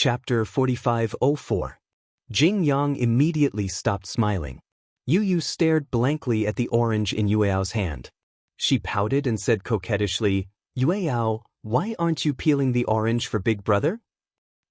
Chapter 4504. Jing Yang immediately stopped smiling. Yu Yu stared blankly at the orange in Yueao's hand. She pouted and said coquettishly, "Yueao, why aren't you peeling the orange for Big Brother?"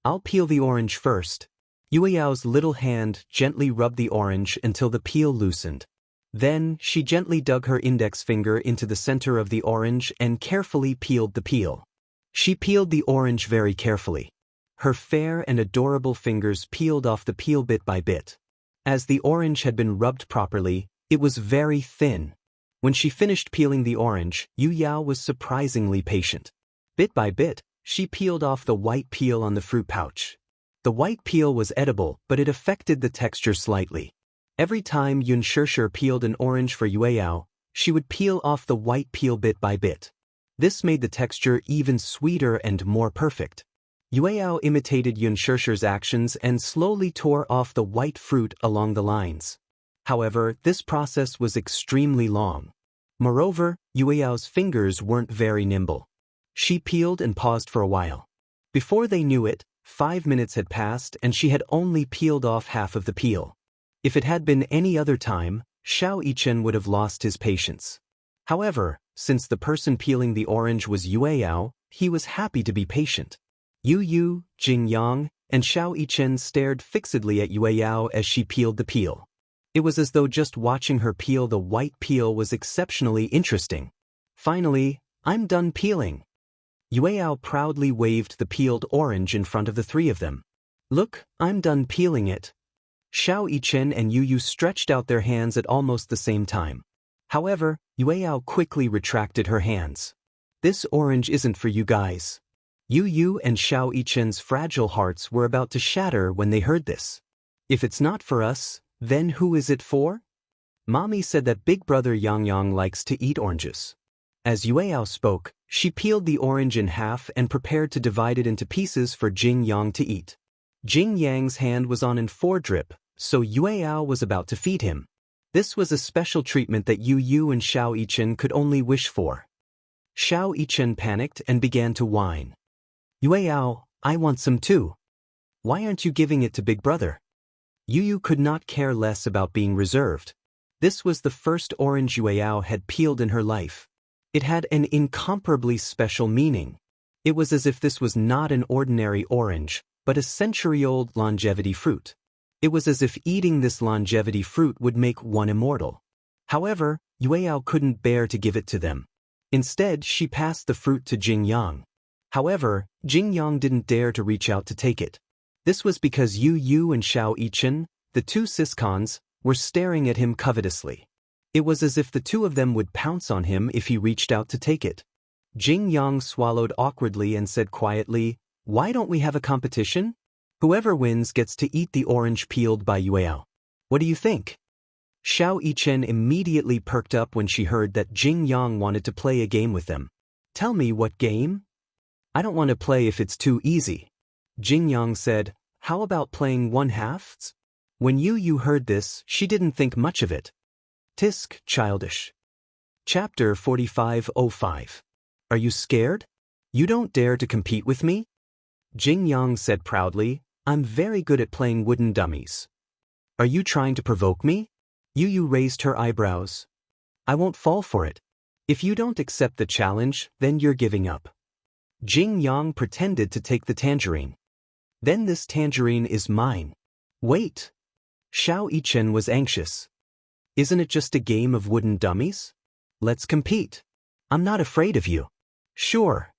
"I'll peel the orange first." Yueao's little hand gently rubbed the orange until the peel loosened. Then, she gently dug her index finger into the center of the orange and carefully peeled the peel. She peeled the orange very carefully. Her fair and adorable fingers peeled off the peel bit by bit. As the orange had been rubbed properly, it was very thin. When she finished peeling the orange, Yu Yao was surprisingly patient. Bit by bit, she peeled off the white peel on the fruit pouch. The white peel was edible, but it affected the texture slightly. Every time Yun Shishir peeled an orange for Yueyao, she would peel off the white peel bit by bit. This made the texture even sweeter and more perfect. Yueyao imitated Yun Shishir's actions and slowly tore off the white fruit along the lines. However, this process was extremely long. Moreover, Yueyao's fingers weren't very nimble. She peeled and paused for a while. Before they knew it, 5 minutes had passed and she had only peeled off half of the peel. If it had been any other time, Xiao Yichen would have lost his patience. However, since the person peeling the orange was Yueyao, he was happy to be patient. Yu Yu, Jing Yang, and Xiao Yichen stared fixedly at Yueyao as she peeled the peel. It was as though just watching her peel the white peel was exceptionally interesting. Finally, "I'm done peeling." Yueyao proudly waved the peeled orange in front of the three of them. "Look, I'm done peeling it." Xiao Yichen and Yu Yu stretched out their hands at almost the same time. However, Yueyao quickly retracted her hands. "This orange isn't for you guys." Yu Yu and Xiao Yichen's fragile hearts were about to shatter when they heard this. "If it's not for us, then who is it for?" Mommy said that Big Brother Yang Yang likes to eat oranges. As Yueyao spoke, she peeled the orange in half and prepared to divide it into pieces for Jing Yang to eat. Jing Yang's hand was on an foredrip, so Yueyao was about to feed him. This was a special treatment that Yu Yu and Xiao Yichen could only wish for. Xiao Yichen panicked and began to whine. "Yueyao, I want some too. Why aren't you giving it to Big Brother?" Yu Yu could not care less about being reserved. This was the first orange Yueyao had peeled in her life. It had an incomparably special meaning. It was as if this was not an ordinary orange, but a century-old longevity fruit. It was as if eating this longevity fruit would make one immortal. However, Yueyao couldn't bear to give it to them. Instead, she passed the fruit to Jing Yang. However, Jing Yang didn't dare to reach out to take it. This was because Yu Yu and Xiao Yichen, the two siscons, were staring at him covetously. It was as if the two of them would pounce on him if he reached out to take it. Jing Yang swallowed awkwardly and said quietly, "Why don't we have a competition? Whoever wins gets to eat the orange peeled by Yueyao. What do you think?" Xiao Yichen immediately perked up when she heard that Jing Yang wanted to play a game with them. "Tell me what game?" "I don't want to play if it's too easy." Jing Yang said, "How about playing one-halves?" When Yu Yu heard this, she didn't think much of it. Tisk, childish. Chapter 4505. Are you scared? You don't dare to compete with me? Jing Yang said proudly, "I'm very good at playing wooden dummies." "Are you trying to provoke me?" Yu Yu raised her eyebrows. "I won't fall for it. If you don't accept the challenge, then you're giving up." Jing Yang pretended to take the tangerine. "Then this tangerine is mine." "Wait." Xiao Yichen was anxious. "Isn't it just a game of wooden dummies? Let's compete. I'm not afraid of you." "Sure."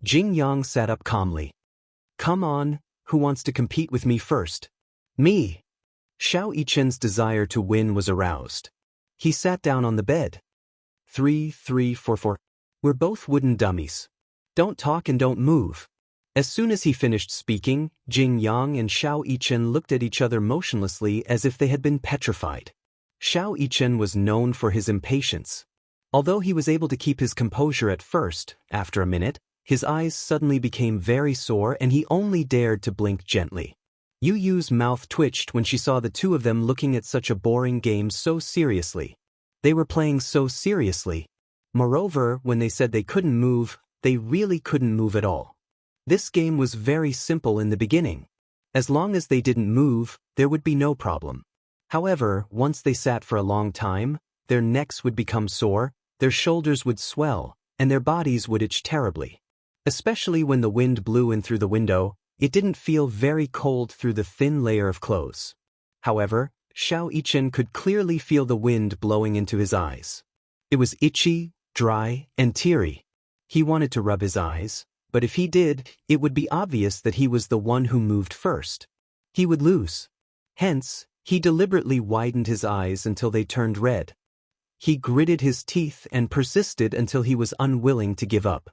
Jing Yang sat up calmly. "Come on, who wants to compete with me first?" "Me." Xiao Yichen's desire to win was aroused. He sat down on the bed. 3, 3, 4, 4. We're both wooden dummies. Don't talk and don't move." As soon as he finished speaking, Jing Yang and Xiao Yichen looked at each other motionlessly as if they had been petrified. Xiao Yichen was known for his impatience. Although he was able to keep his composure at first, after a minute, his eyes suddenly became very sore and he only dared to blink gently. Yu Yu's mouth twitched when she saw the two of them looking at such a boring game so seriously. They were playing so seriously. Moreover, when they said they couldn't move, they really couldn't move at all. This game was very simple in the beginning. As long as they didn't move, there would be no problem. However, once they sat for a long time, their necks would become sore, their shoulders would swell, and their bodies would itch terribly. Especially when the wind blew in through the window, it didn't feel very cold through the thin layer of clothes. However, Xiao Yichen could clearly feel the wind blowing into his eyes. It was itchy, dry, and teary. He wanted to rub his eyes, but if he did, it would be obvious that he was the one who moved first. He would lose. Hence, he deliberately widened his eyes until they turned red. He gritted his teeth and persisted until he was unwilling to give up.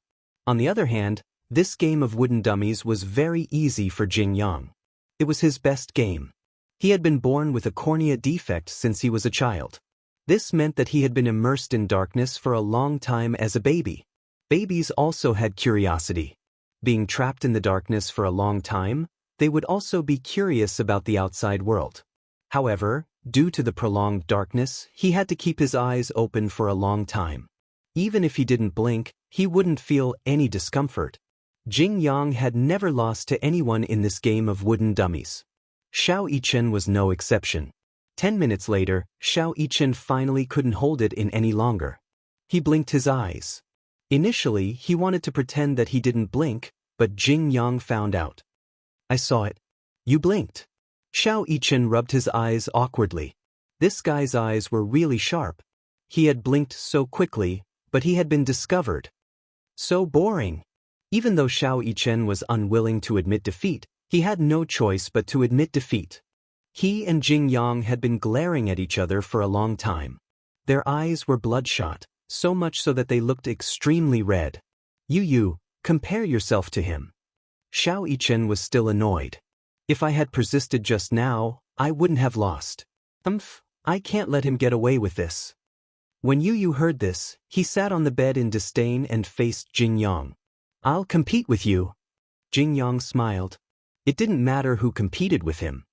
On the other hand, this game of wooden dummies was very easy for Jing Yang. It was his best game. He had been born with a cornea defect since he was a child. This meant that he had been immersed in darkness for a long time as a baby. Babies also had curiosity. Being trapped in the darkness for a long time, they would also be curious about the outside world. However, due to the prolonged darkness, he had to keep his eyes open for a long time. Even if he didn't blink, he wouldn't feel any discomfort. Jing Yang had never lost to anyone in this game of wooden dummies. Xiao Yichen was no exception. 10 minutes later, Xiao Yichen finally couldn't hold it in any longer. He blinked his eyes. Initially, he wanted to pretend that he didn't blink, but Jing Yang found out. "I saw it. You blinked." Xiao Yichen rubbed his eyes awkwardly. This guy's eyes were really sharp. He had blinked so quickly, but he had been discovered. So boring. Even though Xiao Yichen was unwilling to admit defeat, he had no choice but to admit defeat. He and Jing Yang had been glaring at each other for a long time. Their eyes were bloodshot, so much so that they looked extremely red. You, compare yourself to him." Xiao Yichen was still annoyed. "If I had persisted just now, I wouldn't have lost. I can't let him get away with this." When Yu heard this, he sat on the bed in disdain and faced Jing Yang. "I'll compete with you." Jing Yang smiled. It didn't matter who competed with him.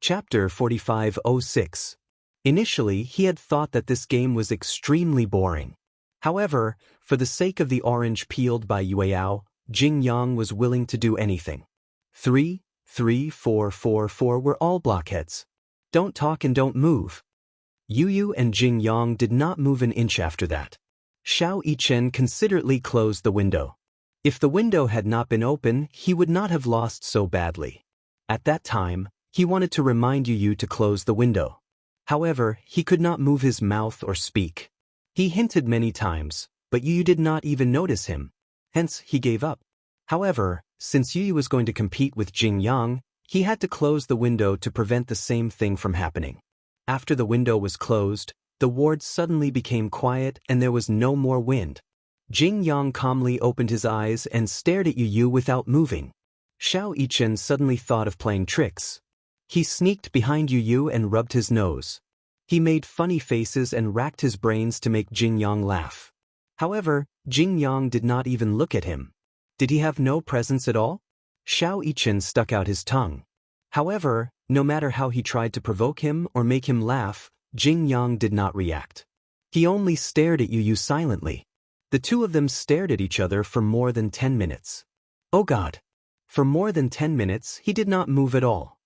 Chapter 4506. Initially, he had thought that this game was extremely boring. However, for the sake of the orange peeled by Yueyao, Jing Yang was willing to do anything. 3, 3, 4, 4, 4 were all blockheads. Don't talk and don't move. Yu and Jing Yang did not move an inch after that. Xiao Yichen considerately closed the window. If the window had not been open, he would not have lost so badly. At that time, he wanted to remind Yu to close the window. However, he could not move his mouth or speak. He hinted many times, but Yu did not even notice him. Hence, he gave up. However, since Yu was going to compete with Jing Yang, he had to close the window to prevent the same thing from happening. After the window was closed, the ward suddenly became quiet and there was no more wind. Jing Yang calmly opened his eyes and stared at Yu without moving. Xiao Yichen suddenly thought of playing tricks. He sneaked behind Yu and rubbed his nose. He made funny faces and racked his brains to make Jing Yang laugh. However, Jing Yang did not even look at him. Did he have no presence at all? Xiao Yichen stuck out his tongue. However, no matter how he tried to provoke him or make him laugh, Jing Yang did not react. He only stared at Yu silently. The two of them stared at each other for more than 10 minutes. Oh God! For more than 10 minutes, he did not move at all.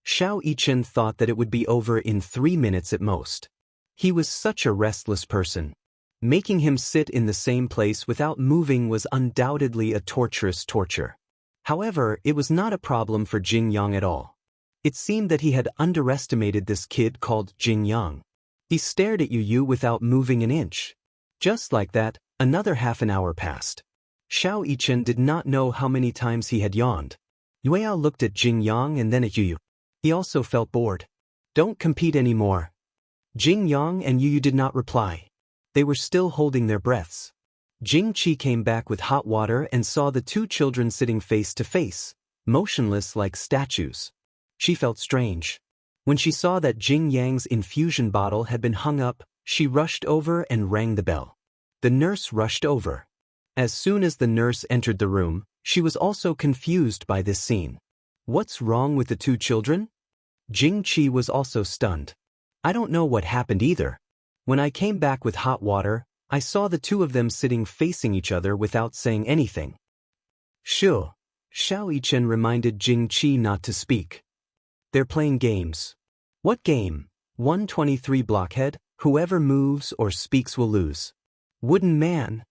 Xiao Yichen thought that it would be over in 3 minutes at most. He was such a restless person. Making him sit in the same place without moving was undoubtedly a torturous torture. However, it was not a problem for Jing Yang at all. It seemed that he had underestimated this kid called Jing Yang. He stared at Yu without moving an inch. Just like that, another half an hour passed. Xiao Yichen did not know how many times he had yawned. Yueyao looked at Jing Yang and then at Yu. He also felt bored. "Don't compete anymore." Jing Yang and Yu did not reply. They were still holding their breaths. Jing Qi came back with hot water and saw the two children sitting face to face, motionless like statues. She felt strange. When she saw that Jing Yang's infusion bottle had been hung up, she rushed over and rang the bell. The nurse rushed over. As soon as the nurse entered the room, she was also confused by this scene. What's wrong with the two children? Jing Qi was also stunned. I don't know what happened either. When I came back with hot water, I saw the two of them sitting facing each other without saying anything. Sure. Xiao Yichen reminded Jing Qi not to speak. They're playing games. What game? 123 Blockhead, whoever moves or speaks will lose. Wooden Man.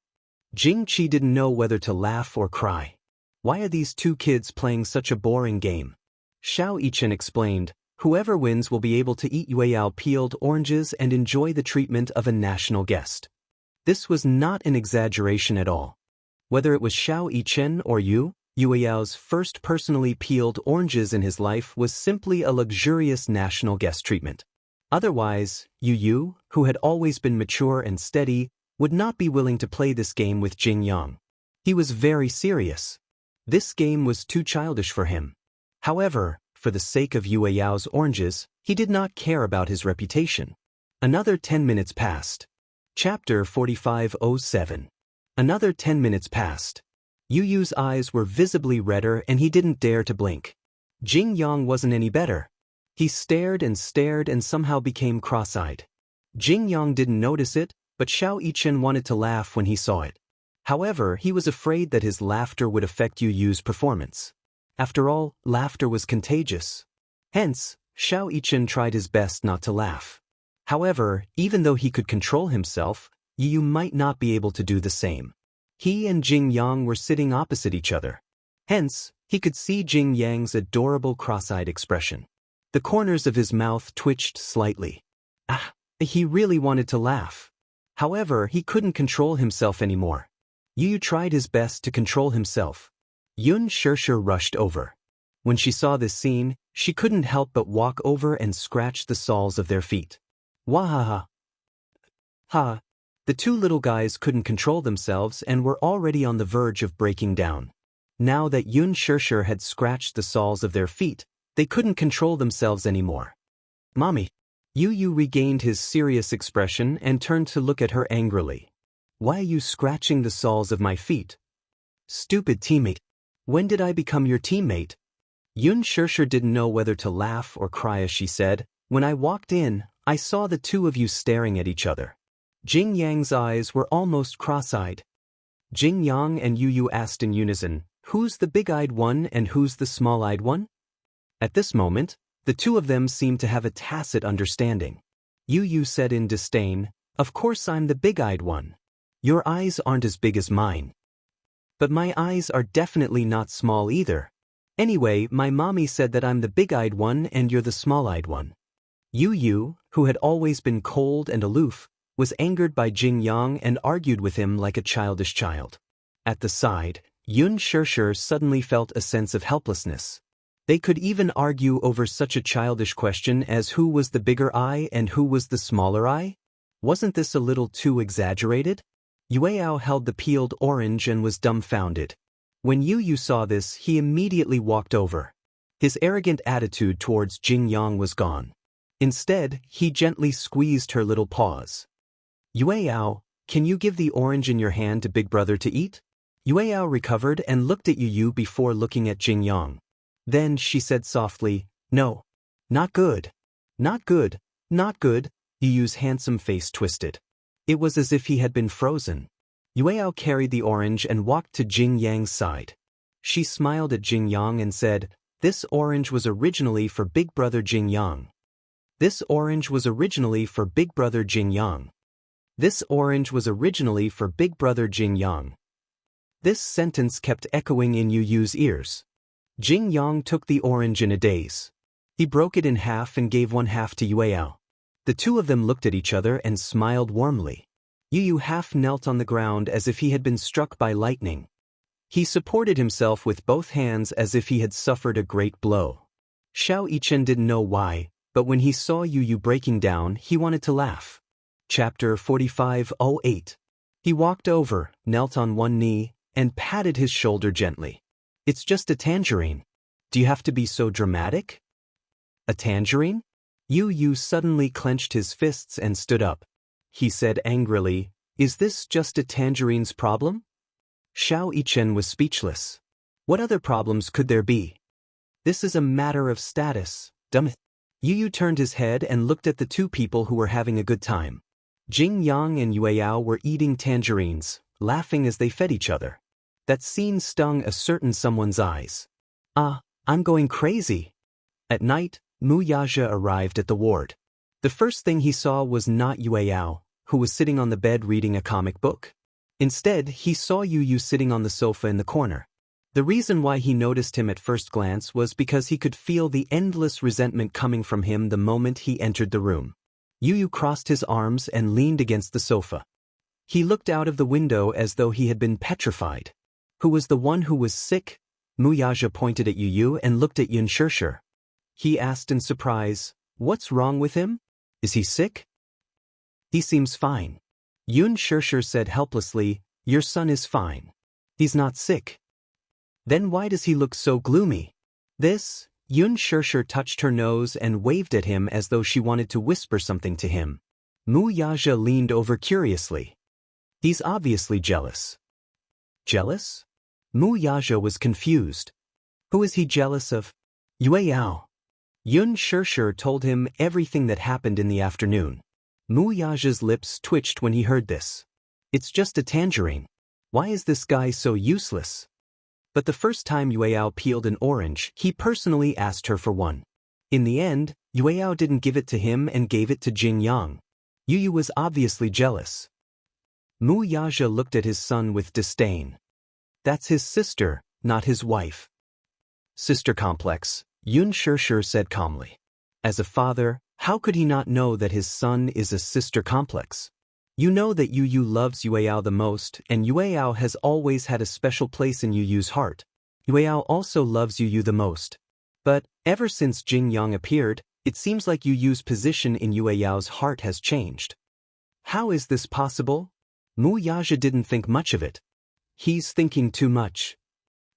Jing Qi didn't know whether to laugh or cry. Why are these two kids playing such a boring game? Xiao Yichen explained, whoever wins will be able to eat Yueyao peeled oranges and enjoy the treatment of a national guest. This was not an exaggeration at all. Whether it was Xiao Yichen or Yueyao's first personally peeled oranges in his life was simply a luxurious national guest treatment. Otherwise, Yu, who had always been mature and steady, would not be willing to play this game with Jing Yang. He was very serious. This game was too childish for him. However, for the sake of Yueyao's oranges, he did not care about his reputation. Another 10 minutes passed. Chapter 4507. Another 10 minutes passed. Yu's eyes were visibly redder and he didn't dare to blink. Jing Yang wasn't any better. He stared and somehow became cross-eyed. Jing Yang didn't notice it, but Xiao Yichen wanted to laugh when he saw it. However, he was afraid that his laughter would affect Yu's performance. After all, laughter was contagious. Hence, Xiao Yichen tried his best not to laugh. However, even though he could control himself, Yu might not be able to do the same. He and Jing Yang were sitting opposite each other. Hence, he could see Jing Yang's adorable cross-eyed expression. The corners of his mouth twitched slightly. He really wanted to laugh. However, he couldn't control himself anymore. Yu tried his best to control himself. Yun Shirshir rushed over. When she saw this scene, she couldn't help but walk over and scratch the soles of their feet. Wahaha! Ha! The two little guys couldn't control themselves and were already on the verge of breaking down. Now that Yun Shirshir had scratched the soles of their feet, they couldn't control themselves anymore. Mommy! Yu regained his serious expression and turned to look at her angrily. Why are you scratching the soles of my feet? Stupid teammate! When did I become your teammate? Yun Shirshir didn't know whether to laugh or cry as she said, when I walked in, I saw the two of you staring at each other. Jing Yang's eyes were almost cross-eyed. Jing Yang and Yu asked in unison, who's the big-eyed one and who's the small-eyed one? At this moment, the two of them seemed to have a tacit understanding. Yu said in disdain, of course I'm the big-eyed one. Your eyes aren't as big as mine. But my eyes are definitely not small either. Anyway, my mommy said that I'm the big-eyed one and you're the small-eyed one. Yu, who had always been cold and aloof, was angered by Jing Yang and argued with him like a childish child. At the side, Yun Shirshir suddenly felt a sense of helplessness. They could even argue over such a childish question as who was the bigger eye and who was the smaller eye? Wasn't this a little too exaggerated? Yueyao held the peeled orange and was dumbfounded. When Yu saw this, he immediately walked over. His arrogant attitude towards Jing Yang was gone. Instead, he gently squeezed her little paws. Yueyao, can you give the orange in your hand to Big Brother to eat? Yueyao recovered and looked at Yu before looking at Jing Yang. Then she said softly, no. Not good. Not good. Not good. Yu's handsome face twisted. It was as if he had been frozen. Yueyao carried the orange and walked to Jing Yang's side. She smiled at Jing Yang and said, this orange was originally for Big Brother Jing Yang. This orange was originally for Big Brother Jing Yang. This orange was originally for Big Brother Jing Yang. This sentence kept echoing in Yu's ears. Jing Yang took the orange in a daze. He broke it in half and gave one half to Yueyao. The two of them looked at each other and smiled warmly. Yu half knelt on the ground as if he had been struck by lightning. He supported himself with both hands as if he had suffered a great blow. Xiao Yichen didn't know why, but when he saw Yu breaking down, he wanted to laugh. Chapter 4508. He walked over, knelt on one knee, and patted his shoulder gently. It's just a tangerine. Do you have to be so dramatic? A tangerine? Yu suddenly clenched his fists and stood up. He said angrily, is this just a tangerine's problem? Xiao Yichen was speechless. What other problems could there be? This is a matter of status, dumb. Yu turned his head and looked at the two people who were having a good time. Jing Yang and Yueyao were eating tangerines, laughing as they fed each other. That scene stung a certain someone's eyes. Ah, I'm going crazy. At night, Mu Yaja arrived at the ward. The first thing he saw was not Yueyao, who was sitting on the bed reading a comic book. Instead, he saw Yu sitting on the sofa in the corner. The reason why he noticed him at first glance was because he could feel the endless resentment coming from him the moment he entered the room. Yu crossed his arms and leaned against the sofa. He looked out of the window as though he had been petrified. Who was the one who was sick? Mu Yaja pointed at Yu and looked at Yun Shirshir. He asked in surprise, "What's wrong with him? Is he sick?" "He seems fine." Yun Shirshir said helplessly, "Your son is fine. He's not sick." "Then why does he look so gloomy?" This, Yun Shirshir touched her nose and waved at him as though she wanted to whisper something to him. Mu Yaja leaned over curiously. "He's obviously jealous." "Jealous?" Mu Yaja was confused. "Who is he jealous of?" "Yueyao." Yun Shirshir told him everything that happened in the afternoon. Mu Yaja's lips twitched when he heard this. "It's just a tangerine. Why is this guy so useless?" But the first time Yueyao peeled an orange, he personally asked her for one. In the end, Yueyao didn't give it to him and gave it to Jing Yang. Yu was obviously jealous. Mu Yaja looked at his son with disdain. "That's his sister, not his wife." "Sister complex," Yun Shirshir said calmly. As a father, how could he not know that his son is a sister complex? You know that Yu loves Yueyao the most, and Yueyao has always had a special place in Yu's heart. Yueyao also loves Yu the most. But, ever since Jing Yang appeared, it seems like Yu's position in Yueyao's heart has changed. How is this possible? Mu Yaja didn't think much of it. He's thinking too much.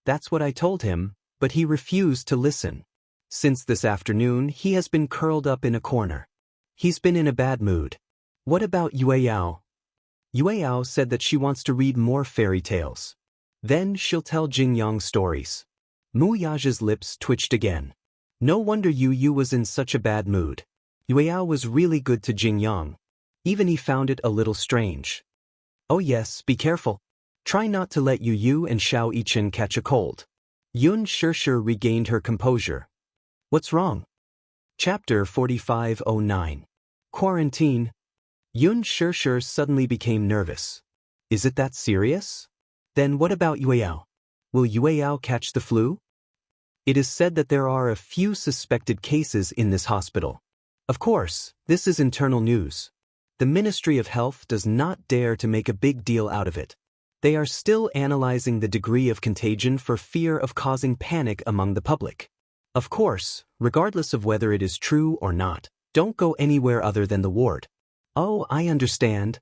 That's what I told him, but he refused to listen. Since this afternoon, he has been curled up in a corner. He's been in a bad mood. What about Yueyao? Yueyao said that she wants to read more fairy tales. Then she'll tell Jing Yang stories. Mu Yaja's lips twitched again. No wonder Yu was in such a bad mood. Yueyao was really good to Jing Yang. Even he found it a little strange. Oh yes, be careful. Try not to let Yu and Xiao Yichen catch a cold. Yun Shirshir regained her composure. What's wrong? Chapter 4509. Quarantine. Yun Shirshir suddenly became nervous. Is it that serious? Then what about Yueyao? Will Yueyao catch the flu? It is said that there are a few suspected cases in this hospital. Of course, this is internal news. The Ministry of Health does not dare to make a big deal out of it. They are still analyzing the degree of contagion for fear of causing panic among the public. Of course, regardless of whether it is true or not, don't go anywhere other than the ward. Oh, I understand.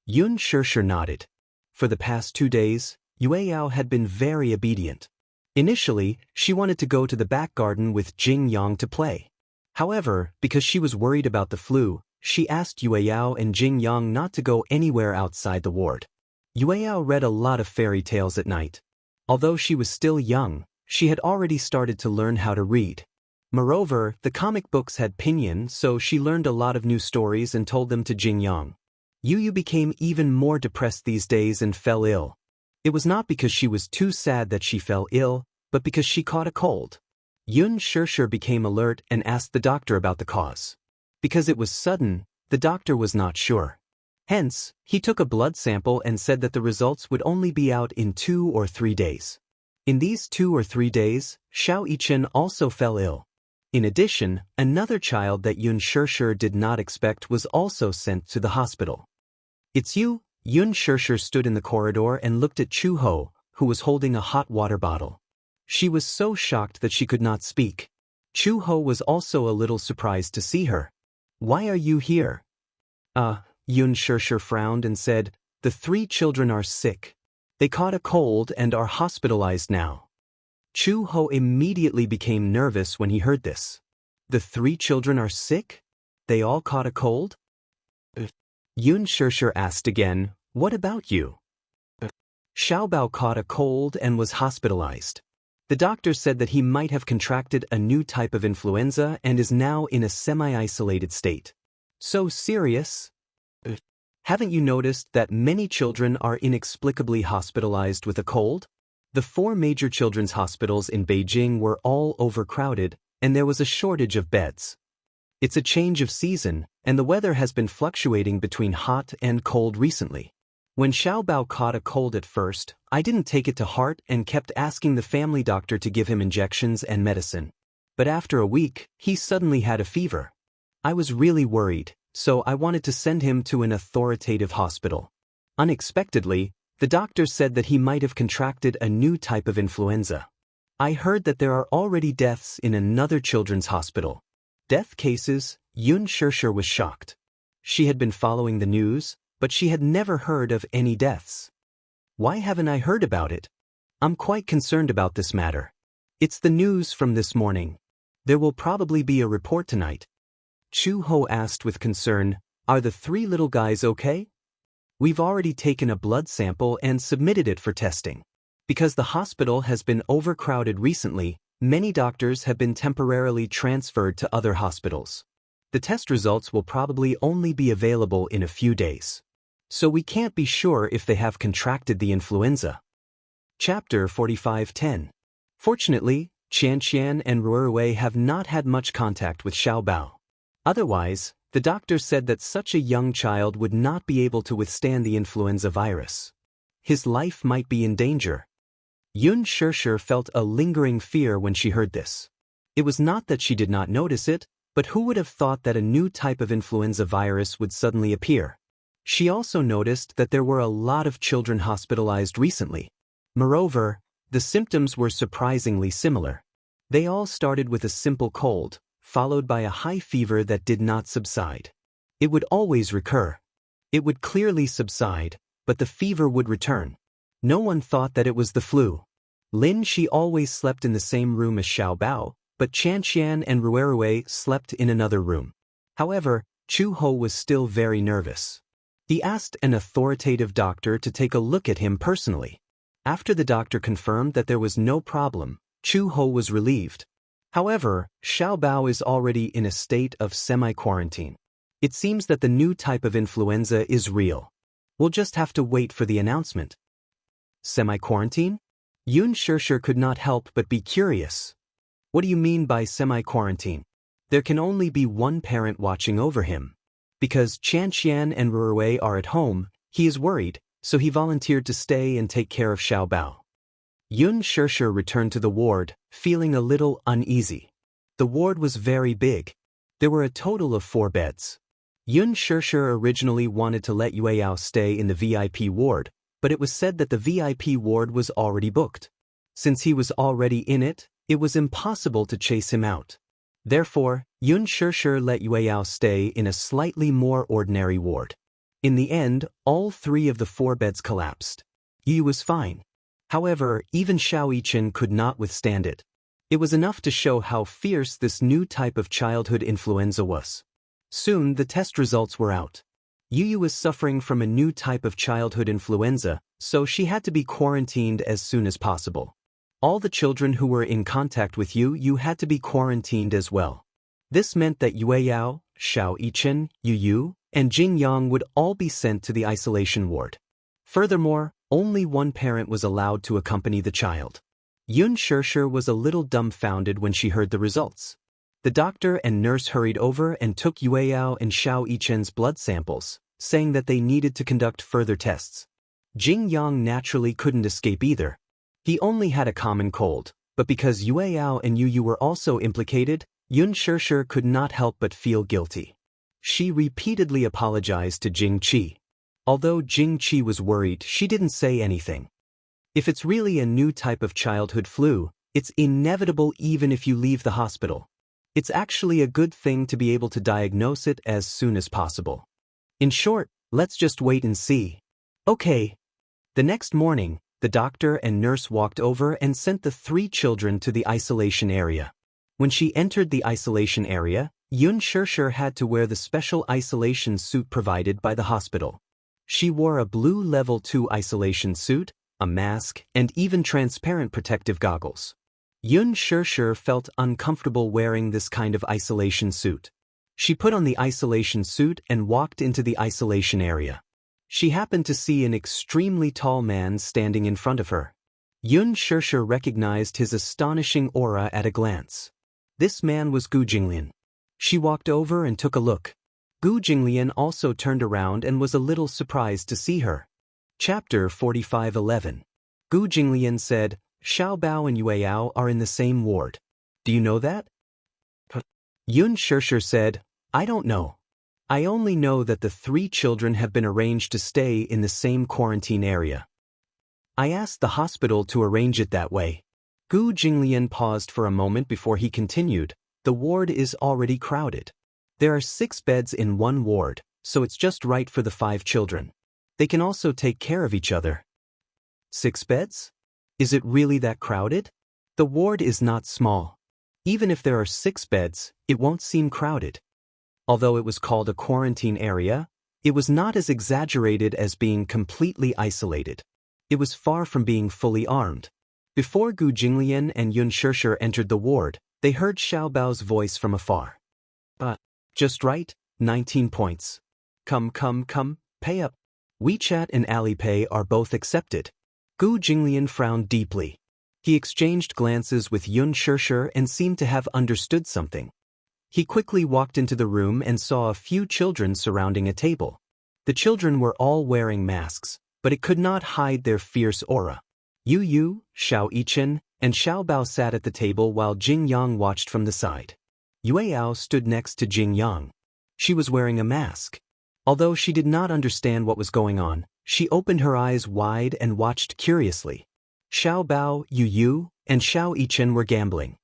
Yun Shirshir nodded. For the past 2 days, Yueyao had been very obedient. Initially, she wanted to go to the back garden with Jing Yang to play. However, because she was worried about the flu, she asked Yueyao and Jing Yang not to go anywhere outside the ward. Yueyao read a lot of fairy tales at night. Although she was still young, she had already started to learn how to read. Moreover, the comic books had pinyin, so she learned a lot of new stories and told them to Jing Yang. Yu became even more depressed these days and fell ill. It was not because she was too sad that she fell ill, but because she caught a cold. Yun Shirshir became alert and asked the doctor about the cause. Because it was sudden, the doctor was not sure. Hence, he took a blood sample and said that the results would only be out in 2 or 3 days. In these 2 or 3 days, Xiao Yichen also fell ill. In addition, another child that Yun Shirshir did not expect was also sent to the hospital. It's you? Yun Shirshir stood in the corridor and looked at Chu Ho, who was holding a hot water bottle. She was so shocked that she could not speak. Chu Ho was also a little surprised to see her. Why are you here? Yun Shirshir frowned and said, the 3 children are sick. They caught a cold and are hospitalized now. Chu Ho immediately became nervous when he heard this. The 3 children are sick? They all caught a cold? Yun Shirshir asked again, what about you? Xiaobao caught a cold and was hospitalized. The doctor said that he might have contracted a new type of influenza and is now in a semi-isolated state. So serious? Haven't you noticed that many children are inexplicably hospitalized with a cold? The 4 major children's hospitals in Beijing were all overcrowded, and there was a shortage of beds. It's a change of season, and the weather has been fluctuating between hot and cold recently. When Xiaobao caught a cold at first, I didn't take it to heart and kept asking the family doctor to give him injections and medicine. But after a week, he suddenly had a fever. I was really worried, so I wanted to send him to an authoritative hospital. Unexpectedly, the doctor said that he might have contracted a new type of influenza. I heard that there are already deaths in another children's hospital. Death cases? Yun Shirshir was shocked. She had been following the news, but she had never heard of any deaths. Why haven't I heard about it? I'm quite concerned about this matter. It's the news from this morning. There will probably be a report tonight. Chu Ho asked with concern, "Are the 3 little guys okay?" "We've already taken a blood sample and submitted it for testing. Because the hospital has been overcrowded recently, many doctors have been temporarily transferred to other hospitals. The test results will probably only be available in a few days. So we can't be sure if they have contracted the influenza." Chapter 45:10. Fortunately, Qianqian and Ruerwei have not had much contact with Xiaobao. Otherwise, the doctor said that such a young child would not be able to withstand the influenza virus. His life might be in danger. Yun Shirshir felt a lingering fear when she heard this. It was not that she did not notice it, but who would have thought that a new type of influenza virus would suddenly appear? She also noticed that there were a lot of children hospitalized recently. Moreover, the symptoms were surprisingly similar. They all started with a simple cold, followed by a high fever that did not subside. It would always recur. It would clearly subside, but the fever would return. No one thought that it was the flu. Lin Shi always slept in the same room as Xiaobao, but Qianqian and Ruerwei slept in another room. However, Chu Ho was still very nervous. He asked an authoritative doctor to take a look at him personally. After the doctor confirmed that there was no problem, Chu Ho was relieved. However, Xiaobao is already in a state of semi-quarantine. It seems that the new type of influenza is real. We'll just have to wait for the announcement. Semi-quarantine? Yun Shirshir could not help but be curious. What do you mean by semi-quarantine? There can only be one parent watching over him. Because Qianqian and Ruerwei are at home, he is worried, so he volunteered to stay and take care of Xiaobao. Yun Shirshir returned to the ward, feeling a little uneasy. The ward was very big. There were a total of 4 beds. Yun Shirshir originally wanted to let Yueyao stay in the VIP ward, but it was said that the VIP ward was already booked. Since he was already in it, it was impossible to chase him out. Therefore, Yun Shirshir let Yueyao stay in a slightly more ordinary ward. In the end, all 3 of the 4 beds collapsed. Yu was fine. However, even Xiao Yichen could not withstand it. It was enough to show how fierce this new type of childhood influenza was. Soon the test results were out. Yu was suffering from a new type of childhood influenza, so she had to be quarantined as soon as possible. All the children who were in contact with Yu had to be quarantined as well. This meant that Yueyao, Xiao Yichen, Yu, and Jing Yang would all be sent to the isolation ward. Furthermore, only one parent was allowed to accompany the child. Yun Shirshir was a little dumbfounded when she heard the results. The doctor and nurse hurried over and took Yueyao and Xiao Yichen's blood samples, saying that they needed to conduct further tests. Jing Yang naturally couldn't escape either. He only had a common cold, but because Yueyao and Yu were also implicated, Yun Shirshir could not help but feel guilty. She repeatedly apologized to Jing Qi. Although Jing Qi was worried, she didn't say anything. If it's really a new type of childhood flu, it's inevitable even if you leave the hospital. It's actually a good thing to be able to diagnose it as soon as possible. In short, let's just wait and see. Okay. The next morning, the doctor and nurse walked over and sent the 3 children to the isolation area. When she entered the isolation area, Yun Shirshir had to wear the special isolation suit provided by the hospital. She wore a blue level 2 isolation suit, a mask, and even transparent protective goggles. Yun Shirshir felt uncomfortable wearing this kind of isolation suit. She put on the isolation suit and walked into the isolation area. She happened to see an extremely tall man standing in front of her. Yun Shishir recognized his astonishing aura at a glance. This man was Gu Jinglian. She walked over and took a look. Gu Jinglian also turned around and was a little surprised to see her. Chapter 45:11. Gu Jinglian said, Xiao Bao and Yue Yao are in the same ward. Do you know that? Yun Shishir said, I don't know. I only know that the 3 children have been arranged to stay in the same quarantine area. I asked the hospital to arrange it that way. Gu Jinglian paused for a moment before he continued, the ward is already crowded. There are 6 beds in one ward, so it's just right for the 5 children. They can also take care of each other. 6 beds? Is it really that crowded? The ward is not small. Even if there are 6 beds, it won't seem crowded. Although it was called a quarantine area, it was not as exaggerated as being completely isolated. It was far from being fully armed. Before Gu Jinglian and Yun Shishir entered the ward, they heard Xiao Bao's voice from afar. Just right, 19 points. Come, pay up. WeChat and Alipay are both accepted. Gu Jinglian frowned deeply. He exchanged glances with Yun Shishir and seemed to have understood something. He quickly walked into the room and saw a few children surrounding a table. The children were all wearing masks, but it could not hide their fierce aura. Yu Yu, Xiao Yichen, and Xiao Bao sat at the table while Jing Yang watched from the side. Yue Yao stood next to Jing Yang. She was wearing a mask. Although she did not understand what was going on, she opened her eyes wide and watched curiously. Xiao Bao, Yu Yu, and Xiao Yichen were gambling.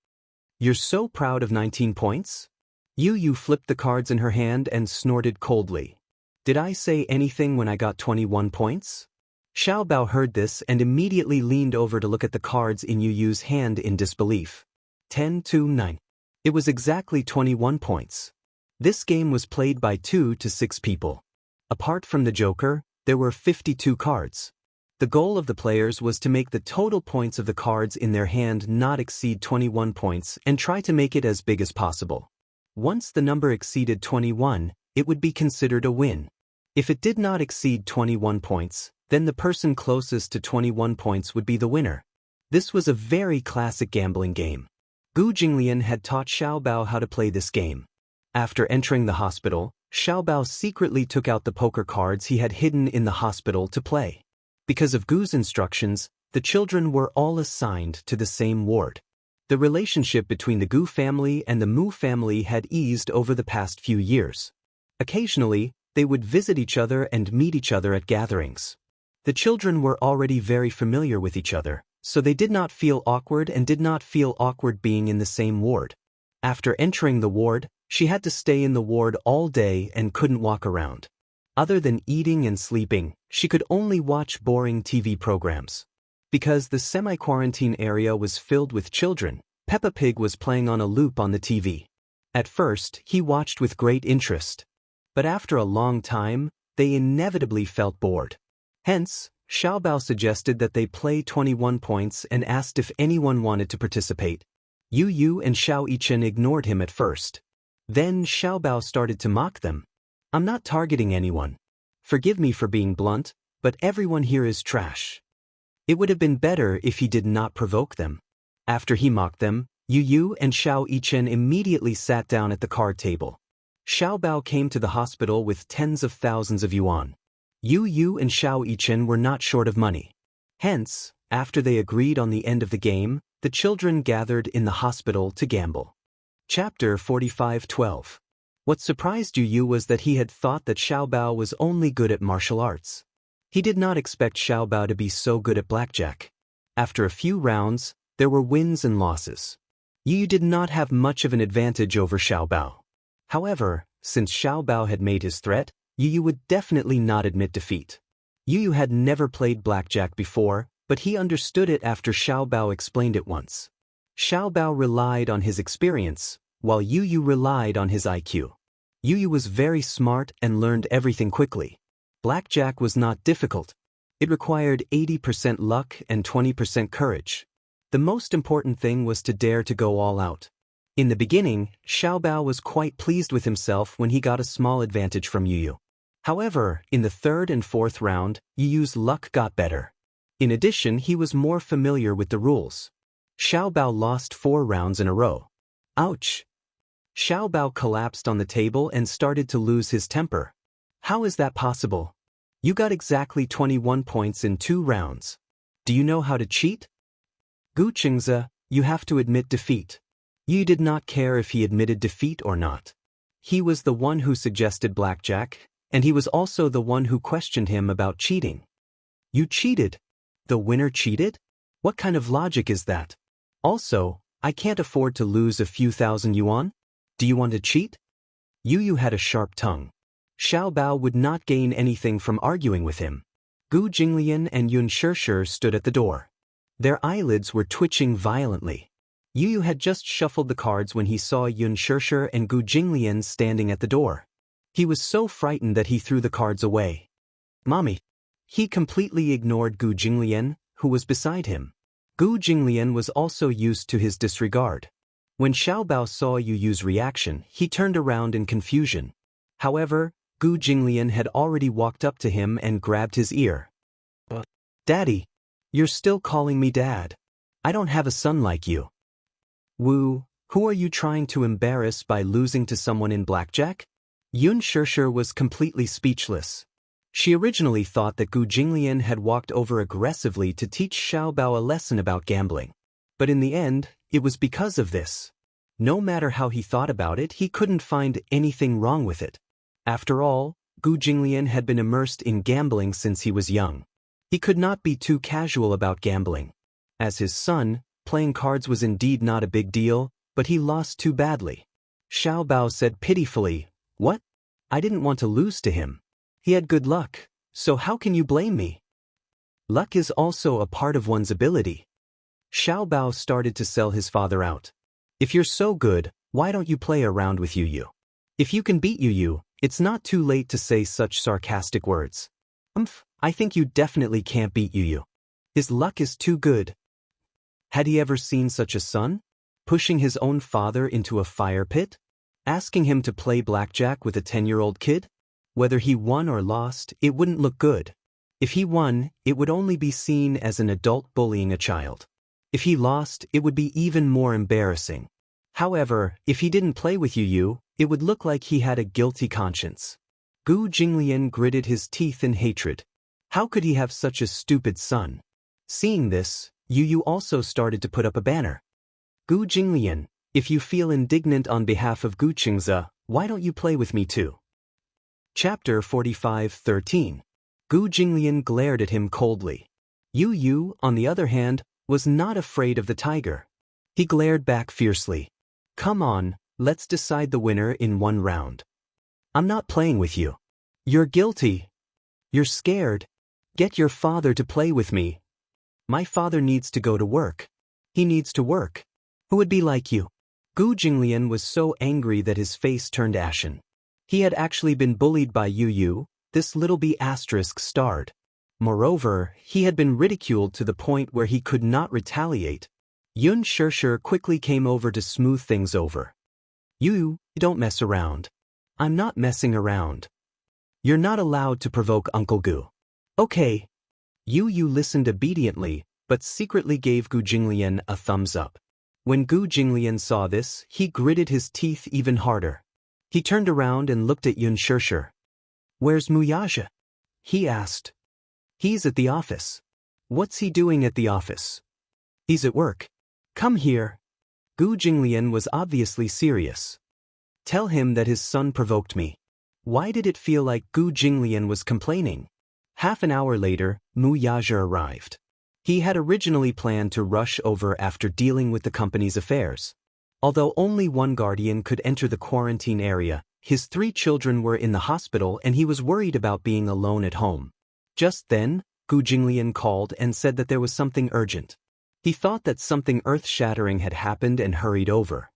You're so proud of 19 points? Yu Yu flipped the cards in her hand and snorted coldly. Did I say anything when I got 21 points? Xiao Bao heard this and immediately leaned over to look at the cards in Yu Yu's hand in disbelief. 10-9. It was exactly 21 points. This game was played by 2 to 6 people. Apart from the Joker, there were 52 cards. The goal of the players was to make the total points of the cards in their hand not exceed 21 points and try to make it as big as possible. Once the number exceeded 21, it would be considered a win. If it did not exceed 21 points, then the person closest to 21 points would be the winner. This was a very classic gambling game. Gu Jinglian had taught Xiao Bao how to play this game. After entering the hospital, Xiao Bao secretly took out the poker cards he had hidden in the hospital to play. Because of Gu's instructions, the children were all assigned to the same ward. The relationship between the Gu family and the Mu family had eased over the past few years. Occasionally, they would visit each other and meet each other at gatherings. The children were already very familiar with each other, so they did not feel awkward and did not feel awkward being in the same ward. After entering the ward, she had to stay in the ward all day and couldn't walk around. Other than eating and sleeping, she could only watch boring TV programs. Because the semi-quarantine area was filled with children, Peppa Pig was playing on a loop on the TV. At first, he watched with great interest. But after a long time, they inevitably felt bored. Hence, Xiao Bao suggested that they play 21 points and asked if anyone wanted to participate. Yu Yu and Xiao Yichen ignored him at first. Then Xiao Bao started to mock them. I'm not targeting anyone. Forgive me for being blunt, but everyone here is trash. It would have been better if he did not provoke them. After he mocked them, Yu Yu and Xiao Yichen immediately sat down at the card table. Xiao Bao came to the hospital with tens of thousands of yuan. Yu Yu and Xiao Yichen were not short of money. Hence, after they agreed on the end of the game, the children gathered in the hospital to gamble. Chapter 45:12. What surprised Yu Yu was that he had thought that Xiao Bao was only good at martial arts. He did not expect Xiao Bao to be so good at blackjack. After a few rounds, there were wins and losses. Yu Yu did not have much of an advantage over Xiao Bao. However, since Xiao Bao had made his threat, Yu Yu would definitely not admit defeat. Yu Yu had never played blackjack before, but he understood it after Xiao Bao explained it once. Xiao Bao relied on his experience, while Yu Yu relied on his IQ. Yu Yu was very smart and learned everything quickly. Blackjack was not difficult. It required 80% luck and 20% courage. The most important thing was to dare to go all out. In the beginning, Xiao Bao was quite pleased with himself when he got a small advantage from Yu Yu. However, in the third and fourth round, Yu Yu's luck got better. In addition, he was more familiar with the rules. Xiao Bao lost 4 rounds in a row. Ouch! Xiao Bao collapsed on the table and started to lose his temper. How is that possible? You got exactly 21 points in 2 rounds. Do you know how to cheat? Gu Qingze, you have to admit defeat. Yu did not care if he admitted defeat or not. He was the one who suggested blackjack, and he was also the one who questioned him about cheating. You cheated? The winner cheated? What kind of logic is that? Also, I can't afford to lose a few thousand yuan. Do you want to cheat? Yu had a sharp tongue. Xiao Bao would not gain anything from arguing with him. Gu Jinglian and Yun Shishir stood at the door. Their eyelids were twitching violently. Yu had just shuffled the cards when he saw Yun Shishir and Gu Jinglian standing at the door. He was so frightened that he threw the cards away. Mommy! He completely ignored Gu Jinglian, who was beside him. Gu Jinglian was also used to his disregard. When Xiao Bao saw Yu's reaction, he turned around in confusion. However, Gu Jinglian had already walked up to him and grabbed his ear. Daddy! You're still calling me Dad. I don't have a son like you. Wu, who are you trying to embarrass by losing to someone in blackjack? Yun Shishir was completely speechless. She originally thought that Gu Jinglian had walked over aggressively to teach Xiao Bao a lesson about gambling. But in the end, it was because of this. No matter how he thought about it, he couldn't find anything wrong with it. After all, Gu Jinglian had been immersed in gambling since he was young. He could not be too casual about gambling. As his son, playing cards was indeed not a big deal, but he lost too badly. Xiao Bao said pitifully, "What? I didn't want to lose to him. He had good luck, so how can you blame me?" Luck is also a part of one's ability. Xiao Bao started to sell his father out. If you're so good, why don't you play around with Yu? If you can beat Yu, it's not too late to say such sarcastic words. I think you definitely can't beat Yu. His luck is too good. Had he ever seen such a son? Pushing his own father into a fire pit? Asking him to play blackjack with a 10-year-old kid? Whether he won or lost, it wouldn't look good. If he won, it would only be seen as an adult bullying a child. If he lost, it would be even more embarrassing. However, if he didn't play with Yu, it would look like he had a guilty conscience. Gu Jinglian gritted his teeth in hatred. How could he have such a stupid son? Seeing this, Yu also started to put up a banner. Gu Jinglian, if you feel indignant on behalf of Gu Qingze, why don't you play with me too? Chapter 45:13. Gu Jinglian glared at him coldly. Yu, on the other hand, was not afraid of the tiger. He glared back fiercely. Come on, let's decide the winner in 1 round. I'm not playing with you. You're guilty. You're scared. Get your father to play with me. My father needs to go to work. He needs to work. Who would be like you? Gu Jinglian was so angry that his face turned ashen. He had actually been bullied by Yu, this little b** starred. Moreover, he had been ridiculed to the point where he could not retaliate. Yun Shishir quickly came over to smooth things over. You don't mess around. I'm not messing around. You're not allowed to provoke Uncle Gu. Okay. Yu listened obediently, but secretly gave Gu Jinglian a thumbs up. When Gu Jinglian saw this, he gritted his teeth even harder. He turned around and looked at Yun Shishir. Where's Muyaja? He asked. He's at the office. What's he doing at the office? He's at work. Come here. Gu Jinglian was obviously serious. Tell him that his son provoked me. Why did it feel like Gu Jinglian was complaining? Half an hour later, Muyaja arrived. He had originally planned to rush over after dealing with the company's affairs. Although only one guardian could enter the quarantine area, his 3 children were in the hospital and he was worried about being alone at home. Just then, Gu Jinglian called and said that there was something urgent. He thought that something earth-shattering had happened and hurried over.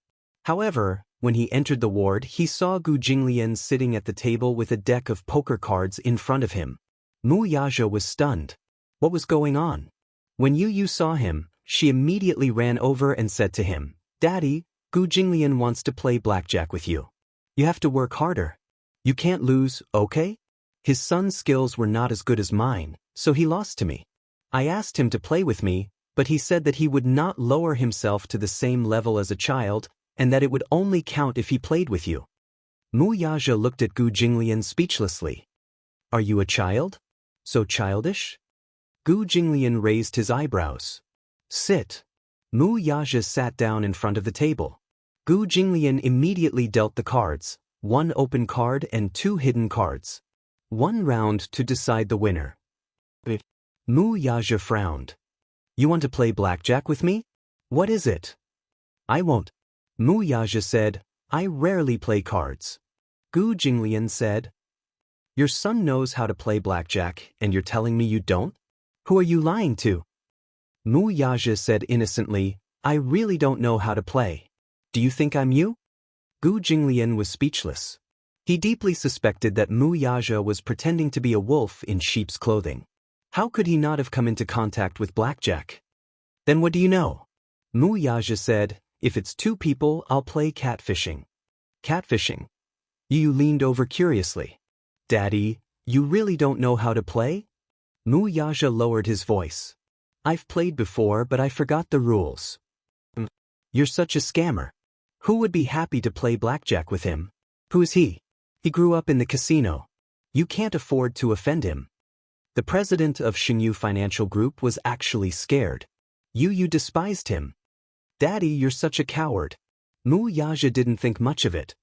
However, when he entered the ward, he saw Gu Jinglian sitting at the table with a deck of poker cards in front of him. Muyaja was stunned. What was going on? When Yu saw him, she immediately ran over and said to him, Daddy, Gu Jinglian wants to play blackjack with you. You have to work harder. You can't lose, okay? His son's skills were not as good as mine, so he lost to me. I asked him to play with me, but he said that he would not lower himself to the same level as a child, and that it would only count if he played with you. Mu Yaja looked at Gu Jinglian speechlessly. Are you a child? So childish? Gu Jinglian raised his eyebrows. Sit. Mu Yaja sat down in front of the table. Gu Jinglian immediately dealt the cards, 1 open card and 2 hidden cards. 1 round to decide the winner. Mu Yaja frowned. You want to play blackjack with me? What is it? I won't. Mu Yaja said, I rarely play cards. Gu Jinglian said, Your son knows how to play blackjack, and you're telling me you don't? Who are you lying to? Mu Yaja said innocently, I really don't know how to play. Do you think I'm you? Gu Jinglian was speechless. He deeply suspected that Mu Yaja was pretending to be a wolf in sheep's clothing. How could he not have come into contact with blackjack? Then what do you know? Mu Yaja said, If it's 2 people, I'll play catfishing. Catfishing? Yu leaned over curiously. Daddy, you really don't know how to play? Mu Yaja lowered his voice. I've played before, but I forgot the rules. You're such a scammer. Who would be happy to play blackjack with him? Who is he? He grew up in the casino. You can't afford to offend him. The president of Xingyu Financial Group was actually scared. You despised him. Daddy, you're such a coward. Mu Yaja didn't think much of it.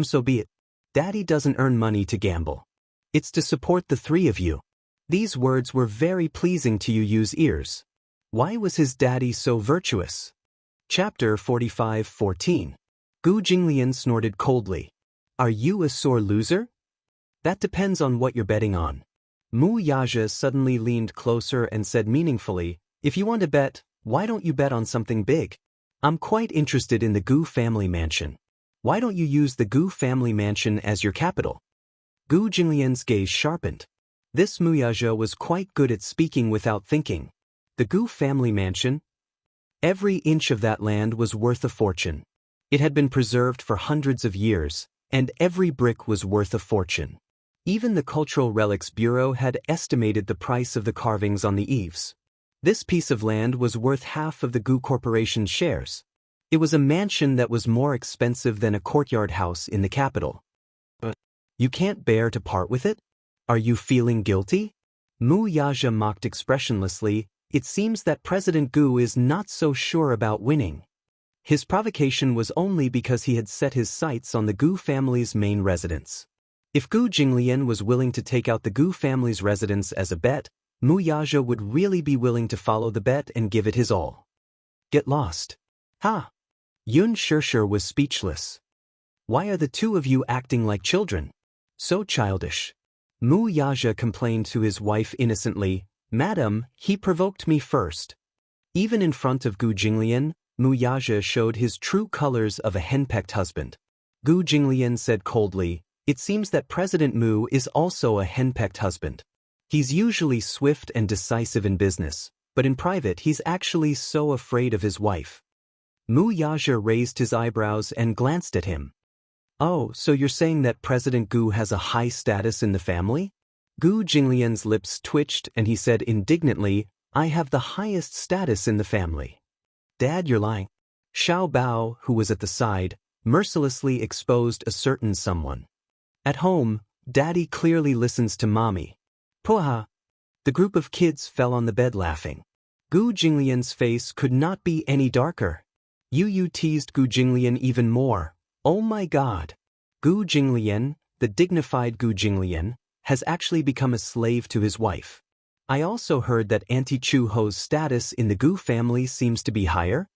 So be it. Daddy doesn't earn money to gamble. It's to support the 3 of you. These words were very pleasing to Yu's ears. Why was his daddy so virtuous? Chapter 45:14. Gu Jinglian snorted coldly. Are you a sore loser? That depends on what you're betting on. Mu Yaja suddenly leaned closer and said meaningfully, If you want to bet, why don't you bet on something big? I'm quite interested in the Gu family mansion. Why don't you use the Gu family mansion as your capital? Gu Jinglian's gaze sharpened. This Mu Yaja was quite good at speaking without thinking. The Gu family mansion? Every inch of that land was worth a fortune. It had been preserved for hundreds of years, and every brick was worth a fortune. Even the Cultural Relics Bureau had estimated the price of the carvings on the eaves. This piece of land was worth half of the Gu Corporation's shares. It was a mansion that was more expensive than a courtyard house in the capital. But you can't bear to part with it? Are you feeling guilty? Mu Yaja mocked expressionlessly. It seems that President Gu is not so sure about winning. His provocation was only because he had set his sights on the Gu family's main residence. If Gu Jinglian was willing to take out the Gu family's residence as a bet, Mu Yaja would really be willing to follow the bet and give it his all. Get lost. Ha! Yun Shirshir was speechless. Why are the 2 of you acting like children? So childish. Mu Yaja complained to his wife innocently, Madam, he provoked me first. Even in front of Gu Jinglian, Mu Yaja showed his true colors of a henpecked husband. Gu Jinglian said coldly, It seems that President Mu is also a henpecked husband. He's usually swift and decisive in business, but in private he's actually so afraid of his wife. Mu Yaja raised his eyebrows and glanced at him. Oh, so you're saying that President Gu has a high status in the family? Gu Jinglian's lips twitched and he said indignantly, I have the highest status in the family. Dad, you're lying. Xiao Bao, who was at the side, mercilessly exposed a certain someone. At home, Daddy clearly listens to Mommy. Puha! The group of kids fell on the bed laughing. Gu Jinglian's face could not be any darker. Yu teased Gu Jinglian even more. Oh my God! Gu Jinglian, the dignified Gu Jinglian, has actually become a slave to his wife. I also heard that Auntie Chu Ho's status in the Gu family seems to be higher?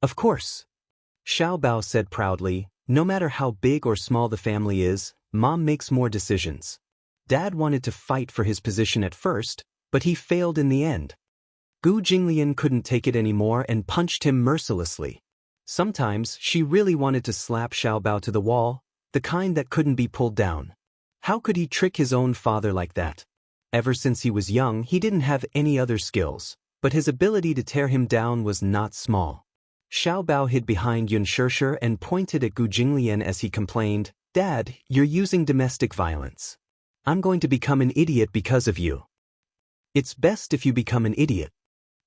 Of course. Xiao Bao said proudly, no matter how big or small the family is, Mom makes more decisions. Dad wanted to fight for his position at first, but he failed in the end. Gu Jinglian couldn't take it anymore and punched him mercilessly. Sometimes she really wanted to slap Xiao Bao to the wall, the kind that couldn't be pulled down. How could he trick his own father like that? Ever since he was young, he didn't have any other skills, but his ability to tear him down was not small. Xiao Bao hid behind Yun Shirshir and pointed at Gu Jinglian as he complained, Dad, you're using domestic violence. I'm going to become an idiot because of you. It's best if you become an idiot.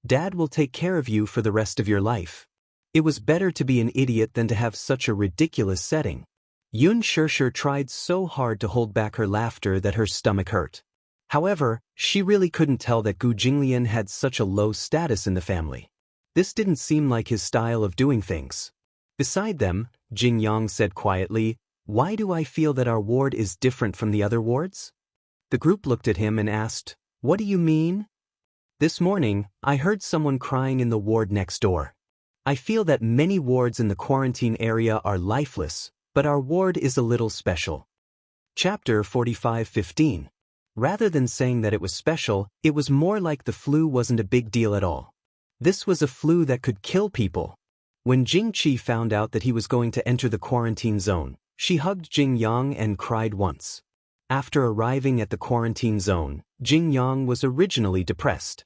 Dad will take care of you for the rest of your life. It was better to be an idiot than to have such a ridiculous setting. Yun Shirshir tried so hard to hold back her laughter that her stomach hurt. However, she really couldn't tell that Gu Jinglian had such a low status in the family. This didn't seem like his style of doing things. Beside them, Jing Yang said quietly, "Why do I feel that our ward is different from the other wards?" The group looked at him and asked, "What do you mean?" "This morning, I heard someone crying in the ward next door. I feel that many wards in the quarantine area are lifeless, but our ward is a little special." Chapter 45:15. Rather than saying that it was special, it was more like the flu wasn't a big deal at all. This was a flu that could kill people. When Jing Qi found out that he was going to enter the quarantine zone, she hugged Jing Yang and cried once. After arriving at the quarantine zone, Jing Yang was originally depressed.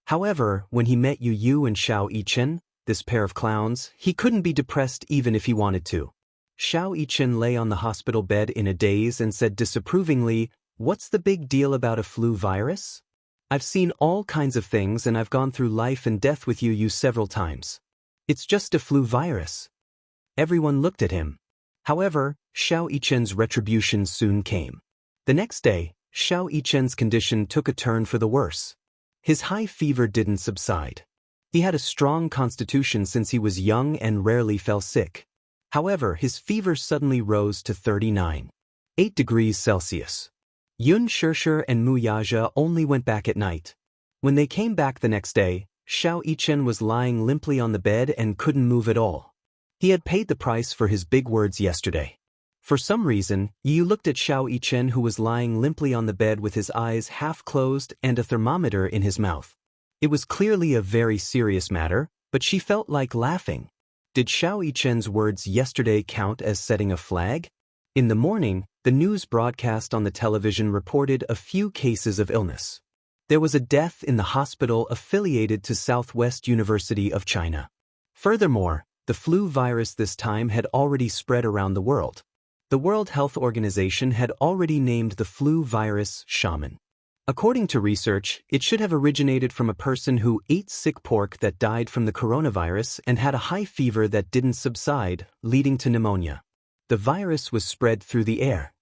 However, when he met Yu Yu and Xiao Yichen, this pair of clowns, he couldn't be depressed even if he wanted to. Xiao Yichen lay on the hospital bed in a daze and said disapprovingly, "What's the big deal about a flu virus? I've seen all kinds of things and I've gone through life and death with Yu Yu several times. It's just a flu virus." Everyone looked at him. However, Xiao Yichen's retribution soon came. The next day, Xiao Yichen's condition took a turn for the worse. His high fever didn't subside. He had a strong constitution since he was young and rarely fell sick. However, his fever suddenly rose to 39.8 degrees Celsius. Yun Shirshir and Mu Yaja only went back at night. When they came back the next day, Xiao Yichen was lying limply on the bed and couldn't move at all. He had paid the price for his big words yesterday. For some reason, Yu looked at Xiao Yichen, who was lying limply on the bed with his eyes half closed and a thermometer in his mouth. It was clearly a very serious matter, but she felt like laughing. Did Xiao Yichen's words yesterday count as setting a flag? In the morning, the news broadcast on the television reported a few cases of illness. There was a death in the hospital affiliated to Southwest University of China. Furthermore, the flu virus this time had already spread around the world. The World Health Organization had already named the flu virus shaman. According to research, it should have originated from a person who ate sick pork that died from the coronavirus and had a high fever that didn't subside, leading to pneumonia. The virus was spread through the air.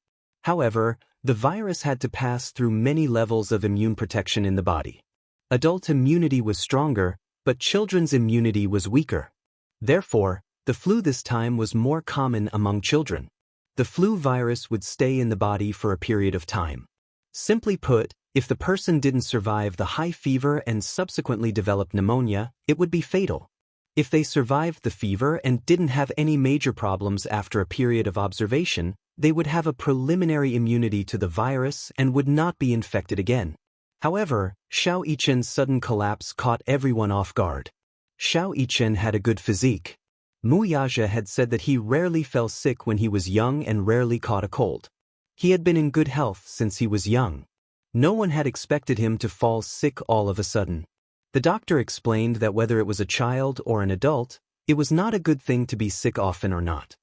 However, the virus had to pass through many levels of immune protection in the body. Adult immunity was stronger, but children's immunity was weaker. Therefore, the flu this time was more common among children. The flu virus would stay in the body for a period of time. Simply put, if the person didn't survive the high fever and subsequently develop pneumonia, it would be fatal. If they survived the fever and didn't have any major problems after a period of observation, they would have a preliminary immunity to the virus and would not be infected again. However, Xiao Yichen's sudden collapse caught everyone off guard. Xiao Yichen had a good physique. Mu Yaja had said that he rarely fell sick when he was young and rarely caught a cold. He had been in good health since he was young. No one had expected him to fall sick all of a sudden. The doctor explained that whether it was a child or an adult, it was not a good thing to be sick often or not.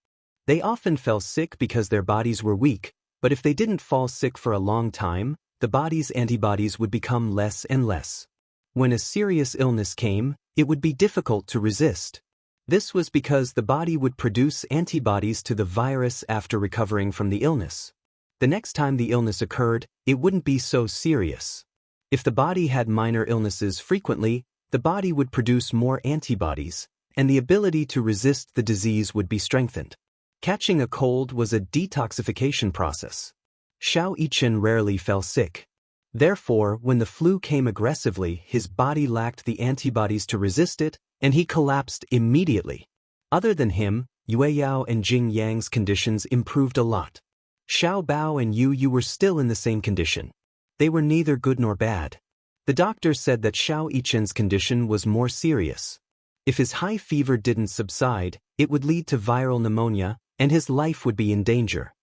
They often fell sick because their bodies were weak, but if they didn't fall sick for a long time, the body's antibodies would become less and less. When a serious illness came, it would be difficult to resist. This was because the body would produce antibodies to the virus after recovering from the illness. The next time the illness occurred, it wouldn't be so serious. If the body had minor illnesses frequently, the body would produce more antibodies, and the ability to resist the disease would be strengthened. Catching a cold was a detoxification process. Xiao Yichen rarely fell sick. Therefore, when the flu came aggressively, his body lacked the antibodies to resist it, and he collapsed immediately. Other than him, Yue Yao and Jing Yang's conditions improved a lot. Xiao Bao and Yu Yu were still in the same condition. They were neither good nor bad. The doctor said that Xiao Yichen's condition was more serious. If his high fever didn't subside, it would lead to viral pneumonia, and his life would be in danger.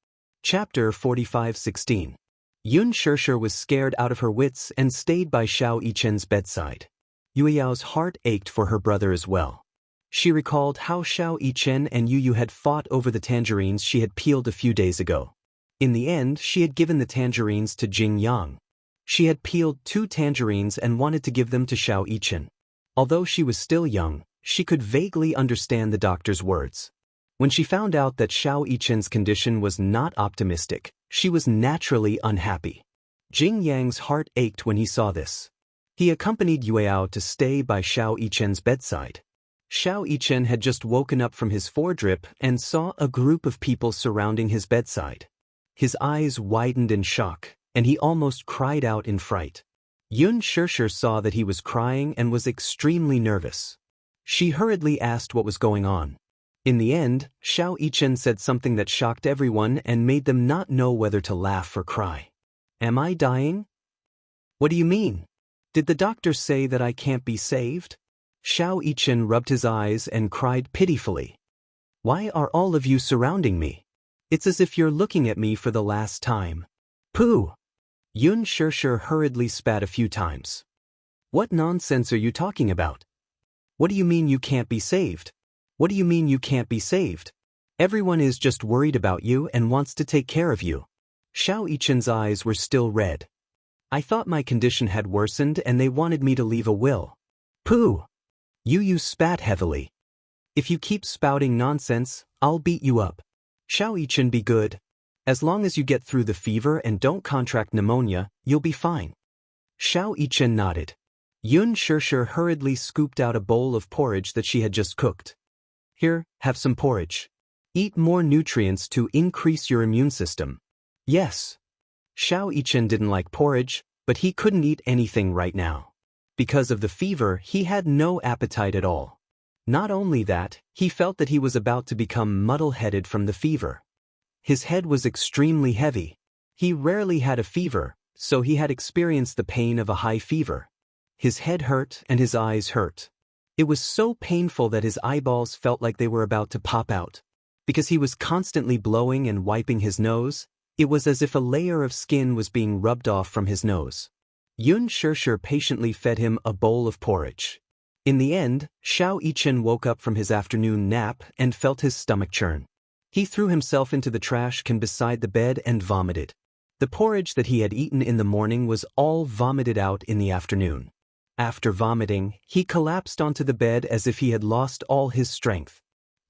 Chapter 45:16. Yun Shirshir was scared out of her wits and stayed by Xiao Yichen's bedside. Yue Yao's heart ached for her brother as well. She recalled how Xiao Yichen and Yu Yu had fought over the tangerines she had peeled a few days ago. In the end, she had given the tangerines to Jing Yang. She had peeled 2 tangerines and wanted to give them to Xiao Yichen. Although she was still young, she could vaguely understand the doctor's words. When she found out that Xiao Yichen's condition was not optimistic, she was naturally unhappy. Jing Yang's heart ached when he saw this. He accompanied Yueao to stay by Xiao Yichen's bedside. Xiao Yichen had just woken up from his foredrip and saw a group of people surrounding his bedside. His eyes widened in shock, and he almost cried out in fright. Yun Shishir saw that he was crying and was extremely nervous. She hurriedly asked what was going on. In the end, Xiao Yichen said something that shocked everyone and made them not know whether to laugh or cry. Am I dying? What do you mean? Did the doctor say that I can't be saved? Xiao Yichen rubbed his eyes and cried pitifully. Why are all of you surrounding me? It's as if you're looking at me for the last time. Pooh! Yun Shishir hurriedly spat a few times. What nonsense are you talking about? What do you mean you can't be saved? What do you mean you can't be saved? Everyone is just worried about you and wants to take care of you. Xiao Yichen's eyes were still red. I thought my condition had worsened and they wanted me to leave a will. Pooh! You spat heavily. If you keep spouting nonsense, I'll beat you up. Xiao Yichen, be good. As long as you get through the fever and don't contract pneumonia, you'll be fine. Xiao Yichen nodded. Yun Shishir hurriedly scooped out a bowl of porridge that she had just cooked. Here, have some porridge. Eat more nutrients to increase your immune system. Yes. Xiao Yichen didn't like porridge, but he couldn't eat anything right now. Because of the fever, he had no appetite at all. Not only that, he felt that he was about to become muddle-headed from the fever. His head was extremely heavy. He rarely had a fever, so he had experienced the pain of a high fever. His head hurt and his eyes hurt. It was so painful that his eyeballs felt like they were about to pop out. Because he was constantly blowing and wiping his nose, it was as if a layer of skin was being rubbed off from his nose. Yun Shishir patiently fed him a bowl of porridge. In the end, Xiao Yichen woke up from his afternoon nap and felt his stomach churn. He threw himself into the trash can beside the bed and vomited. The porridge that he had eaten in the morning was all vomited out in the afternoon. After vomiting, he collapsed onto the bed as if he had lost all his strength.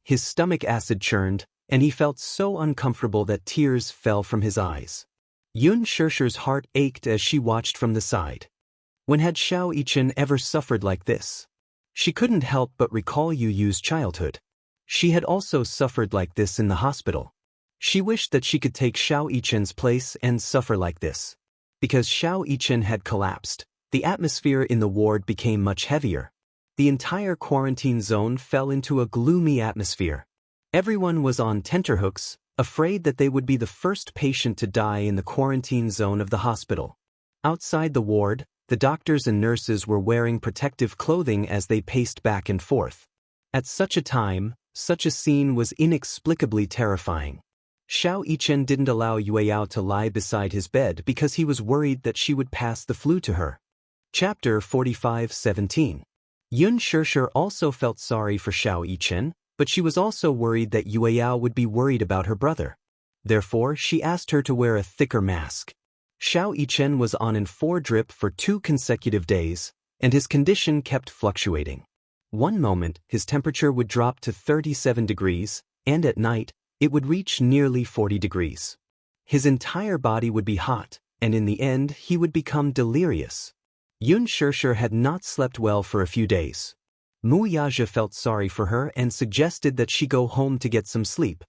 His stomach acid churned, and he felt so uncomfortable that tears fell from his eyes. Yun Shishir's heart ached as she watched from the side. When had Xiao Yichen ever suffered like this? She couldn't help but recall Yu Yu's childhood. She had also suffered like this in the hospital. She wished that she could take Xiao Yichen's place and suffer like this. Because Xiao Yichen had collapsed, the atmosphere in the ward became much heavier. The entire quarantine zone fell into a gloomy atmosphere. Everyone was on tenterhooks, afraid that they would be the first patient to die in the quarantine zone of the hospital. Outside the ward, the doctors and nurses were wearing protective clothing as they paced back and forth. At such a time, such a scene was inexplicably terrifying. Xiao Yichen didn't allow Yueao to lie beside his bed because he was worried that she would pass the flu to her. Chapter 45:17. Yun Shishir also felt sorry for Xiao Yichen, but she was also worried that Yueao would be worried about her brother. Therefore, she asked her to wear a thicker mask. Xiao Yichen was on an foredrip for 2 consecutive days, and his condition kept fluctuating. One moment, his temperature would drop to 37 degrees, and at night, it would reach nearly 40 degrees. His entire body would be hot, and in the end, he would become delirious. Yun Shishir had not slept well for a few days. Mu Yaja felt sorry for her and suggested that she go home to get some sleep.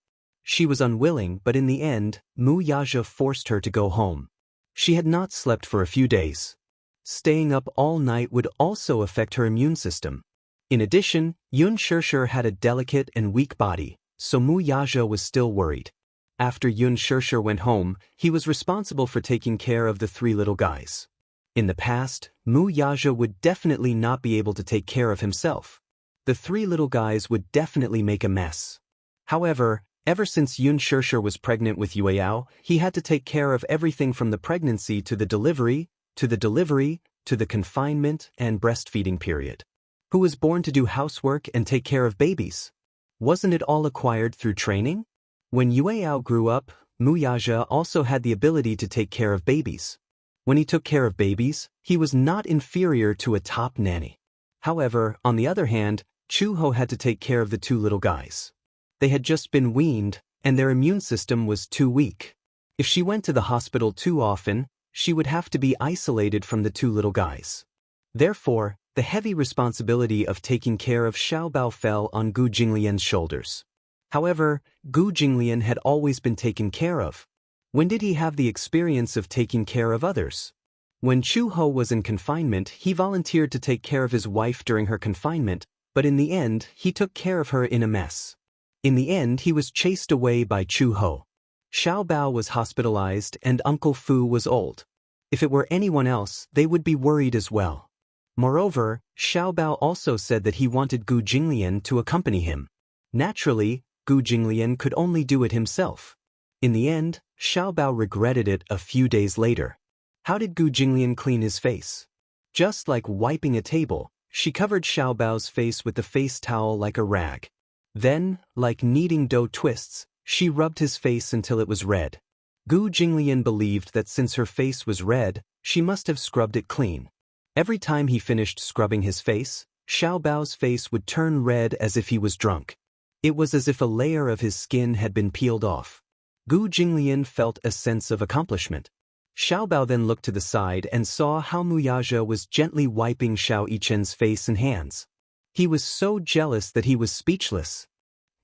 She was unwilling, but in the end, Mu Yaja forced her to go home. She had not slept for a few days. Staying up all night would also affect her immune system. In addition, Yun Shishir had a delicate and weak body, so Mu Yaja was still worried. After Yun Shishir went home, he was responsible for taking care of the 3 little guys. In the past, Mu Yaja would definitely not be able to take care of himself. The 3 little guys would definitely make a mess. However, ever since Yun Shishir was pregnant with Yueao, he had to take care of everything from the pregnancy to the delivery, to the confinement and breastfeeding period. Who was born to do housework and take care of babies? Wasn't it all acquired through training? When Yueao grew up, Mu Yaja also had the ability to take care of babies. When he took care of babies, he was not inferior to a top nanny. However, on the other hand, Chu-ho had to take care of the two little guys. They had just been weaned, and their immune system was too weak. If she went to the hospital too often, she would have to be isolated from the two little guys. Therefore, the heavy responsibility of taking care of Xiaobao fell on Gu Jinglian's shoulders. However, Gu Jinglian had always been taken care of. When did he have the experience of taking care of others? When Chu-ho was in confinement, he volunteered to take care of his wife during her confinement, but in the end, he took care of her in a mess. In the end, he was chased away by Chu-ho. Xiaobao was hospitalized and Uncle Fu was old. If it were anyone else, they would be worried as well. Moreover, Xiaobao also said that he wanted Gu Jinglian to accompany him. Naturally, Gu Jinglian could only do it himself. In the end, Xiaobao regretted it a few days later. How did Gu Jinglian clean his face? Just like wiping a table, she covered Xiaobao's face with the face towel like a rag. Then, like kneading dough twists, she rubbed his face until it was red. Gu Jinglian believed that since her face was red, she must have scrubbed it clean. Every time he finished scrubbing his face, Xiaobao's face would turn red as if he was drunk. It was as if a layer of his skin had been peeled off. Gu Jinglian felt a sense of accomplishment. Xiaobao then looked to the side and saw how Muyaja was gently wiping Xiao Yichen's face and hands. He was so jealous that he was speechless.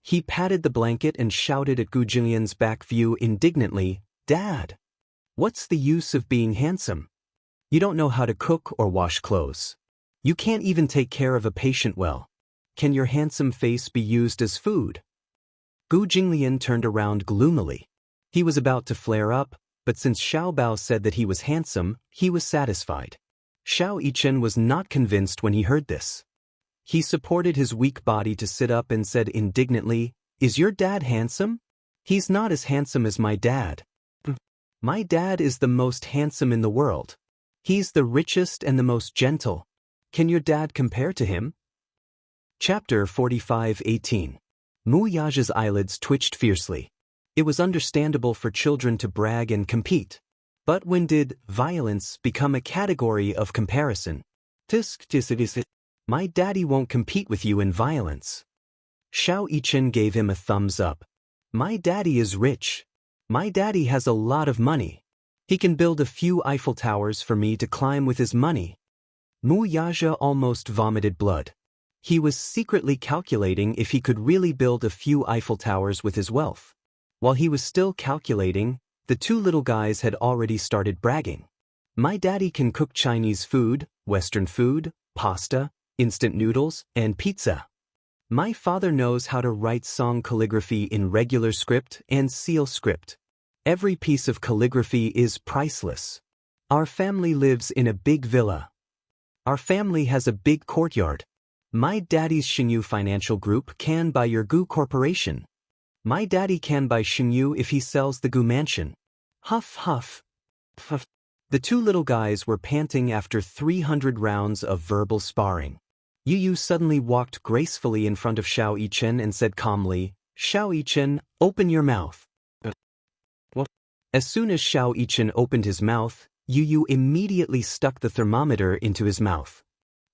He patted the blanket and shouted at Gu Jinglian's back view indignantly, "Dad! What's the use of being handsome? You don't know how to cook or wash clothes. You can't even take care of a patient well. Can your handsome face be used as food?" Gu Jinglian turned around gloomily. He was about to flare up, but since Xiaobao said that he was handsome, he was satisfied. Xiao Yichen was not convinced when he heard this. He supported his weak body to sit up and said indignantly, "Is your dad handsome? He's not as handsome as my dad. My dad is the most handsome in the world. He's the richest and the most gentle. Can your dad compare to him?" Chapter 45:18. Mu Yaja's eyelids twitched fiercely. It was understandable for children to brag and compete. But when did violence become a category of comparison? My daddy won't compete with you in violence. Xiao Yichen gave him a thumbs up. My daddy is rich. My daddy has a lot of money. He can build a few Eiffel Towers for me to climb with his money. Mu Yaja almost vomited blood. He was secretly calculating if he could really build a few Eiffel Towers with his wealth. While he was still calculating, the two little guys had already started bragging. My daddy can cook Chinese food, Western food, pasta, instant noodles, and pizza. My father knows how to write song calligraphy in regular script and seal script. Every piece of calligraphy is priceless. Our family lives in a big villa. Our family has a big courtyard. My daddy's Xingyu Financial Group can buy your Gu Corporation. My daddy can buy Xingyu if he sells the Gu Mansion. Huff huff. Puff. The two little guys were panting after 300 rounds of verbal sparring. Yu Yu suddenly walked gracefully in front of Xiao Yichen and said calmly, "Xiao Yichen, open your mouth." What? As soon as Xiao Yichen opened his mouth, Yu Yu immediately stuck the thermometer into his mouth.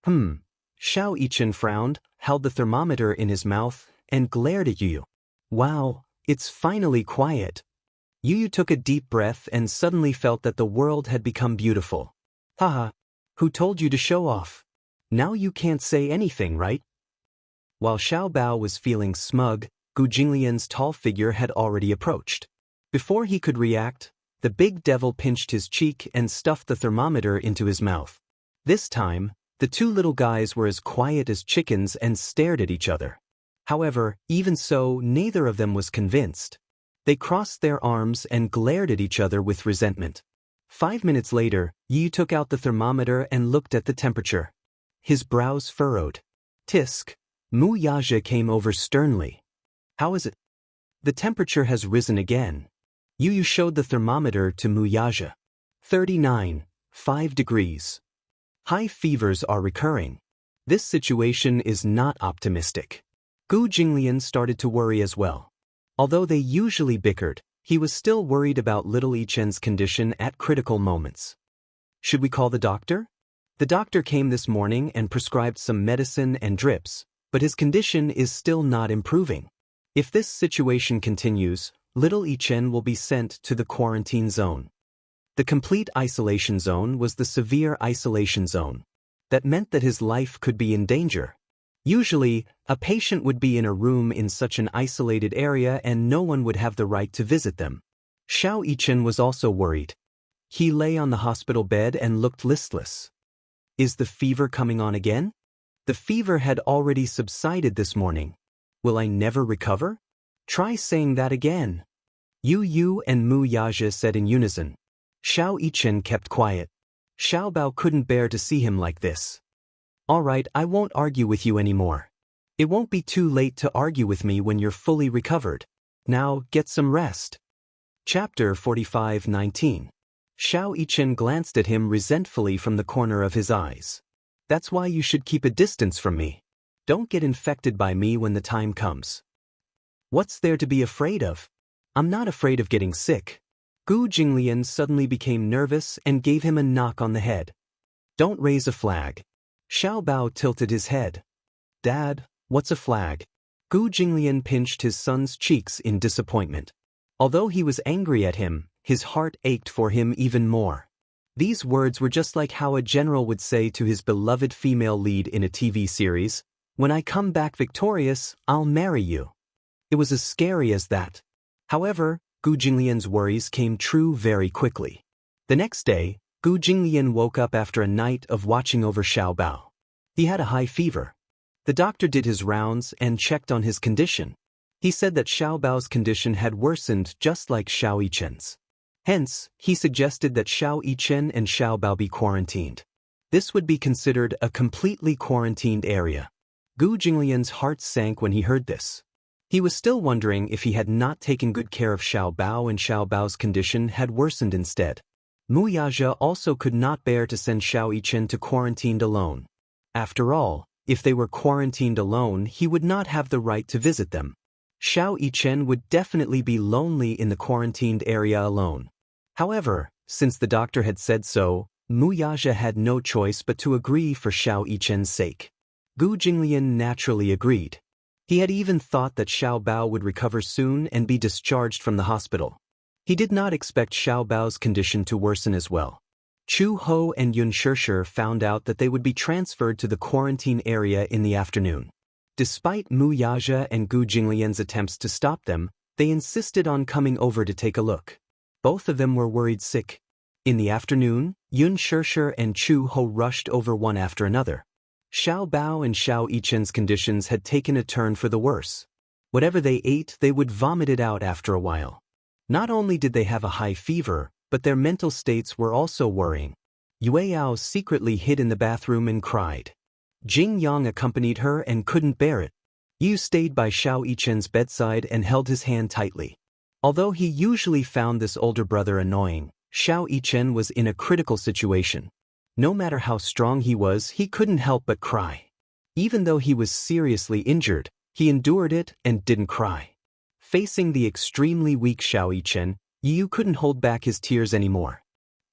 Xiao Yichen frowned, held the thermometer in his mouth, and glared at Yu Yu. Wow, it's finally quiet. Yu Yu took a deep breath and suddenly felt that the world had become beautiful. Haha, who told you to show off? Now you can't say anything, right? While Xiaobao was feeling smug, Gu Jinglian's tall figure had already approached. Before he could react, the big devil pinched his cheek and stuffed the thermometer into his mouth. This time, the two little guys were as quiet as chickens and stared at each other. However, even so, neither of them was convinced. They crossed their arms and glared at each other with resentment. 5 minutes later, Yi took out the thermometer and looked at the temperature. His brows furrowed. Tisk. Mu Yaja came over sternly. How is it? The temperature has risen again. Yu Yu showed the thermometer to Mu Yaja. 39.5 degrees. High fevers are recurring. This situation is not optimistic. Gu Jinglian started to worry as well. Although they usually bickered, he was still worried about little Yichen's condition at critical moments. Should we call the doctor? The doctor came this morning and prescribed some medicine and drips, but his condition is still not improving. If this situation continues, little Ichen will be sent to the quarantine zone. The complete isolation zone was the severe isolation zone. That meant that his life could be in danger. Usually, a patient would be in a room in such an isolated area and no one would have the right to visit them. Xiao Yichen was also worried. He lay on the hospital bed and looked listless. Is the fever coming on again? The fever had already subsided this morning. Will I never recover? Try saying that again. Yu and Mu Yaja said in unison. Xiao Yichen kept quiet. Xiao Bao couldn't bear to see him like this. All right, I won't argue with you anymore. It won't be too late to argue with me when you're fully recovered. Now, get some rest. Chapter 45:19. Xiao Yichen glanced at him resentfully from the corner of his eyes. That's why you should keep a distance from me. Don't get infected by me when the time comes. What's there to be afraid of? I'm not afraid of getting sick. Gu Jinglian suddenly became nervous and gave him a knock on the head. Don't raise a flag. Xiao Bao tilted his head. Dad, what's a flag? Gu Jinglian pinched his son's cheeks in disappointment. Although he was angry at him, his heart ached for him even more. These words were just like how a general would say to his beloved female lead in a TV series, "When I come back victorious, I'll marry you." It was as scary as that. However, Gu Jinglian's worries came true very quickly. The next day, Gu Jinglian woke up after a night of watching over Xiao Bao. He had a high fever. The doctor did his rounds and checked on his condition. He said that Xiao Bao's condition had worsened just like Xiao Yichen's. Hence, he suggested that Xiao Yichen and Xiao Bao be quarantined. This would be considered a completely quarantined area. Gu Jinglian's heart sank when he heard this. He was still wondering if he had not taken good care of Xiao Bao and Xiao Bao's condition had worsened instead. Mu Yaja also could not bear to send Xiao Yichen to quarantined alone. After all, if they were quarantined alone, he would not have the right to visit them. Xiao Yichen would definitely be lonely in the quarantined area alone. However, since the doctor had said so, Mu Yaja had no choice but to agree for Xiao Yichen's sake. Gu Jinglian naturally agreed. He had even thought that Xiao Bao would recover soon and be discharged from the hospital. He did not expect Xiao Bao's condition to worsen as well. Chu Ho and Yun Shishir found out that they would be transferred to the quarantine area in the afternoon. Despite Mu Yaja and Gu Jinglian's attempts to stop them, they insisted on coming over to take a look. Both of them were worried sick. In the afternoon, Yun Shishir and Chu Ho rushed over one after another. Xiao Bao and Xiao Yichen's conditions had taken a turn for the worse. Whatever they ate, they would vomit it out after a while. Not only did they have a high fever, but their mental states were also worrying. Yue Yao secretly hid in the bathroom and cried. Jing Yang accompanied her and couldn't bear it. Yu stayed by Xiao Yichen's bedside and held his hand tightly. Although he usually found this older brother annoying, Xiao Yichen was in a critical situation. No matter how strong he was, he couldn't help but cry. Even though he was seriously injured, he endured it and didn't cry. Facing the extremely weak Xiao Yichen, Yu couldn't hold back his tears anymore.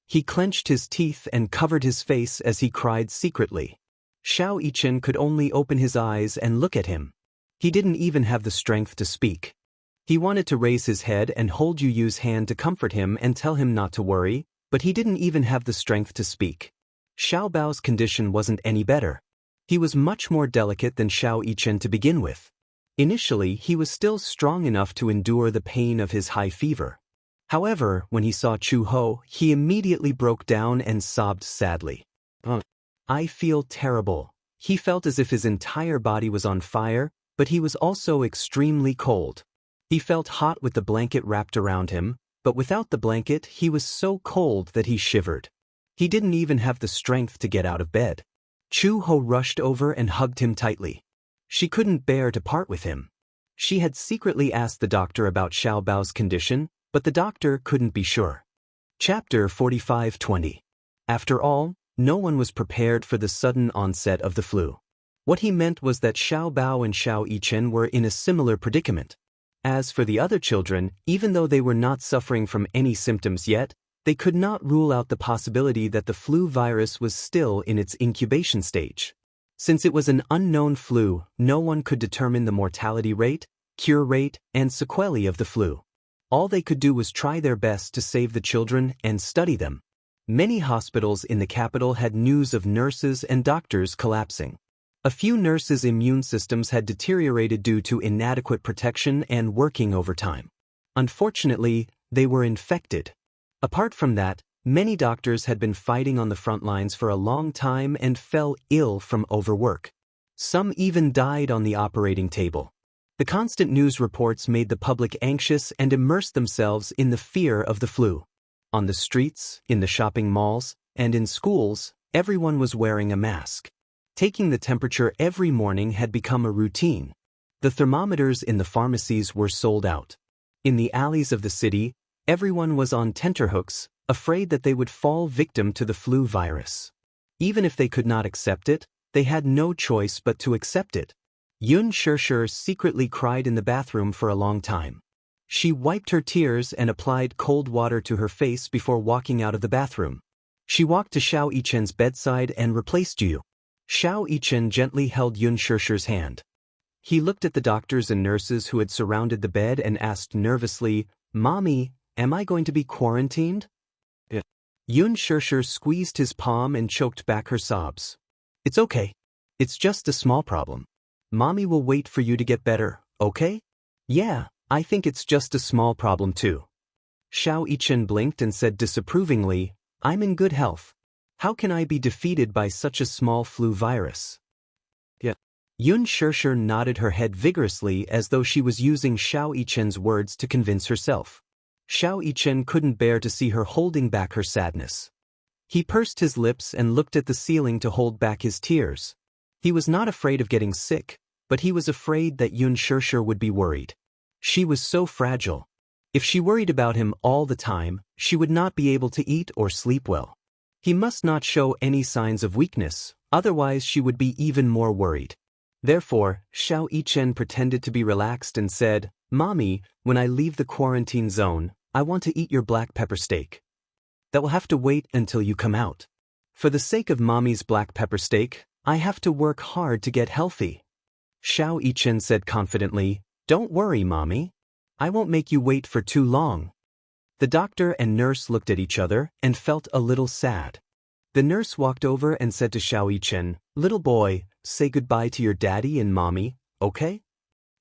He clenched his teeth and covered his face as he cried secretly. Xiao Yichen could only open his eyes and look at him. He didn't even have the strength to speak. He wanted to raise his head and hold Yu Yu's hand to comfort him and tell him not to worry, but he didn't even have the strength to speak. Xiao Bao's condition wasn't any better. He was much more delicate than Xiao Yichen to begin with. Initially, he was still strong enough to endure the pain of his high fever. However, when he saw Chu Ho, he immediately broke down and sobbed sadly. I feel terrible. He felt as if his entire body was on fire, but he was also extremely cold. He felt hot with the blanket wrapped around him, but without the blanket, he was so cold that he shivered. He didn't even have the strength to get out of bed. Chu Ho rushed over and hugged him tightly. She couldn't bear to part with him. She had secretly asked the doctor about Xiao Bao's condition, but the doctor couldn't be sure. Chapter 45:20. After all, no one was prepared for the sudden onset of the flu. What he meant was that Xiao Bao and Xiao Yichen were in a similar predicament. As for the other children, even though they were not suffering from any symptoms yet, They could not rule out the possibility that the flu virus was still in its incubation stage. Since it was an unknown flu, no one could determine the mortality rate, cure rate, and sequelae of the flu. All they could do was try their best to save the children and study them. Many hospitals in the capital had news of nurses and doctors collapsing. A few nurses' immune systems had deteriorated due to inadequate protection and working overtime. Unfortunately, they were infected. Apart from that, many doctors had been fighting on the front lines for a long time and fell ill from overwork. Some even died on the operating table. The constant news reports made the public anxious and immersed themselves in the fear of the flu. On the streets, in the shopping malls, and in schools, everyone was wearing a mask. Taking the temperature every morning had become a routine. The thermometers in the pharmacies were sold out. In the alleys of the city, everyone was on tenterhooks, afraid that they would fall victim to the flu virus. Even if they could not accept it, they had no choice but to accept it. Yun Shirshir secretly cried in the bathroom for a long time. She wiped her tears and applied cold water to her face before walking out of the bathroom. She walked to Xiao Yichen's bedside and replaced Yu. Xiao Yichen gently held Yun Shirshir's hand. He looked at the doctors and nurses who had surrounded the bed and asked nervously, "Mommy, am I going to be quarantined?" Yeah. Yun Shirshir squeezed his palm and choked back her sobs. "It's okay. It's just a small problem. Mommy will wait for you to get better, okay?" "Yeah, I think it's just a small problem too." Xiao Yichen blinked and said disapprovingly, "I'm in good health. How can I be defeated by such a small flu virus?" Yeah. Yun Shirshir nodded her head vigorously as though she was using Xiao Yichen's words to convince herself. Xiao Yichen couldn't bear to see her holding back her sadness. He pursed his lips and looked at the ceiling to hold back his tears. He was not afraid of getting sick, but he was afraid that Yun Shirshir would be worried. She was so fragile. If she worried about him all the time, she would not be able to eat or sleep well. He must not show any signs of weakness, otherwise she would be even more worried. Therefore, Xiao Yichen pretended to be relaxed and said, "Mommy, when I leave the quarantine zone, I want to eat your black pepper steak. That will have to wait until you come out. For the sake of Mommy's black pepper steak, I have to work hard to get healthy." Xiao Yichen said confidently, "Don't worry, Mommy. I won't make you wait for too long." The doctor and nurse looked at each other and felt a little sad. The nurse walked over and said to Xiao Yichen, "Little boy, say goodbye to your daddy and mommy, okay?"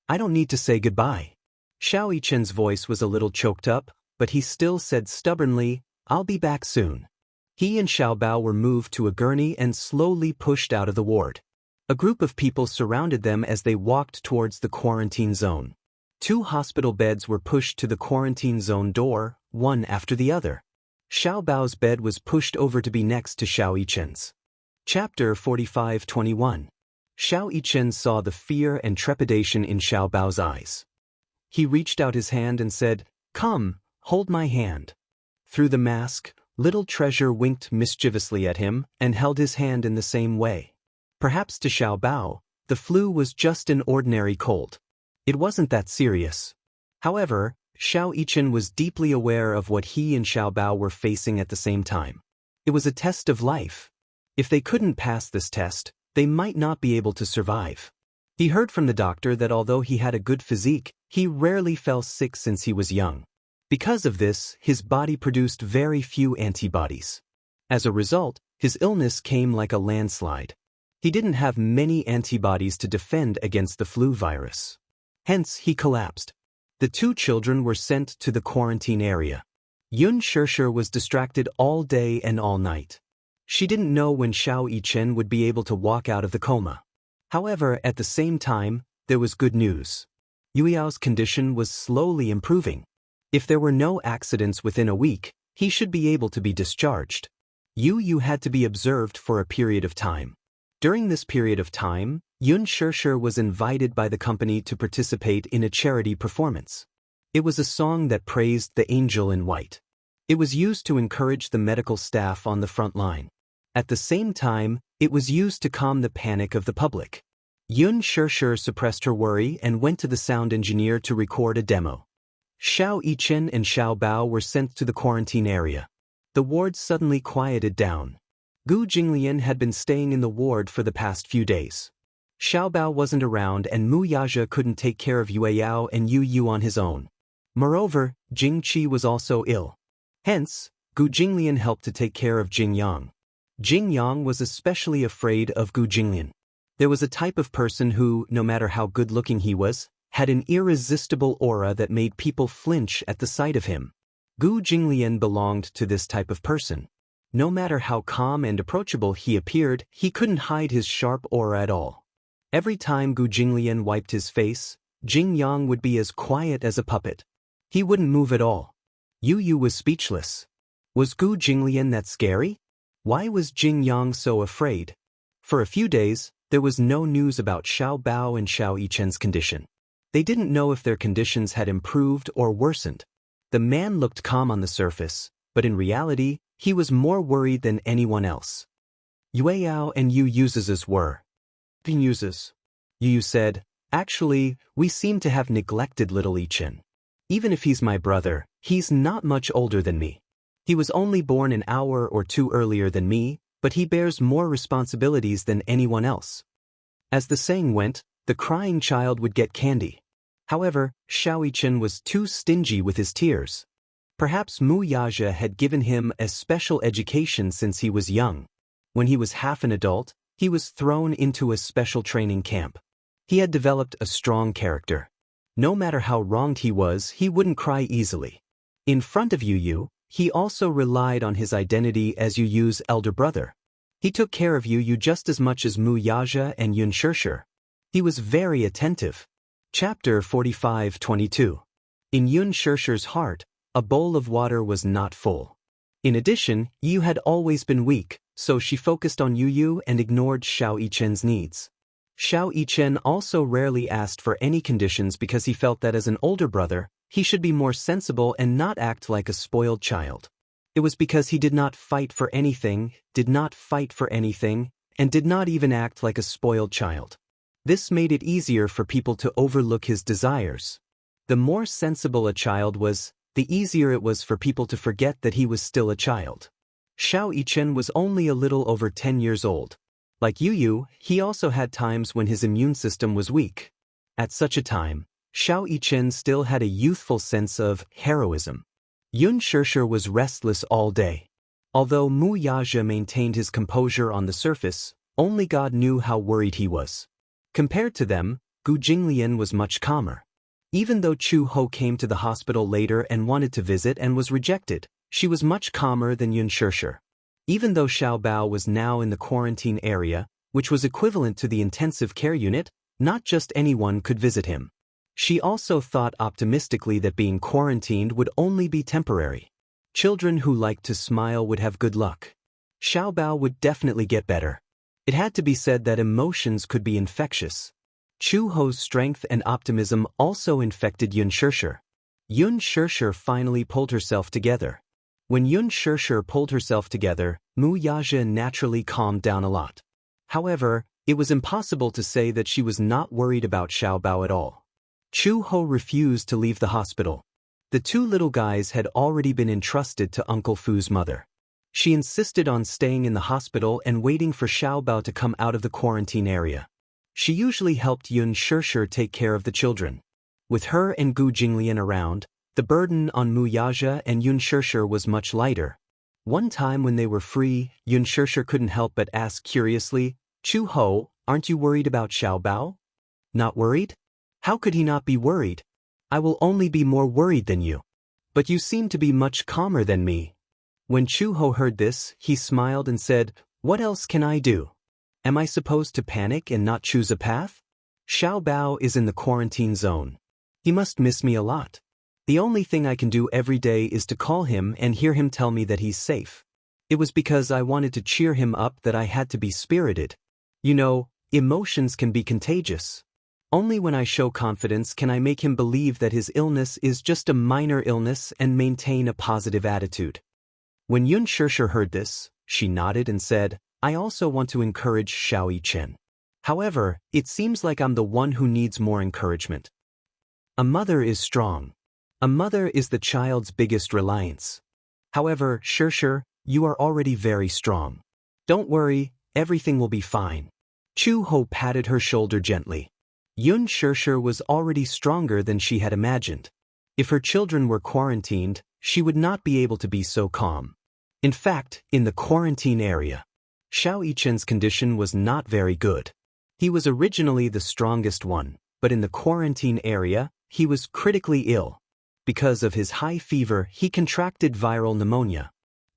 "I don't need to say goodbye." Xiao Yichen's voice was a little choked up, but he still said stubbornly, "I'll be back soon." He and Xiao Bao were moved to a gurney and slowly pushed out of the ward. A group of people surrounded them as they walked towards the quarantine zone. 2 hospital beds were pushed to the quarantine zone door, one after the other. Xiao Bao's bed was pushed over to be next to Xiao Yichen's. Chapter 45-21. Xiao Yichen saw the fear and trepidation in Xiao Bao's eyes. He reached out his hand and said, "Come, hold my hand." Through the mask, little Treasure winked mischievously at him and held his hand in the same way. Perhaps to Xiao Bao, the flu was just an ordinary cold. It wasn't that serious. However, Xiao Yichen was deeply aware of what he and Xiao Bao were facing at the same time. It was a test of life. If they couldn't pass this test, they might not be able to survive. He heard from the doctor that although he had a good physique, he rarely fell sick since he was young. Because of this, his body produced very few antibodies. As a result, his illness came like a landslide. He didn't have many antibodies to defend against the flu virus. Hence, he collapsed. The 2 children were sent to the quarantine area. Yun Shirshir was distracted all day and all night. She didn't know when Xiao Yichen would be able to walk out of the coma. However, at the same time, there was good news. Yuyao's condition was slowly improving. If there were no accidents within a week, he should be able to be discharged. Yu had to be observed for a period of time. During this period of time, Yun Shirshir was invited by the company to participate in a charity performance. It was a song that praised the angel in white. It was used to encourage the medical staff on the front line. At the same time, it was used to calm the panic of the public. Yun Shirshir suppressed her worry and went to the sound engineer to record a demo. Xiao Yichen and Xiao Bao were sent to the quarantine area. The ward suddenly quieted down. Gu Jinglian had been staying in the ward for the past few days. Xiaobao wasn't around and Mu Yaja couldn't take care of Yue Yao and Yu Yu on his own. Moreover, Jing Qi was also ill. Hence, Gu Jinglian helped to take care of Jing Yang. Jing Yang was especially afraid of Gu Jinglian. There was a type of person who, no matter how good-looking he was, had an irresistible aura that made people flinch at the sight of him. Gu Jinglian belonged to this type of person. No matter how calm and approachable he appeared, he couldn't hide his sharp aura at all. Every time Gu Jinglian wiped his face, Jing Yang would be as quiet as a puppet. He wouldn't move at all. Yu Yu was speechless. Was Gu Jinglian that scary? Why was Jing Yang so afraid? For a few days, there was no news about Xiao Bao and Xiao Yichen's condition. They didn't know if their conditions had improved or worsened. The man looked calm on the surface, but in reality, he was more worried than anyone else. Yue Yao and Yu Yu's were. Yu Yu said, "Actually, we seem to have neglected little Yichen. Even if he's my brother, he's not much older than me. He was only born an hour or two earlier than me, but he bears more responsibilities than anyone else." As the saying went, the crying child would get candy. However, Xiao Yichen was too stingy with his tears. Perhaps Mu Yaja had given him a special education since he was young. When he was half an adult, he was thrown into a special training camp. He had developed a strong character. No matter how wronged he was, he wouldn't cry easily. In front of Yu Yu, he also relied on his identity as Yu Yu's elder brother. He took care of Yu Yu just as much as Mu Yaja and Yun Shishir. He was very attentive. Chapter 45:22. In Yun Shishir's heart, a bowl of water was not full. In addition, Yu had always been weak, so she focused on Yu Yu and ignored Xiao Yichen's needs. Xiao Yichen also rarely asked for any conditions because he felt that as an older brother, he should be more sensible and not act like a spoiled child. It was because he did not fight for anything, and did not even act like a spoiled child. This made it easier for people to overlook his desires. The more sensible a child was, the easier it was for people to forget that he was still a child. Xiao Yichen was only a little over 10 years old. Like Yu Yu, he also had times when his immune system was weak. At such a time, Xiao Yichen still had a youthful sense of heroism. Yun Shishir was restless all day. Although Mu Yaja maintained his composure on the surface, only God knew how worried he was. Compared to them, Gu Jinglian was much calmer. Even though Chu Ho came to the hospital later and wanted to visit and was rejected, she was much calmer than Yun Shishir. Even though Xiao Bao was now in the quarantine area, which was equivalent to the intensive care unit, not just anyone could visit him. She also thought optimistically that being quarantined would only be temporary. Children who liked to smile would have good luck. Xiao Bao would definitely get better. It had to be said that emotions could be infectious. Chu Ho's strength and optimism also infected Yun Shishir. Yun Shishir finally pulled herself together. When Yun Shishir pulled herself together, Mu Yaja naturally calmed down a lot. However, it was impossible to say that she was not worried about Xiao Bao at all. Chu Ho refused to leave the hospital. The two little guys had already been entrusted to Uncle Fu's mother. She insisted on staying in the hospital and waiting for Xiao Bao to come out of the quarantine area. She usually helped Yun Shishir take care of the children. With her and Gu Jinglian around, the burden on Mu Yaja and Yun Shishir was much lighter. One time when they were free, Yun Shishir couldn't help but ask curiously, "Chu Ho, aren't you worried about Xiao Bao?" "Not worried? How could he not be worried? I will only be more worried than you. But you seem to be much calmer than me." When Chu Ho heard this, he smiled and said, "What else can I do? Am I supposed to panic and not choose a path? Xiao Bao is in the quarantine zone. He must miss me a lot. The only thing I can do every day is to call him and hear him tell me that he's safe. It was because I wanted to cheer him up that I had to be spirited. You know, emotions can be contagious. Only when I show confidence can I make him believe that his illness is just a minor illness and maintain a positive attitude." When Yun Shishir heard this, she nodded and said, "I also want to encourage Xiao Yichen. However, it seems like I'm the one who needs more encouragement." A mother is strong. A mother is the child's biggest reliance. However, Shirshir, you are already very strong. Don't worry, everything will be fine. Chu Ho patted her shoulder gently. Yun Shirshir was already stronger than she had imagined. If her children were quarantined, she would not be able to be so calm. In fact, in the quarantine area, Xiao Yichen's condition was not very good. He was originally the strongest one, but in the quarantine area, he was critically ill. Because of his high fever, he contracted viral pneumonia.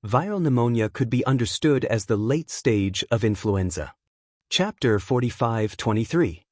Viral pneumonia could be understood as the late stage of influenza. Chapter 45-23.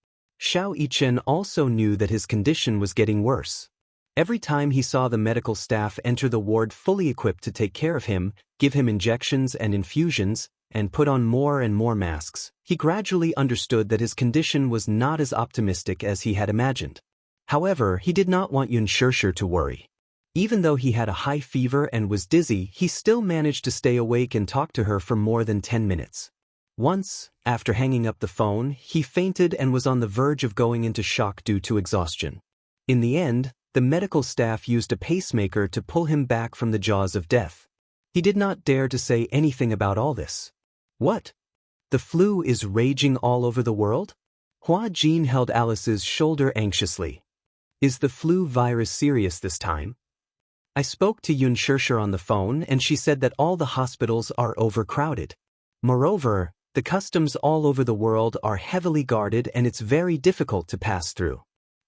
Xiao Yichen also knew that his condition was getting worse. Every time he saw the medical staff enter the ward fully equipped to take care of him, give him injections and infusions, and put on more and more masks, he gradually understood that his condition was not as optimistic as he had imagined. However, he did not want Yun Shirshir to worry. Even though he had a high fever and was dizzy, he still managed to stay awake and talk to her for more than 10 minutes. Once, after hanging up the phone, he fainted and was on the verge of going into shock due to exhaustion. In the end, the medical staff used a pacemaker to pull him back from the jaws of death. He did not dare to say anything about all this. What? The flu is raging all over the world? Hua Jin held Alice's shoulder anxiously. Is the flu virus serious this time? I spoke to Yun Shirshir on the phone and she said that all the hospitals are overcrowded. Moreover, the customs all over the world are heavily guarded and it's very difficult to pass through.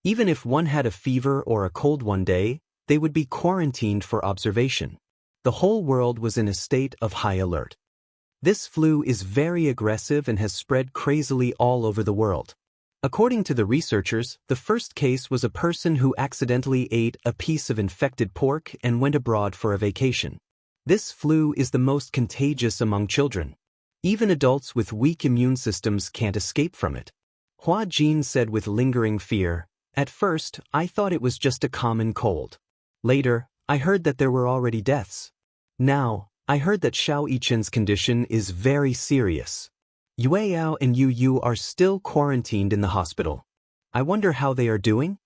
Even if one had a fever or a cold one day, they would be quarantined for observation. The whole world was in a state of high alert. This flu is very aggressive and has spread crazily all over the world. According to the researchers, the first case was a person who accidentally ate a piece of infected pork and went abroad for a vacation. This flu is the most contagious among children. Even adults with weak immune systems can't escape from it. Hua Jin said with lingering fear, "At first, I thought it was just a common cold. Later, I heard that there were already deaths. Now, I heard that Xiao Yichen's condition is very serious. Yue Yao and Yu Yu are still quarantined in the hospital. I wonder how they are doing?"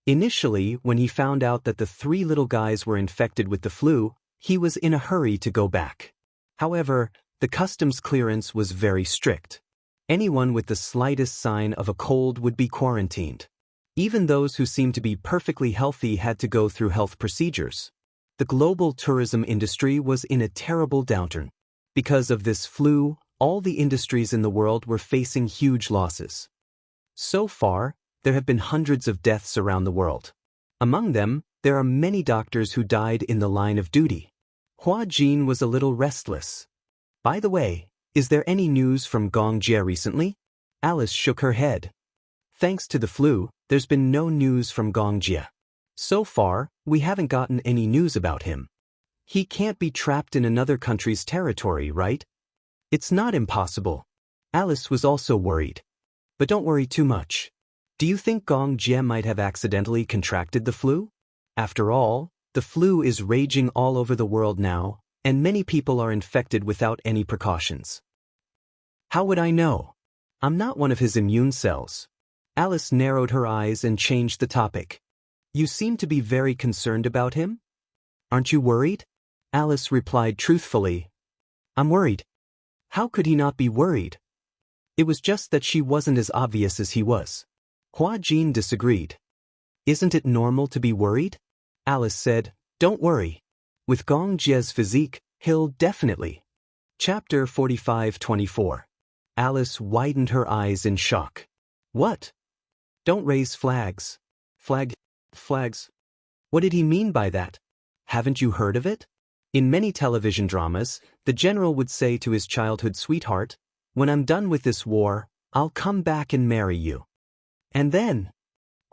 Initially, when he found out that the 3 little guys were infected with the flu, he was in a hurry to go back. However, the customs clearance was very strict. Anyone with the slightest sign of a cold would be quarantined. Even those who seemed to be perfectly healthy had to go through health procedures. The global tourism industry was in a terrible downturn. Because of this flu, all the industries in the world were facing huge losses. So far, there have been hundreds of deaths around the world. Among them, there are many doctors who died in the line of duty. Hua Jin was a little restless. By the way, is there any news from Gongjie recently? Alice shook her head. Thanks to the flu, there's been no news from Gongjie. So far, we haven't gotten any news about him. He can't be trapped in another country's territory, right? It's not impossible. Alice was also worried. But don't worry too much. Do you think Gongjie might have accidentally contracted the flu? After all, the flu is raging all over the world now, and many people are infected without any precautions. How would I know? I'm not one of his immune cells. Alice narrowed her eyes and changed the topic. You seem to be very concerned about him? Aren't you worried? Alice replied truthfully. I'm worried. How could he not be worried? It was just that she wasn't as obvious as he was. Hua Jin disagreed. Isn't it normal to be worried? Alice said, Don't worry. With Gongjie's physique, he'll definitely. Chapter 45-24. Alice widened her eyes in shock. What? Don't raise flags. Flags? What did he mean by that? Haven't you heard of it? In many television dramas, the general would say to his childhood sweetheart, When I'm done with this war, I'll come back and marry you. And then?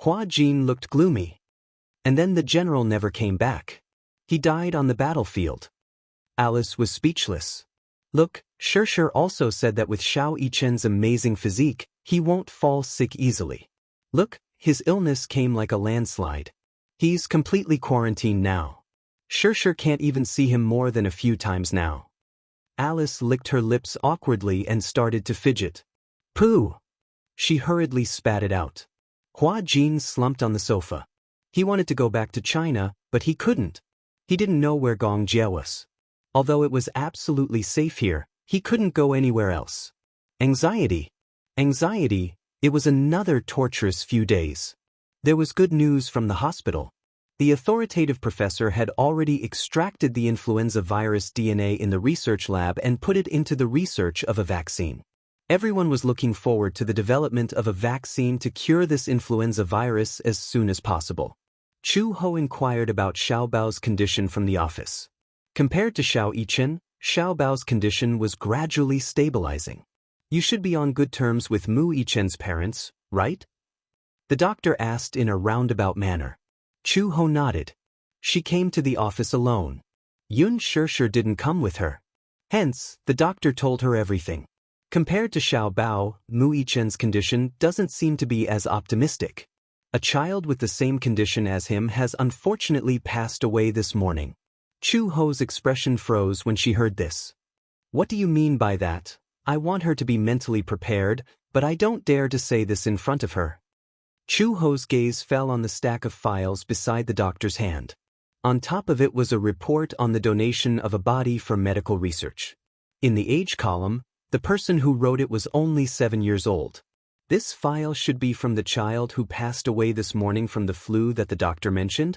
Hua Jin looked gloomy. And then the general never came back. He died on the battlefield. Alice was speechless. Look, Shirshir also said that with Xiao Yichen's amazing physique, he won't fall sick easily. Look, his illness came like a landslide. He's completely quarantined now. Shirshir can't even see him more than a few times now. Alice licked her lips awkwardly and started to fidget. Pooh! She hurriedly spat it out. Hua Jin slumped on the sofa. He wanted to go back to China, but he couldn't. He didn't know where Gongjie was. Although it was absolutely safe here, he couldn't go anywhere else. Anxiety. Anxiety, it was another torturous few days. There was good news from the hospital. The authoritative professor had already extracted the influenza virus DNA in the research lab and put it into the research of a vaccine. Everyone was looking forward to the development of a vaccine to cure this influenza virus as soon as possible. Chu Ho inquired about Xiao Bao's condition from the office. Compared to Xiao Yichen, Xiao Bao's condition was gradually stabilizing. You should be on good terms with Mu Yichen's parents, right? The doctor asked in a roundabout manner. Chu Ho nodded. She came to the office alone. Yun Shishir didn't come with her. Hence, the doctor told her everything. Compared to Xiao Bao, Mu Yichen's condition doesn't seem to be as optimistic. A child with the same condition as him has unfortunately passed away this morning. Chu Ho's expression froze when she heard this. What do you mean by that? I want her to be mentally prepared, but I don't dare to say this in front of her. Chu Ho's gaze fell on the stack of files beside the doctor's hand. On top of it was a report on the donation of a body for medical research. In the age column, the person who wrote it was only 7 years old. This file should be from the child who passed away this morning from the flu that the doctor mentioned?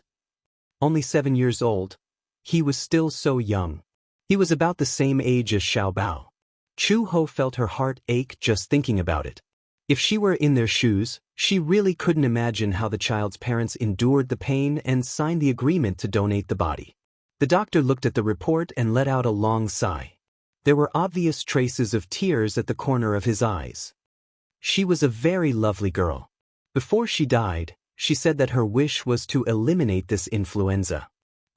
Only 7 years old. He was still so young. He was about the same age as Xiao Bao. Chu Ho felt her heart ache just thinking about it. If she were in their shoes, she really couldn't imagine how the child's parents endured the pain and signed the agreement to donate the body. The doctor looked at the report and let out a long sigh. There were obvious traces of tears at the corner of his eyes. She was a very lovely girl. Before she died, she said that her wish was to eliminate this influenza.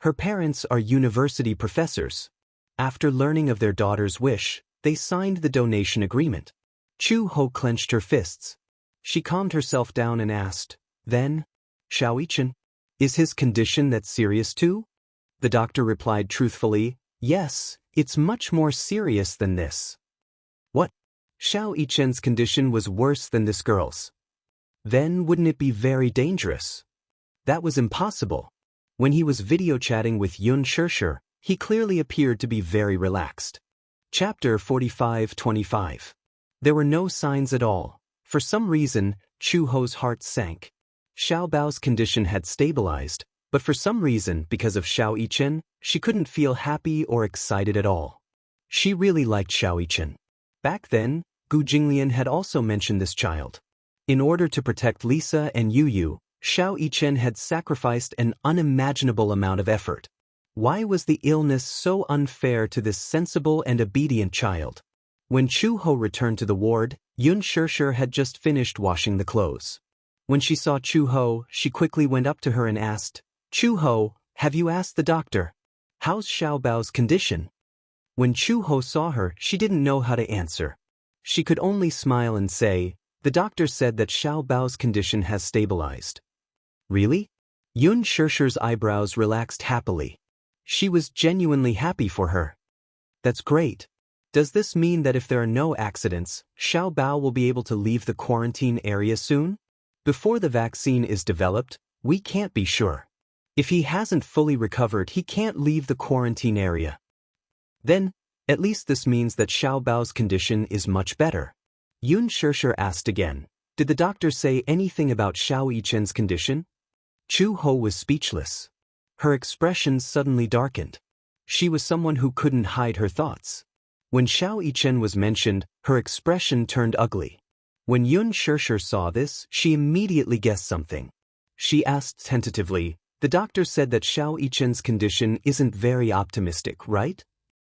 Her parents are university professors. After learning of their daughter's wish, they signed the donation agreement. Chu Ho clenched her fists. She calmed herself down and asked, "Then, Xiao Yichen, is his condition that serious too?" The doctor replied truthfully, "Yes, it's much more serious than this." What? Xiao Yichen's condition was worse than this girl's. Then wouldn't it be very dangerous? That was impossible. When he was video chatting with Yun Shishir, he clearly appeared to be very relaxed. Chapter 45-25. There were no signs at all. For some reason, Chu Ho's heart sank. Xiao Bao's condition had stabilized, but for some reason, because of Xiao Yichen, she couldn't feel happy or excited at all. She really liked Xiao Yichen. Back then, Gu Jinglian had also mentioned this child. In order to protect Lisa and Yu, Xiao Yichen had sacrificed an unimaginable amount of effort. Why was the illness so unfair to this sensible and obedient child? When Chu Ho returned to the ward, Yun Shishir had just finished washing the clothes. When she saw Chu Ho, she quickly went up to her and asked, "Chu Ho, have you asked the doctor? How's Xiao Bao's condition?" When Chu Ho saw her, she didn't know how to answer. She could only smile and say, "The doctor said that Xiao Bao's condition has stabilized." Really? Yun Shishir's eyebrows relaxed happily. She was genuinely happy for her. That's great. Does this mean that if there are no accidents, Xiao Bao will be able to leave the quarantine area soon? Before the vaccine is developed, we can't be sure. If he hasn't fully recovered, he can't leave the quarantine area. Then, at least this means that Xiao Bao's condition is much better. Yun Shishir asked again, "Did the doctor say anything about Xiao Yichen's condition?" Chu Ho was speechless. Her expression suddenly darkened. She was someone who couldn't hide her thoughts. When Xiao Yichen was mentioned, her expression turned ugly. When Yun Shishir saw this, she immediately guessed something. She asked tentatively, "The doctor said that Xiao Yichen's condition isn't very optimistic, right?"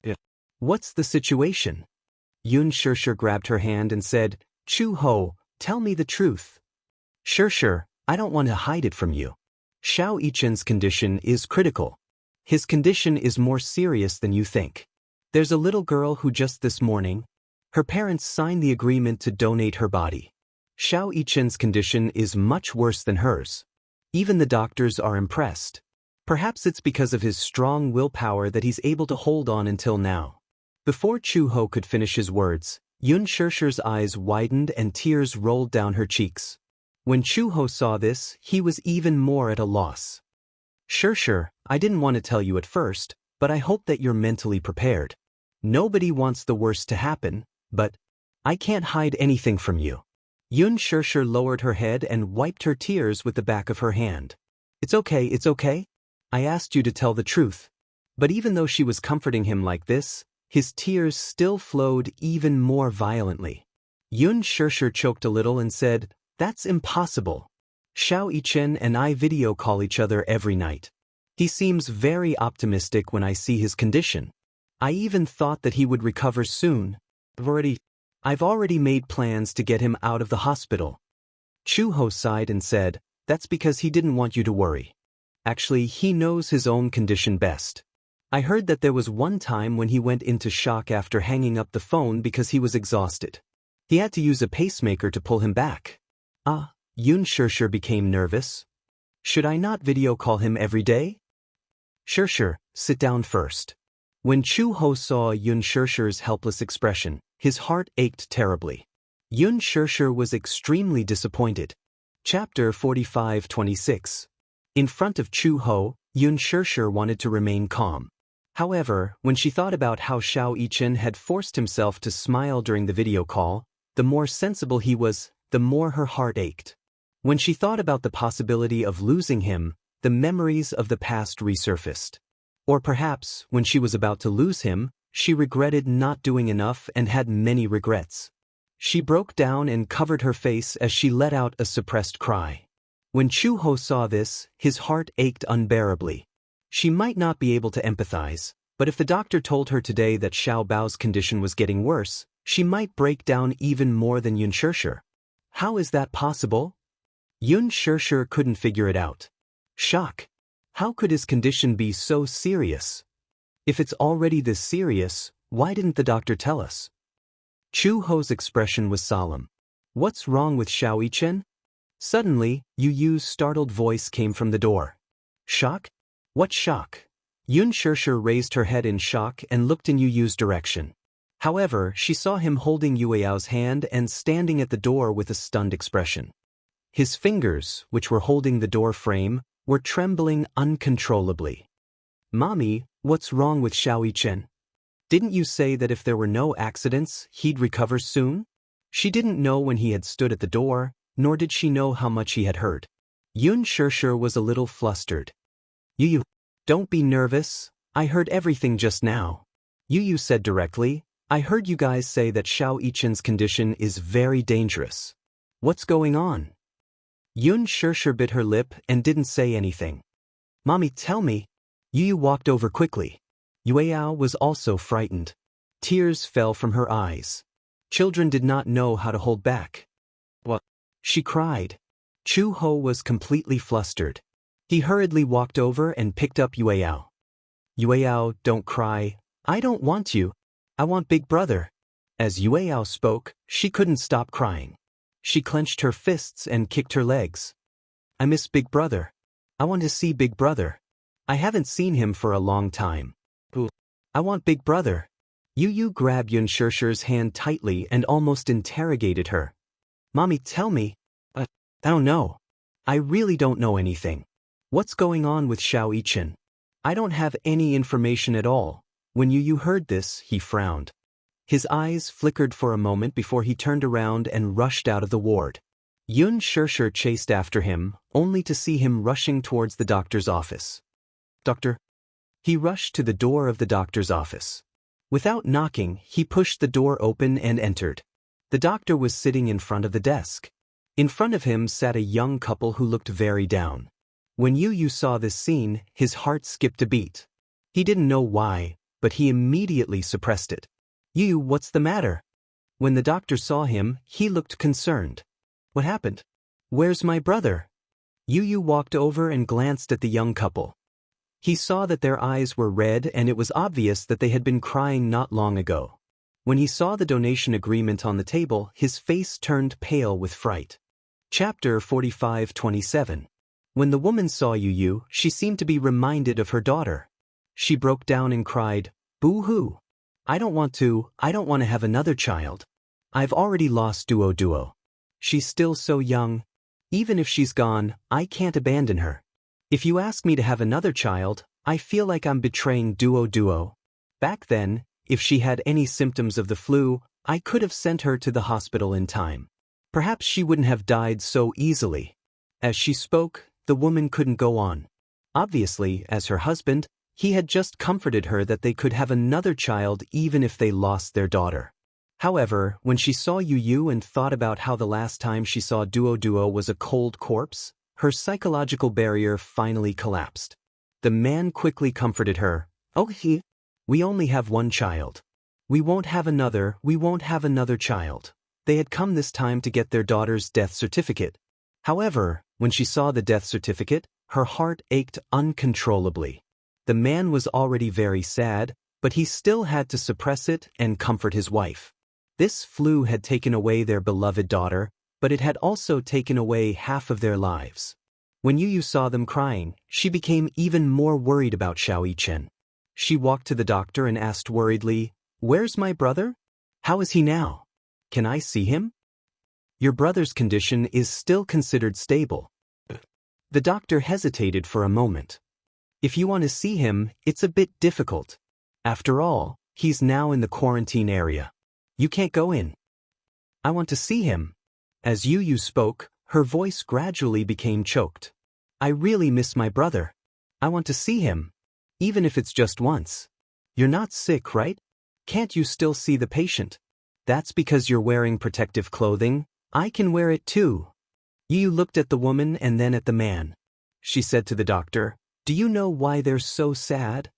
"Yeah." "What's the situation?" Yun Shishir grabbed her hand and said, "Chu Ho, tell me the truth." "Shishir, I don't want to hide it from you. Xiao Yichen's condition is critical. His condition is more serious than you think. There's a little girl who just this morning, her parents signed the agreement to donate her body. Xiao Yichen's condition is much worse than hers. Even the doctors are impressed. Perhaps it's because of his strong willpower that he's able to hold on until now." Before Chu Ho could finish his words, Yun Shishir's eyes widened and tears rolled down her cheeks. When Chu Ho saw this, he was even more at a loss. "Shishir, I didn't want to tell you at first, but I hope that you're mentally prepared. Nobody wants the worst to happen, but I can't hide anything from you. Yun Shirshir lowered her head and wiped her tears with the back of her hand. It's okay. I asked you to tell the truth. But even though she was comforting him like this, his tears still flowed even more violently. Yun Shirshir choked a little and said, "That's impossible. Xiao Yichen and I video call each other every night. He seems very optimistic when I see his condition. I even thought that he would recover soon. I've already made plans to get him out of the hospital." Chu Ho sighed and said, "That's because he didn't want you to worry. Actually, he knows his own condition best. I heard that there was one time when he went into shock after hanging up the phone because he was exhausted. He had to use a pacemaker to pull him back." Yun Shirshir became nervous. "Should I not video call him every day?" "Shirshir, sit down first." When Chu Ho saw Yun Shirshir's helpless expression, his heart ached terribly. Yun Shirshir was extremely disappointed. Chapter 45-26. In front of Chu Ho, Yun Shirshir wanted to remain calm. However, when she thought about how Xiao Yichen had forced himself to smile during the video call, the more sensible he was, the more her heart ached. When she thought about the possibility of losing him, the memories of the past resurfaced. Or perhaps, when she was about to lose him, she regretted not doing enough and had many regrets. She broke down and covered her face as she let out a suppressed cry. When Chu Ho saw this, his heart ached unbearably. She might not be able to empathize, but if the doctor told her today that Xiao Bao's condition was getting worse, she might break down even more than Yun Shirshir. How is that possible? Yun Shirshir couldn't figure it out. Shock. How could his condition be so serious? If it's already this serious, why didn't the doctor tell us? Chu Ho's expression was solemn. What's wrong with Xiao Yichen? Suddenly, Yu Yu's startled voice came from the door. Shock? What shock? Yun Shirshir raised her head in shock and looked in Yu Yu's direction. However, she saw him holding Yue Yao's hand and standing at the door with a stunned expression. His fingers, which were holding the door frame, were trembling uncontrollably. Mommy, what's wrong with Xiao Yichen? Didn't you say that if there were no accidents, he'd recover soon? She didn't know when he had stood at the door, nor did she know how much he had heard. Yun Shirshir was a little flustered. Yu, don't be nervous. I heard everything just now. Yu said directly, I heard you guys say that Xiao Yichen's condition is very dangerous. What's going on? Yun Shirshir bit her lip and didn't say anything. Mommy, tell me. Yu walked over quickly. Yue Yao was also frightened. Tears fell from her eyes. Children did not know how to hold back. What? She cried. Chu Ho was completely flustered. He hurriedly walked over and picked up Yue Yao. Yue Yao, don't cry. I don't want you. I want Big Brother. As Yue Yao spoke, she couldn't stop crying. She clenched her fists and kicked her legs. I miss Big Brother. I want to see Big Brother. I haven't seen him for a long time. I want Big Brother. Yu grabbed Yun Shirshir's hand tightly and almost interrogated her. Mommy, tell me. I don't know. I really don't know anything. What's going on with Xiao Yichen? I don't have any information at all. When Yu heard this, he frowned. His eyes flickered for a moment before he turned around and rushed out of the ward. Yun Shirshir chased after him, only to see him rushing towards the doctor's office. Doctor? He rushed to the door of the doctor's office. Without knocking, he pushed the door open and entered. The doctor was sitting in front of the desk. In front of him sat a young couple who looked very down. When Yu saw this scene, his heart skipped a beat. He didn't know why, but he immediately suppressed it. Yu, what's the matter? When the doctor saw him, he looked concerned. What happened? Where's my brother? Yu walked over and glanced at the young couple. He saw that their eyes were red and it was obvious that they had been crying not long ago. When he saw the donation agreement on the table, his face turned pale with fright. Chapter 45-27. When the woman saw Yu, she seemed to be reminded of her daughter. She broke down and cried, Boo-hoo! I don't want to have another child. I've already lost Duo. She's still so young. Even if she's gone, I can't abandon her. If you ask me to have another child, I feel like I'm betraying Duo. Back then, if she had any symptoms of the flu, I could have sent her to the hospital in time. Perhaps she wouldn't have died so easily. As she spoke, the woman couldn't go on. Obviously, as her husband, he had just comforted her that they could have another child even if they lost their daughter. However, when she saw Yu and thought about how the last time she saw Duo was a cold corpse, her psychological barrier finally collapsed. The man quickly comforted her. Oh, we only have one child. We won't have another child. They had come this time to get their daughter's death certificate. However, when she saw the death certificate, her heart ached uncontrollably. The man was already very sad, but he still had to suppress it and comfort his wife. This flu had taken away their beloved daughter, but it had also taken away half of their lives. When Yu saw them crying, she became even more worried about Xiao Yichen. She walked to the doctor and asked worriedly, "Where's my brother? How is he now? Can I see him?" "Your brother's condition is still considered stable." The doctor hesitated for a moment. "If you want to see him, it's a bit difficult. After all, he's now in the quarantine area. You can't go in." "I want to see him." As Yu spoke, her voice gradually became choked. "I really miss my brother. I want to see him. Even if it's just once." "You're not sick, right? Can't you still see the patient?" "That's because you're wearing protective clothing. I can wear it too." Yu looked at the woman and then at the man. She said to the doctor, "Do you know why they're so sad?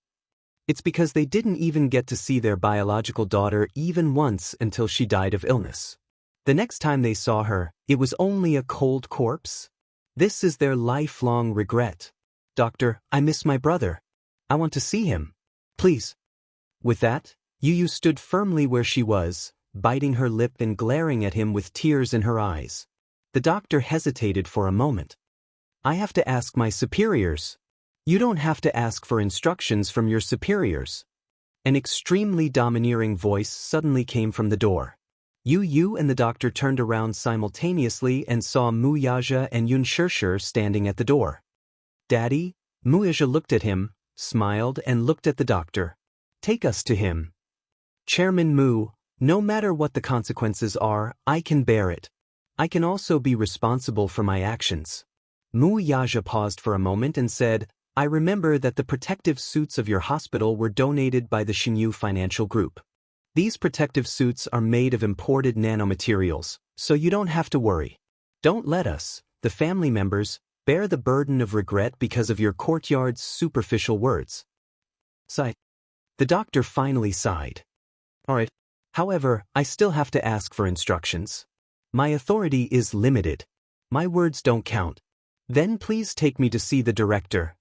It's because they didn't even get to see their biological daughter even once until she died of illness. The next time they saw her, it was only a cold corpse. This is their lifelong regret. Doctor, I miss my brother. I want to see him. Please." With that, Yu stood firmly where she was, biting her lip and glaring at him with tears in her eyes. The doctor hesitated for a moment. "I have to ask my superiors." "You don't have to ask for instructions from your superiors." An extremely domineering voice suddenly came from the door. Yu and the doctor turned around simultaneously and saw Mu Yaja and Yun Shishir standing at the door. "Daddy?" Mu Yaja looked at him, smiled and looked at the doctor. "Take us to him." "Chairman Mu, no matter what the consequences are, I can bear it. I can also be responsible for my actions." Mu Yaja paused for a moment and said, "I remember that the protective suits of your hospital were donated by the Xinyu Financial Group. These protective suits are made of imported nanomaterials, so you don't have to worry. Don't let us, the family members, bear the burden of regret because of your courtyard's superficial words." Sigh. The doctor finally sighed. "All right. However, I still have to ask for instructions. My authority is limited. My words don't count. Then please take me to see the director."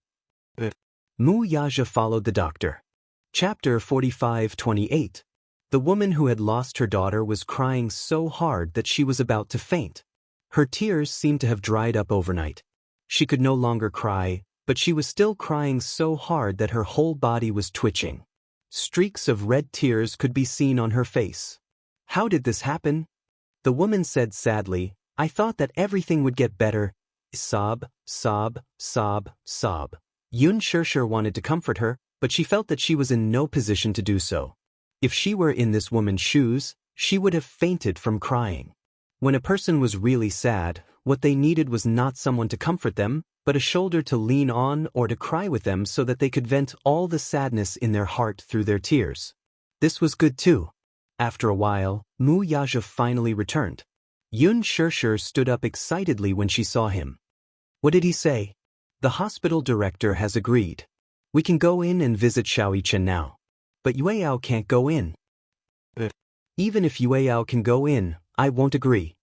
Mu Yaja followed the doctor. Chapter 45-28. The woman who had lost her daughter was crying so hard that she was about to faint. Her tears seemed to have dried up overnight. She could no longer cry, but she was still crying so hard that her whole body was twitching. Streaks of red tears could be seen on her face. "How did this happen?" The woman said sadly, "I thought that everything would get better." Sob, sob, sob, sob. Yun Shishir wanted to comfort her, but she felt that she was in no position to do so. If she were in this woman's shoes, she would have fainted from crying. When a person was really sad, what they needed was not someone to comfort them, but a shoulder to lean on or to cry with them so that they could vent all the sadness in their heart through their tears. This was good too. After a while, Mu Yaja finally returned. Yun Shishir stood up excitedly when she saw him. "What did he say?" "The hospital director has agreed. We can go in and visit Xiao Yichen now. But Yueyao can't go in." "Even if Yueyao can go in, I won't agree.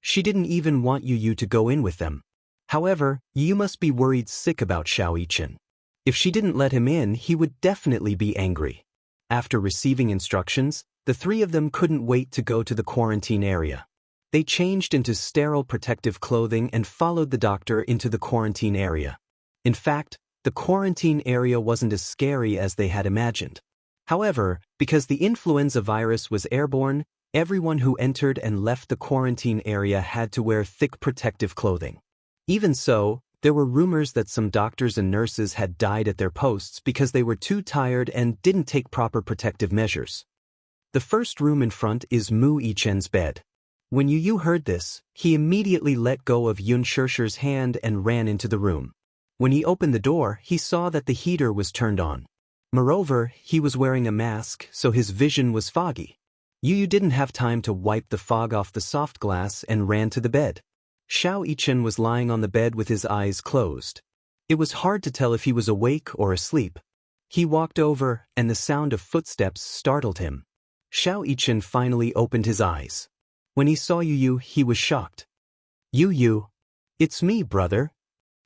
She didn't even want Yu to go in with them. However, Yu must be worried sick about Xiao Yichen. If she didn't let him in, he would definitely be angry." After receiving instructions, the three of them couldn't wait to go to the quarantine area. They changed into sterile protective clothing and followed the doctor into the quarantine area. In fact, the quarantine area wasn't as scary as they had imagined. However, because the influenza virus was airborne, everyone who entered and left the quarantine area had to wear thick protective clothing. Even so, There were rumors that some doctors and nurses had died at their posts because they were too tired and didn't take proper protective measures. The first room in front is Mu Yichen's bed. When Yu heard this, he immediately let go of Yun Shishir's hand and ran into the room. When he opened the door, he saw that the heater was turned on. Moreover, he was wearing a mask, so his vision was foggy. Yu didn't have time to wipe the fog off the soft glass and ran to the bed. Xiao Yichen was lying on the bed with his eyes closed. It was hard to tell if he was awake or asleep. He walked over, and the sound of footsteps startled him. Xiao Yichen finally opened his eyes. When he saw Yu, he was shocked. Yu, it's me, brother,"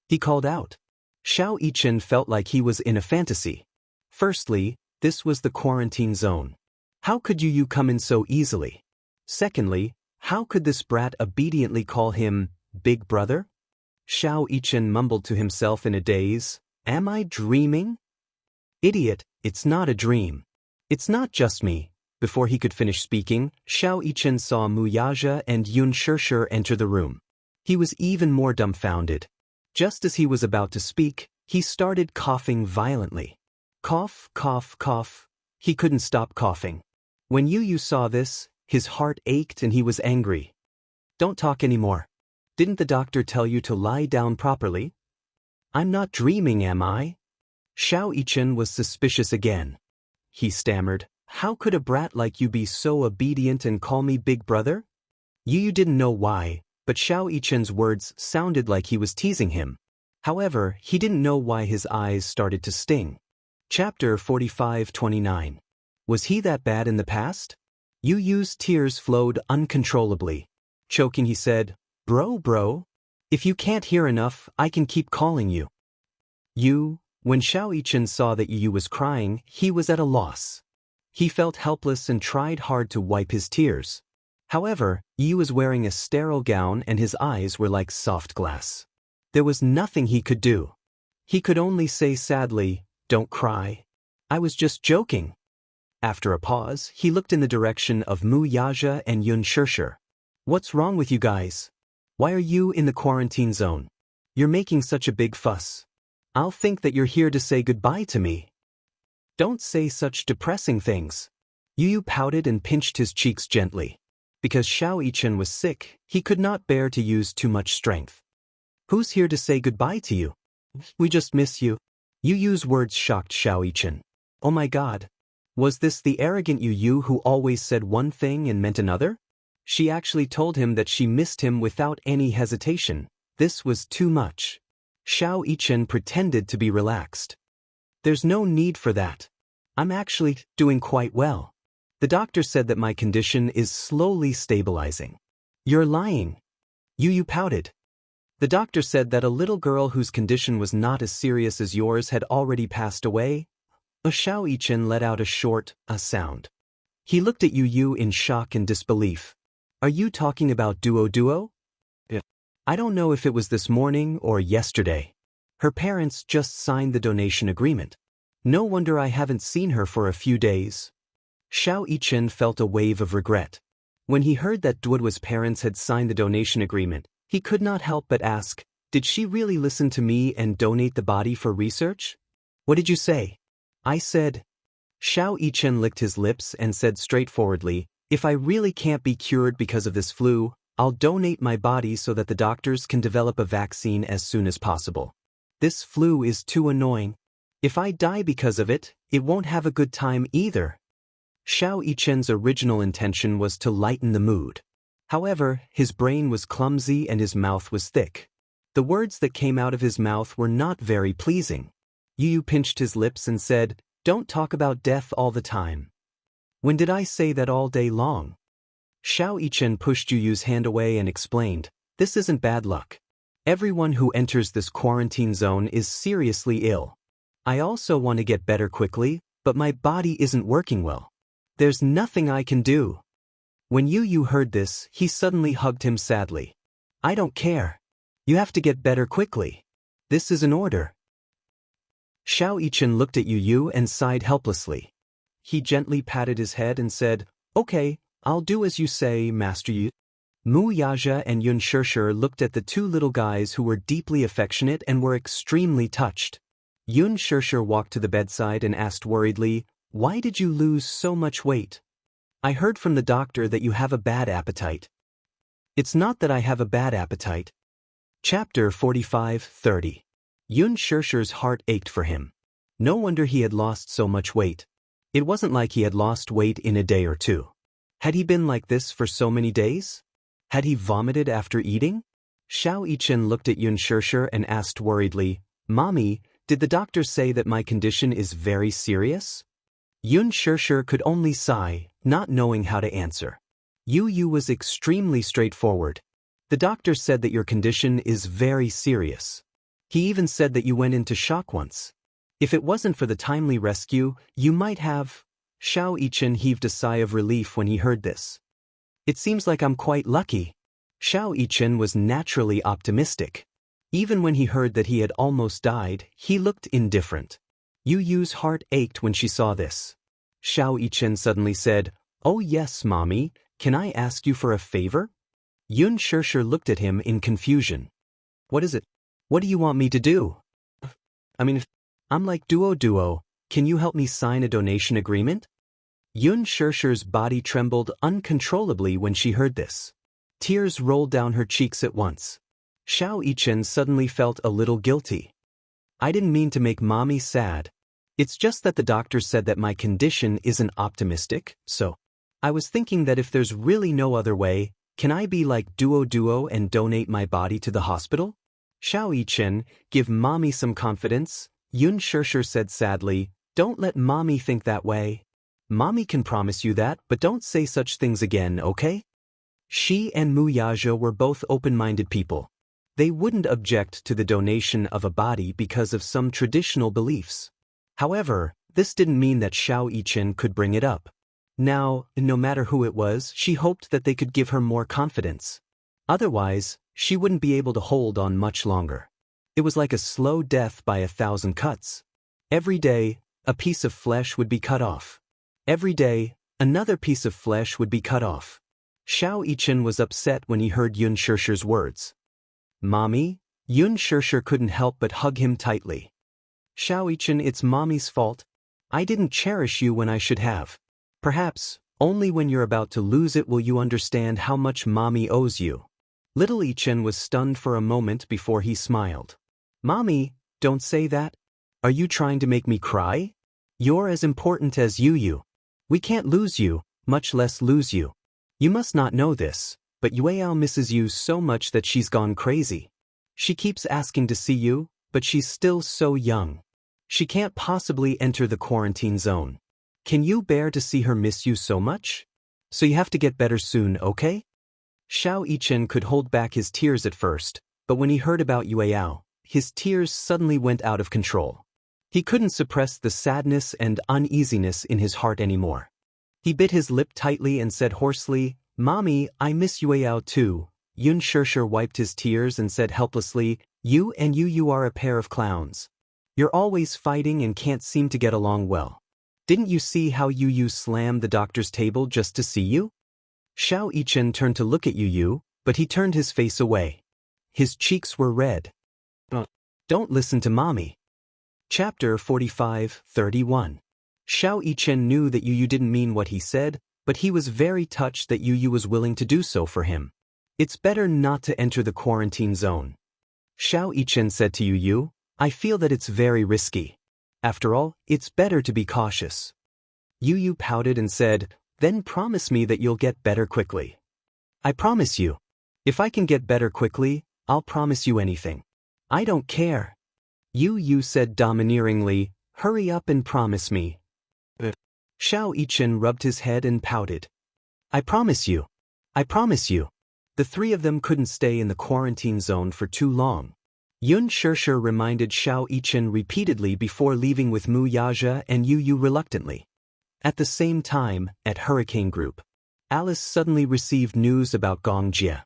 he called out. Xiao Yichen felt like he was in a fantasy. Firstly, this was the quarantine zone. How could Yu come in so easily? Secondly, how could this brat obediently call him Big Brother? Xiao Yichen mumbled to himself in a daze, "Am I dreaming?" "Idiot, it's not a dream. It's not just me." Before he could finish speaking, Xiao Yichen saw Mu Yaja and Yun Shishir enter the room. He was even more dumbfounded. Just as he was about to speak, he started coughing violently. Cough, cough, cough. He couldn't stop coughing. When Yu saw this, his heart ached and he was angry. "Don't talk anymore. Didn't the doctor tell you to lie down properly?" "I'm not dreaming, am I?" Xiao Yichen was suspicious again. He stammered, "How could a brat like you be so obedient and call me Big Brother?" Yu didn't know why, but Xiao Yichen's words sounded like he was teasing him. However, he didn't know why his eyes started to sting. Chapter 45-29. Was he that bad in the past? Yu's tears flowed uncontrollably. Choking, he said, Bro, if you can't hear enough, I can keep calling you." When Xiao Yichen saw that Yu was crying, he was at a loss. He felt helpless and tried hard to wipe his tears. However, Yu was wearing a sterile gown and his eyes were like soft glass. There was nothing he could do. He could only say sadly, "Don't cry. I was just joking." After a pause, he looked in the direction of Mu Yaja and Yun Shishir. "What's wrong with you guys? Why are you in the quarantine zone? You're making such a big fuss. I'll think that you're here to say goodbye to me." "Don't say such depressing things." Yu pouted and pinched his cheeks gently. Because Xiao Yichen was sick, he could not bear to use too much strength. "Who's here to say goodbye to you? We just miss you." Yu's words shocked Xiao Yichen. Oh my god. Was this the arrogant Yu who always said one thing and meant another? She actually told him that she missed him without any hesitation. This was too much. Xiao Yichen pretended to be relaxed. "There's no need for that. I'm actually doing quite well. The doctor said that my condition is slowly stabilizing." "You're lying." Yu pouted. "The doctor said that a little girl whose condition was not as serious as yours had already passed away." Xiao Yichen let out a short sound. He looked at Yu in shock and disbelief. "Are you talking about Duo? I don't know if it was this morning or yesterday. Her parents just signed the donation agreement. No wonder I haven't seen her for a few days." Xiao Yichen felt a wave of regret. When he heard that Duo's parents had signed the donation agreement, he could not help but ask, "Did she really listen to me and donate the body for research?" "What did you say?" "I said..." Xiao Yichen licked his lips and said straightforwardly, "If I really can't be cured because of this flu, I'll donate my body so that the doctors can develop a vaccine as soon as possible. This flu is too annoying. If I die because of it, it won't have a good time either." Xiao Yichen's original intention was to lighten the mood. However, his brain was clumsy and his mouth was thick. The words that came out of his mouth were not very pleasing. Yu pinched his lips and said, "Don't talk about death all the time." "When did I say that all day long?" Xiao Yichen pushed Yu's hand away and explained, "This isn't bad luck. Everyone who enters this quarantine zone is seriously ill. I also want to get better quickly, but my body isn't working well. There's nothing I can do." When Yu heard this, he suddenly hugged him sadly. "I don't care. You have to get better quickly. This is an order." Xiao Yichen looked at Yu and sighed helplessly. He gently patted his head and said, "Okay, I'll do as you say, Master Yu." Mu Yaja and Yun Shirshir looked at the two little guys who were deeply affectionate and were extremely touched. Yun Shirshir walked to the bedside and asked worriedly, "Why did you lose so much weight? I heard from the doctor that you have a bad appetite." "It's not that I have a bad appetite." Chapter 45-30. Yun Shirshir's heart ached for him. No wonder he had lost so much weight. It wasn't like he had lost weight in a day or two. Had he been like this for so many days? Had he vomited after eating? Xiao Yichen looked at Yun Shirshir and asked worriedly, "Mommy, did the doctor say that my condition is very serious?" Yun Shirshir could only sigh, not knowing how to answer. Yu was extremely straightforward. "The doctor said that your condition is very serious. He even said that you went into shock once. If it wasn't for the timely rescue, you might have..." Xiao Yichen heaved a sigh of relief when he heard this. "It seems like I'm quite lucky." Xiao Yichen was naturally optimistic. Even when he heard that he had almost died, he looked indifferent. Yu's heart ached when she saw this. Xiao Yichen suddenly said, "Oh yes, Mommy, can I ask you for a favor?" Yun Shirshir looked at him in confusion. "What is it? What do you want me to do? I'm like Duo, can you help me sign a donation agreement?" Yun Shirshir's body trembled uncontrollably when she heard this. Tears rolled down her cheeks at once. Xiao Yichen suddenly felt a little guilty. "I didn't mean to make Mommy sad. It's just that the doctor said that my condition isn't optimistic, so I was thinking that if there's really no other way, can I be like Duo and donate my body to the hospital?" "Xiao Yichen, give Mommy some confidence," Yun Shirshir said sadly. "Don't let Mommy think that way. Mommy can promise you that, but don't say such things again, okay?" She and Mu Yaja were both open-minded people. They wouldn't object to the donation of a body because of some traditional beliefs. However, this didn't mean that Xiao Yichen could bring it up. Now, no matter who it was, she hoped that they could give her more confidence. Otherwise, she wouldn't be able to hold on much longer. It was like a slow death by 1,000 cuts. Every day, a piece of flesh would be cut off. Every day, another piece of flesh would be cut off. Xiao Yichen was upset when he heard Yun Shirshir's words. "Mommy?" Yun Shirshir couldn't help but hug him tightly. "Xiao Yichen, it's Mommy's fault. I didn't cherish you when I should have. Perhaps, only when you're about to lose it will you understand how much Mommy owes you." Little Yichen was stunned for a moment before he smiled. "Mommy, don't say that. Are you trying to make me cry? You're as important as Yu. We can't lose you, much less lose you. You must not know this, but Yueao misses you so much that she's gone crazy. She keeps asking to see you, but she's still so young. She can't possibly enter the quarantine zone. Can you bear to see her miss you so much? So you have to get better soon, okay?" Xiao Yichen could hold back his tears at first, but when he heard about Yueao, his tears suddenly went out of control. He couldn't suppress the sadness and uneasiness in his heart anymore. He bit his lip tightly and said hoarsely, "Mommy, I miss Yueao too." Yun Shirshir wiped his tears and said helplessly, "You and Yu are a pair of clowns. You're always fighting and can't seem to get along well. Didn't you see how Yu slammed the doctor's table just to see you?" Xiao Yichen turned to look at Yu, but he turned his face away. His cheeks were red. "Don't listen to Mommy." Chapter 45-31. Xiao Yichen knew that Yu didn't mean what he said, but he was very touched that Yu was willing to do so for him. "It's better not to enter the quarantine zone." Xiao Yichen said to Yu, "I feel that it's very risky. After all, it's better to be cautious." Yu pouted and said, "Then promise me that you'll get better quickly." "I promise you. If I can get better quickly, I'll promise you anything. I don't care." Yu said domineeringly, "Hurry up and promise me." Xiao Yichen rubbed his head and pouted. "I promise you. I promise you." The three of them couldn't stay in the quarantine zone for too long. Yun Shirshir reminded Xiao Yichen repeatedly before leaving with Mu Yaja and Yu reluctantly. At the same time, at Hurricane Group, Alice suddenly received news about Gongjie.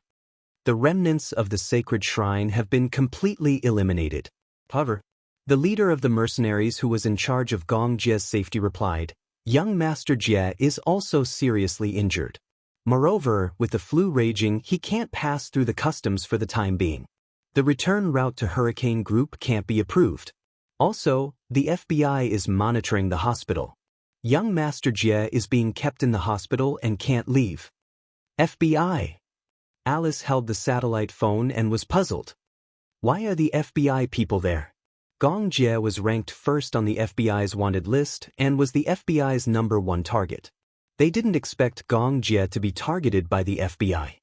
The remnants of the sacred shrine have been completely eliminated. However, the leader of the mercenaries who was in charge of Gongjie's safety replied, "Young Master Jie is also seriously injured. Moreover, with the flu raging, he can't pass through the customs for the time being. The return route to Hurricane Group can't be approved. Also, the FBI is monitoring the hospital. Young Master Jie is being kept in the hospital and can't leave. FBI. Alice held the satellite phone and was puzzled. Why are the FBI people there? Gong Jie was ranked first on the FBI's wanted list and was the FBI's #1 target. They didn't expect Gong Jie to be targeted by the FBI.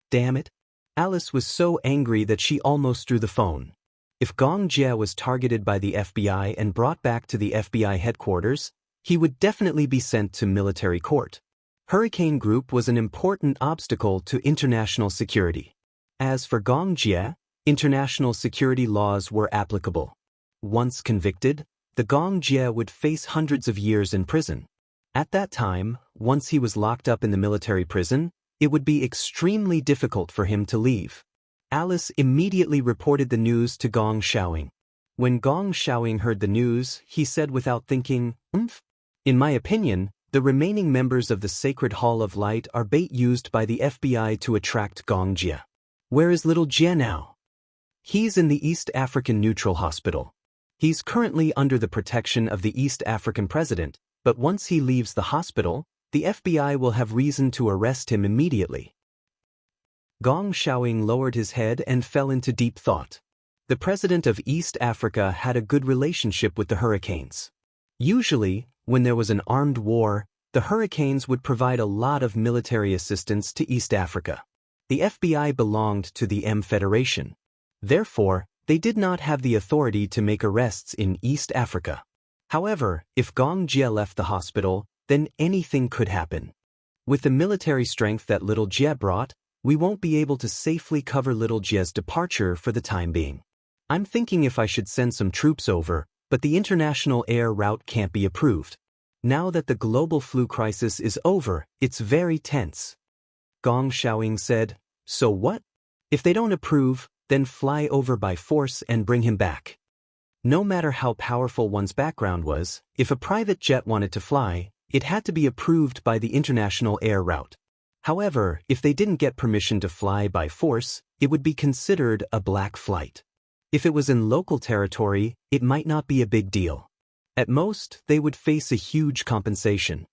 Damn it. Alice was so angry that she almost threw the phone. If Gong Jie was targeted by the FBI and brought back to the FBI headquarters, he would definitely be sent to military court. Hurricane Group was an important obstacle to international security. As for Gong Jie, international security laws were applicable. Once convicted, the Gong Jie would face hundreds of years in prison. At that time, once he was locked up in the military prison, it would be extremely difficult for him to leave. Alice immediately reported the news to Gong Xiaoying. When Gong Xiaoying heard the news, he said without thinking, In my opinion, the remaining members of the Sacred Hall of Light are bait used by the FBI to attract Gong Jie. Where is little Jie now? He's in the East African Neutral Hospital. He's currently under the protection of the East African president, but once he leaves the hospital, the FBI will have reason to arrest him immediately. Gong Xiaoying lowered his head and fell into deep thought. The president of East Africa had a good relationship with the Hurricanes. Usually, when there was an armed war, the Hurricanes would provide a lot of military assistance to East Africa. The FBI belonged to the M Federation. Therefore, they did not have the authority to make arrests in East Africa. However, if Gong Jie left the hospital, then anything could happen. With the military strength that little Jie brought, we won't be able to safely cover little Jie's departure for the time being. I'm thinking if I should send some troops over, but the international air route can't be approved. Now that the global flu crisis is over, it's very tense. Gong Xiaoying said, So what? If they don't approve, then fly over by force and bring him back. No matter how powerful one's background was, if a private jet wanted to fly, it had to be approved by the international air route. However, if they didn't get permission to fly by force, it would be considered a black flight. If it was in local territory, it might not be a big deal. At most, they would face a huge compensation.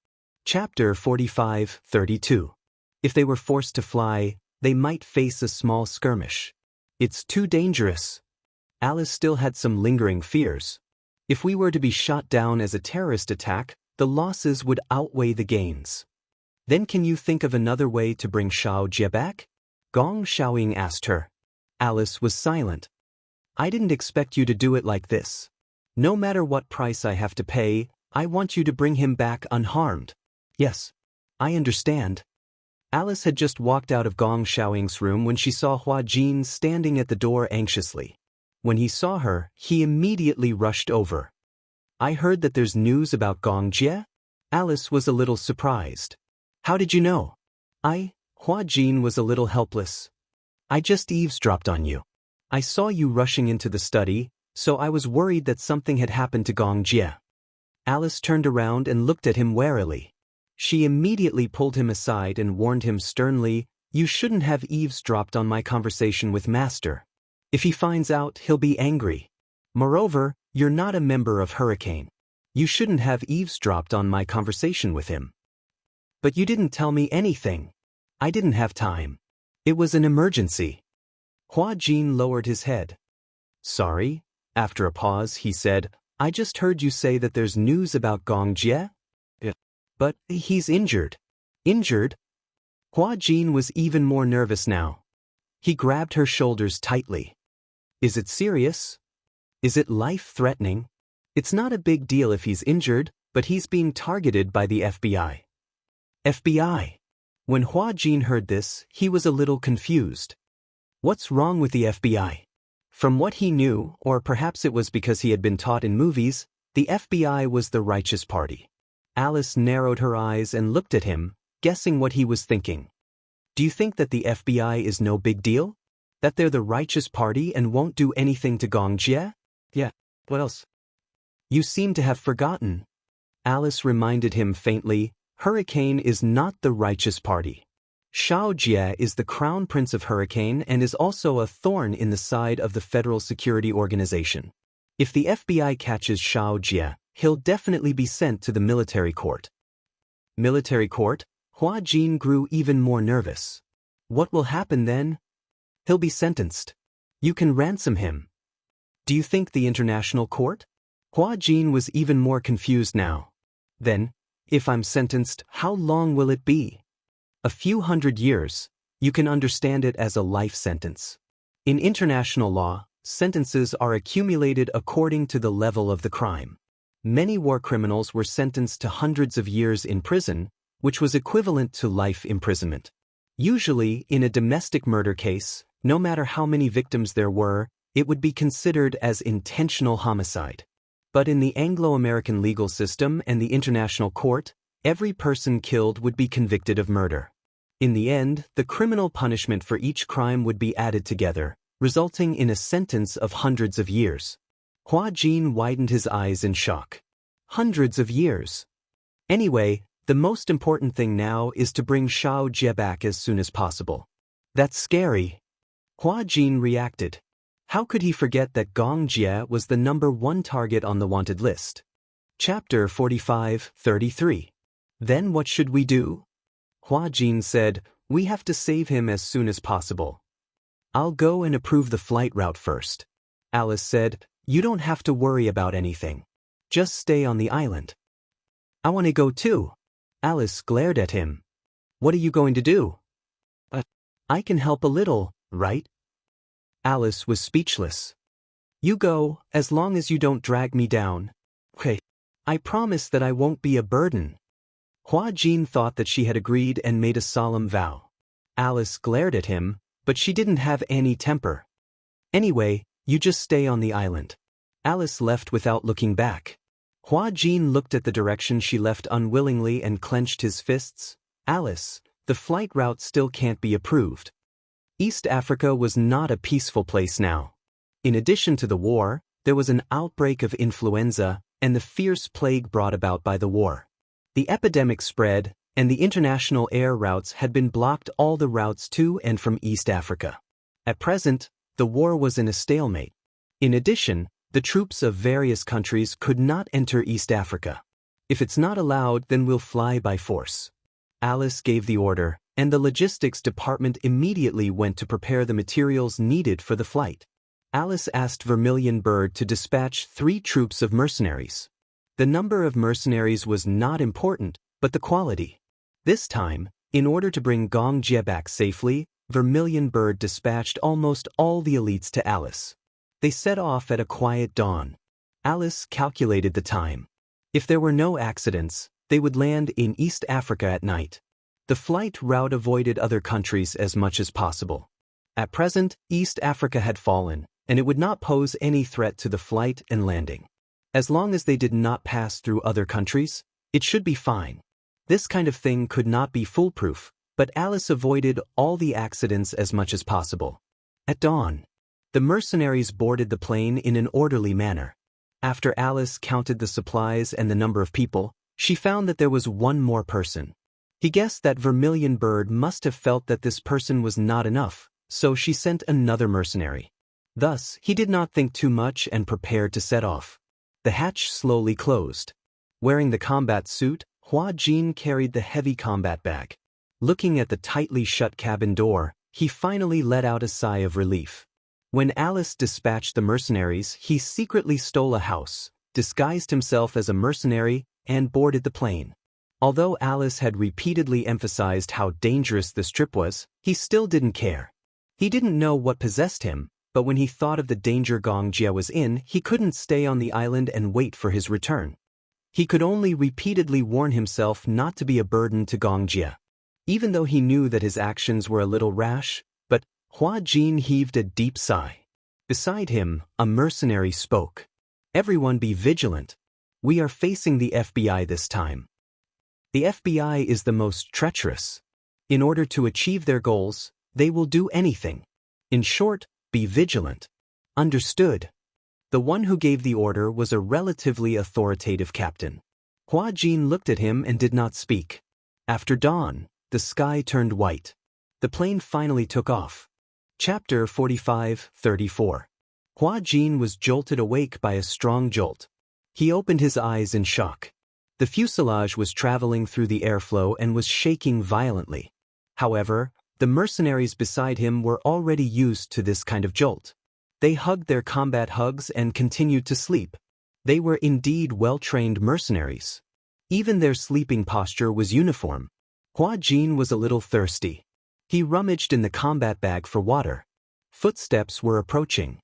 Chapter 45-32. If they were forced to fly, they might face a small skirmish. It's too dangerous. Alice still had some lingering fears. If we were to be shot down as a terrorist attack, the losses would outweigh the gains. Then can you think of another way to bring Xiao Jie back? Gong Xiaoying asked her. Alice was silent. I didn't expect you to do it like this. No matter what price I have to pay, I want you to bring him back unharmed. Yes, I understand. Alice had just walked out of Gong Xiaoying's room when she saw Hua Jin standing at the door anxiously. When he saw her, he immediately rushed over. I heard that there's news about Gong Jie? Alice was a little surprised. How did you know? Hua Jin was a little helpless. I just eavesdropped on you. I saw you rushing into the study, so I was worried that something had happened to Gong Jie. Alice turned around and looked at him warily. She immediately pulled him aside and warned him sternly, You shouldn't have eavesdropped on my conversation with Master. If he finds out, he'll be angry. Moreover, you're not a member of Hurricane. You shouldn't have eavesdropped on my conversation with him. But you didn't tell me anything. I didn't have time. It was an emergency. Hua Jin lowered his head. Sorry. After a pause, he said, I just heard you say that there's news about Gong Jie? Yeah. But he's injured. Injured? Hua Jin was even more nervous now. He grabbed her shoulders tightly. Is it serious? Is it life-threatening? It's not a big deal if he's injured, but he's being targeted by the FBI. FBI. When Hua Jin heard this, he was a little confused. What's wrong with the FBI? From what he knew, or perhaps it was because he had been taught in movies, the FBI was the righteous party. Alice narrowed her eyes and looked at him, guessing what he was thinking. Do you think that the FBI is no big deal? That they're the righteous party and won't do anything to Gong Jie? Yeah, what else? You seem to have forgotten. Alice reminded him faintly, Hurricane is not the righteous party. Shao Jie is the crown prince of Hurricane and is also a thorn in the side of the Federal Security Organization. If the FBI catches Shao Jie, he'll definitely be sent to the military court. Military court? Hua Jin grew even more nervous. What will happen then? He'll be sentenced. You can ransom him. Do you think the international court? Hua Jin was even more confused now. Then, if I'm sentenced, how long will it be? A few hundred years. You can understand it as a life sentence. In international law, sentences are accumulated according to the level of the crime. Many war criminals were sentenced to hundreds of years in prison, which was equivalent to life imprisonment. Usually, in a domestic murder case, no matter how many victims there were, it would be considered as intentional homicide. But in the Anglo-American legal system and the international court, every person killed would be convicted of murder. In the end, the criminal punishment for each crime would be added together, resulting in a sentence of hundreds of years. Hua Jin widened his eyes in shock. Hundreds of years. Anyway, the most important thing now is to bring Shao Jie back as soon as possible. That's scary. Hua Jin reacted. How could he forget that Gong Jie was the #1 target on the wanted list? Chapter 45-33. Then what should we do? Hua Jin said, we have to save him as soon as possible. I'll go and approve the flight route first. Alice said, you don't have to worry about anything. Just stay on the island. I want to go too. Alice glared at him. What are you going to do? I can help a little, right? Alice was speechless. You go, as long as you don't drag me down. Okay. I promise that I won't be a burden. Hua Jin thought that she had agreed and made a solemn vow. Alice glared at him, but she didn't have any temper. Anyway, you just stay on the island. Alice left without looking back. Hua Jin looked at the direction she left unwillingly and clenched his fists. Alice, the flight route still can't be approved. East Africa was not a peaceful place now. In addition to the war, there was an outbreak of influenza and the fierce plague brought about by the war. The epidemic spread, and the international air routes had been blocked, all the routes to and from East Africa. At present, the war was in a stalemate. In addition, the troops of various countries could not enter East Africa. If it's not allowed, then we'll fly by force. Alice gave the order, and the logistics department immediately went to prepare the materials needed for the flight. Alice asked Vermilion Bird to dispatch 3 troops of mercenaries. The number of mercenaries was not important, but the quality. This time, in order to bring Gong Jie back safely, Vermilion Bird dispatched almost all the elites to Alice. They set off at a quiet dawn. Alice calculated the time. If there were no accidents, they would land in East Africa at night. The flight route avoided other countries as much as possible. At present, East Africa had fallen, and it would not pose any threat to the flight and landing. As long as they did not pass through other countries, it should be fine. This kind of thing could not be foolproof, but Alice avoided all the accidents as much as possible. At dawn, the mercenaries boarded the plane in an orderly manner. After Alice counted the supplies and the number of people, she found that there was one more person. He guessed that Vermilion Bird must have felt that this person was not enough, so she sent another mercenary. Thus, he did not think too much and prepared to set off. The hatch slowly closed. Wearing the combat suit, Hua Jin carried the heavy combat bag. Looking at the tightly shut cabin door, he finally let out a sigh of relief. When Alice dispatched the mercenaries, he secretly stole a house, disguised himself as a mercenary, and boarded the plane. Although Alice had repeatedly emphasized how dangerous this trip was, he still didn't care. He didn't know what possessed him, but when he thought of the danger Gong Jie was in, he couldn't stay on the island and wait for his return. He could only repeatedly warn himself not to be a burden to Gong Jie. Even though he knew that his actions were a little rash, but Hua Jin heaved a deep sigh. Beside him, a mercenary spoke. Everyone be vigilant. We are facing the FBI this time. The FBI is the most treacherous. In order to achieve their goals, they will do anything. In short, be vigilant. Understood. The one who gave the order was a relatively authoritative captain. Hua Jin looked at him and did not speak. After dawn, the sky turned white. The plane finally took off. Chapter 45-34. Hua Jin was jolted awake by a strong jolt. He opened his eyes in shock. The fuselage was traveling through the airflow and was shaking violently. However, the mercenaries beside him were already used to this kind of jolt. They hugged their combat hugs and continued to sleep. They were indeed well-trained mercenaries. Even their sleeping posture was uniform. Hua Jin was a little thirsty. He rummaged in the combat bag for water. Footsteps were approaching.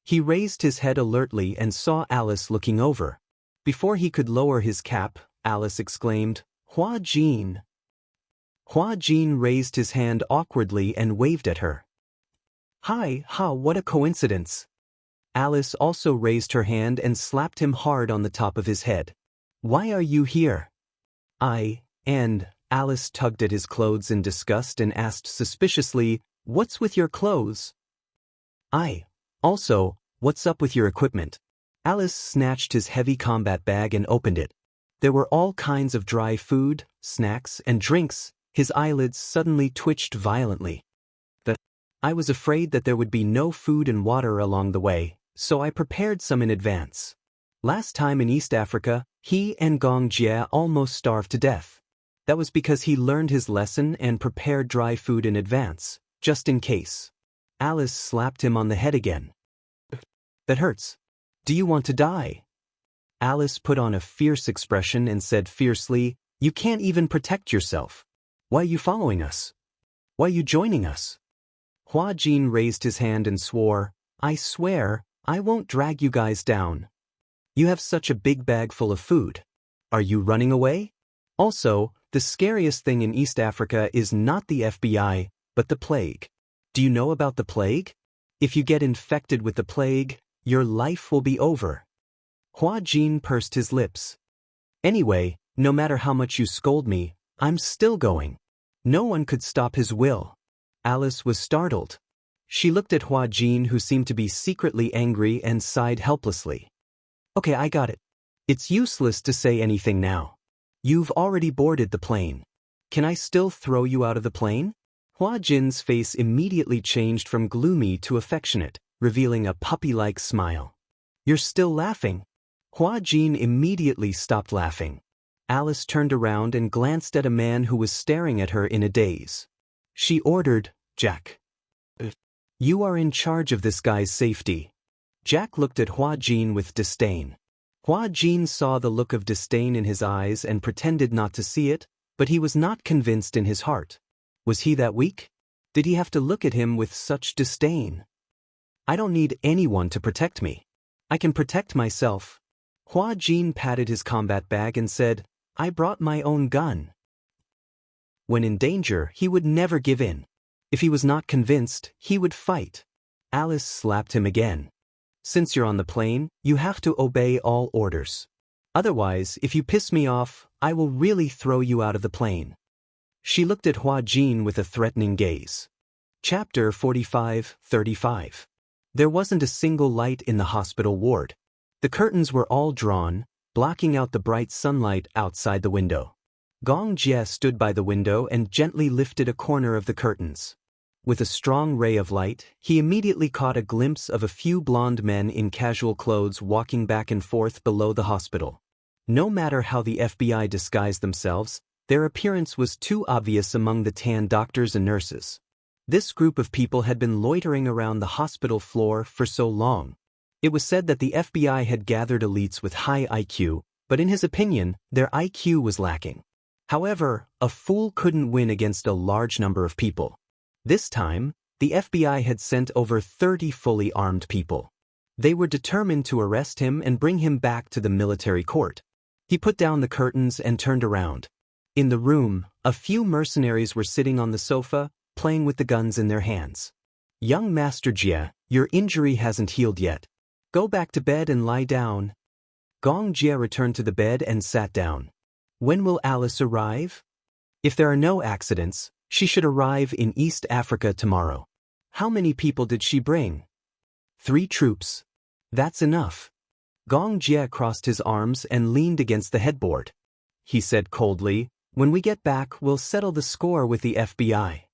He raised his head alertly and saw Alice looking over. Before he could lower his cap, Alice exclaimed, "Hua Jin." Hua Jin raised his hand awkwardly and waved at her. "Hi, what a coincidence." Alice also raised her hand and slapped him hard on the top of his head. "Why are you here?" And Alice tugged at his clothes in disgust and asked suspiciously, "What's with your clothes?" Also, what's up with your equipment?" Alice snatched his heavy combat bag and opened it. There were all kinds of dry food, snacks, and drinks. His eyelids suddenly twitched violently. I was afraid that there would be no food and water along the way, so I prepared some in advance. Last time in East Africa, he and Gong Jie almost starved to death. That was because he learned his lesson and prepared dry food in advance, just in case. Alice slapped him on the head again. "That hurts. Do you want to die?" Alice put on a fierce expression and said fiercely, "You can't even protect yourself. Why are you following us? Why are you joining us?" Hua Jin raised his hand and swore, "I swear, I won't drag you guys down. You have such a big bag full of food. Are you running away? Also, the scariest thing in East Africa is not the FBI, but the plague. Do you know about the plague? If you get infected with the plague, your life will be over." Hua Jin pursed his lips. "Anyway, no matter how much you scold me, I'm still going." No one could stop his will. Alice was startled. She looked at Hua Jin, who seemed to be secretly angry, and sighed helplessly. "Okay, I got it. It's useless to say anything now. You've already boarded the plane. Can I still throw you out of the plane?" Hua Jin's face immediately changed from gloomy to affectionate, revealing a puppy-like smile. "You're still laughing?" Hua Jin immediately stopped laughing. Alice turned around and glanced at a man who was staring at her in a daze. She ordered, "Jack. You are in charge of this guy's safety." Jack looked at Hua Jin with disdain. Hua Jin saw the look of disdain in his eyes and pretended not to see it, but he was not convinced in his heart. Was he that weak? Did he have to look at him with such disdain? "I don't need anyone to protect me. I can protect myself." Hua Jin patted his combat bag and said, "I brought my own gun." When in danger, he would never give in. If he was not convinced, he would fight. Alice slapped him again. "Since you're on the plane, you have to obey all orders. Otherwise, if you piss me off, I will really throw you out of the plane." She looked at Hua Jin with a threatening gaze. Chapter 45-35. There wasn't a single light in the hospital ward. The curtains were all drawn, blocking out the bright sunlight outside the window. Gong Jie stood by the window and gently lifted a corner of the curtains. With a strong ray of light, he immediately caught a glimpse of a few blond men in casual clothes walking back and forth below the hospital. No matter how the FBI disguised themselves, their appearance was too obvious among the tan doctors and nurses. This group of people had been loitering around the hospital floor for so long. It was said that the FBI had gathered elites with high IQ, but in his opinion, their IQ was lacking. However, a fool couldn't win against a large number of people. This time, the FBI had sent over 30 fully armed people. They were determined to arrest him and bring him back to the military court. He put down the curtains and turned around. In the room, a few mercenaries were sitting on the sofa, playing with the guns in their hands. "Young Master Jie, your injury hasn't healed yet. Go back to bed and lie down." Gong Jie returned to the bed and sat down. "When will Alice arrive?" "If there are no accidents, she should arrive in East Africa tomorrow." "How many people did she bring?" 3 troops. "That's enough." Gong Jie crossed his arms and leaned against the headboard. He said coldly, "When we get back, we'll settle the score with the FBI."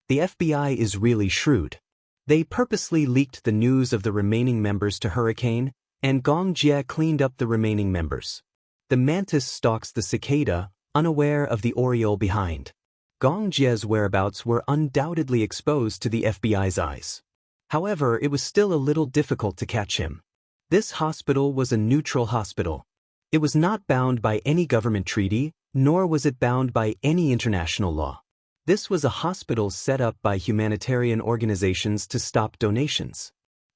The FBI is really shrewd. They purposely leaked the news of the remaining members to Hurricane, and Gong Jie cleaned up the remaining members. The mantis stalks the cicada, unaware of the oriole behind. Gong Jie's whereabouts were undoubtedly exposed to the FBI's eyes. However, it was still a little difficult to catch him. This hospital was a neutral hospital. It was not bound by any government treaty, nor was it bound by any international law. This was a hospital set up by humanitarian organizations to stop donations.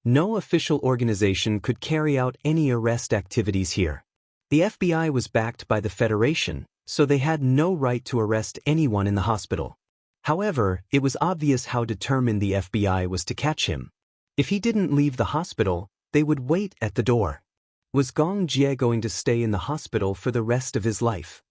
No official organization could carry out any arrest activities here. The FBI was backed by the Federation, so they had no right to arrest anyone in the hospital. However, it was obvious how determined the FBI was to catch him. If he didn't leave the hospital, they would wait at the door. Was Gong Jie going to stay in the hospital for the rest of his life?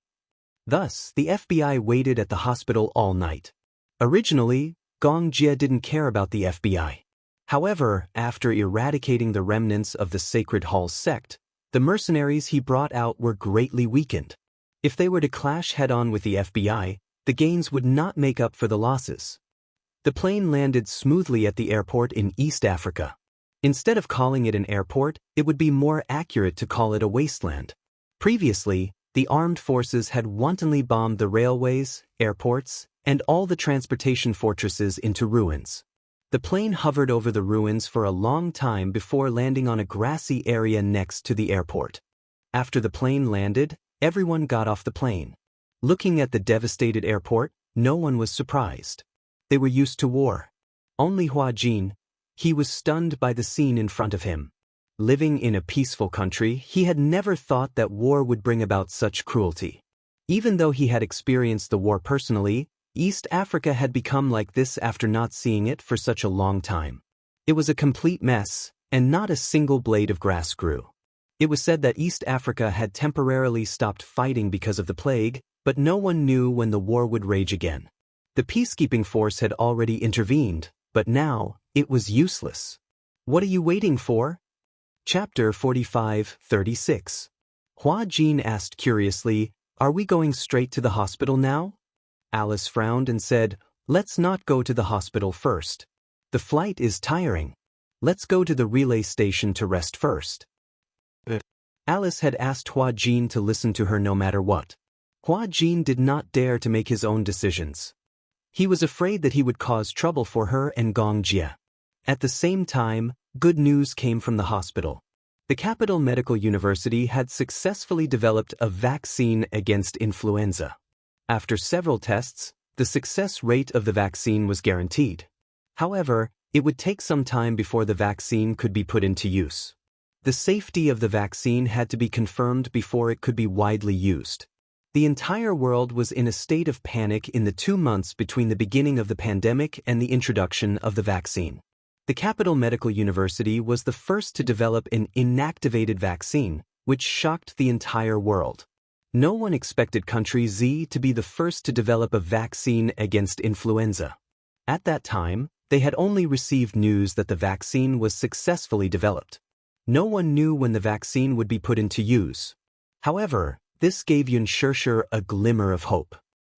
Thus, the FBI waited at the hospital all night. Originally, Gong Jie didn't care about the FBI. However, after eradicating the remnants of the Sacred Hall sect, the mercenaries he brought out were greatly weakened. If they were to clash head-on with the FBI, the gains would not make up for the losses. The plane landed smoothly at the airport in East Africa. Instead of calling it an airport, it would be more accurate to call it a wasteland. Previously, the armed forces had wantonly bombed the railways, airports, and all the transportation fortresses into ruins. The plane hovered over the ruins for a long time before landing on a grassy area next to the airport. After the plane landed, everyone got off the plane. Looking at the devastated airport, no one was surprised. They were used to war. Only Hua Jin, he was stunned by the scene in front of him. Living in a peaceful country, he had never thought that war would bring about such cruelty. Even though he had experienced the war personally, East Africa had become like this after not seeing it for such a long time. It was a complete mess, and not a single blade of grass grew. It was said that East Africa had temporarily stopped fighting because of the plague, but no one knew when the war would rage again. The peacekeeping force had already intervened, but now, it was useless. What are you waiting for? Chapter 45-36. Hua Jin asked curiously, "Are we going straight to the hospital now?" Alice frowned and said, "Let's not go to the hospital first. The flight is tiring. Let's go to the relay station to rest first." Alice had asked Hua Jin to listen to her no matter what. Hua Jin did not dare to make his own decisions. He was afraid that he would cause trouble for her and Gong Jie. At the same time, good news came from the hospital. The Capital Medical University had successfully developed a vaccine against influenza. After several tests, the success rate of the vaccine was guaranteed. However, it would take some time before the vaccine could be put into use. The safety of the vaccine had to be confirmed before it could be widely used. The entire world was in a state of panic in the 2 months between the beginning of the pandemic and the introduction of the vaccine. The Capital Medical University was the first to develop an inactivated vaccine, which shocked the entire world. No one expected country Z to be the first to develop a vaccine against influenza. At that time, they had only received news that the vaccine was successfully developed. No one knew when the vaccine would be put into use. However, this gave Yun Shirshir a glimmer of hope.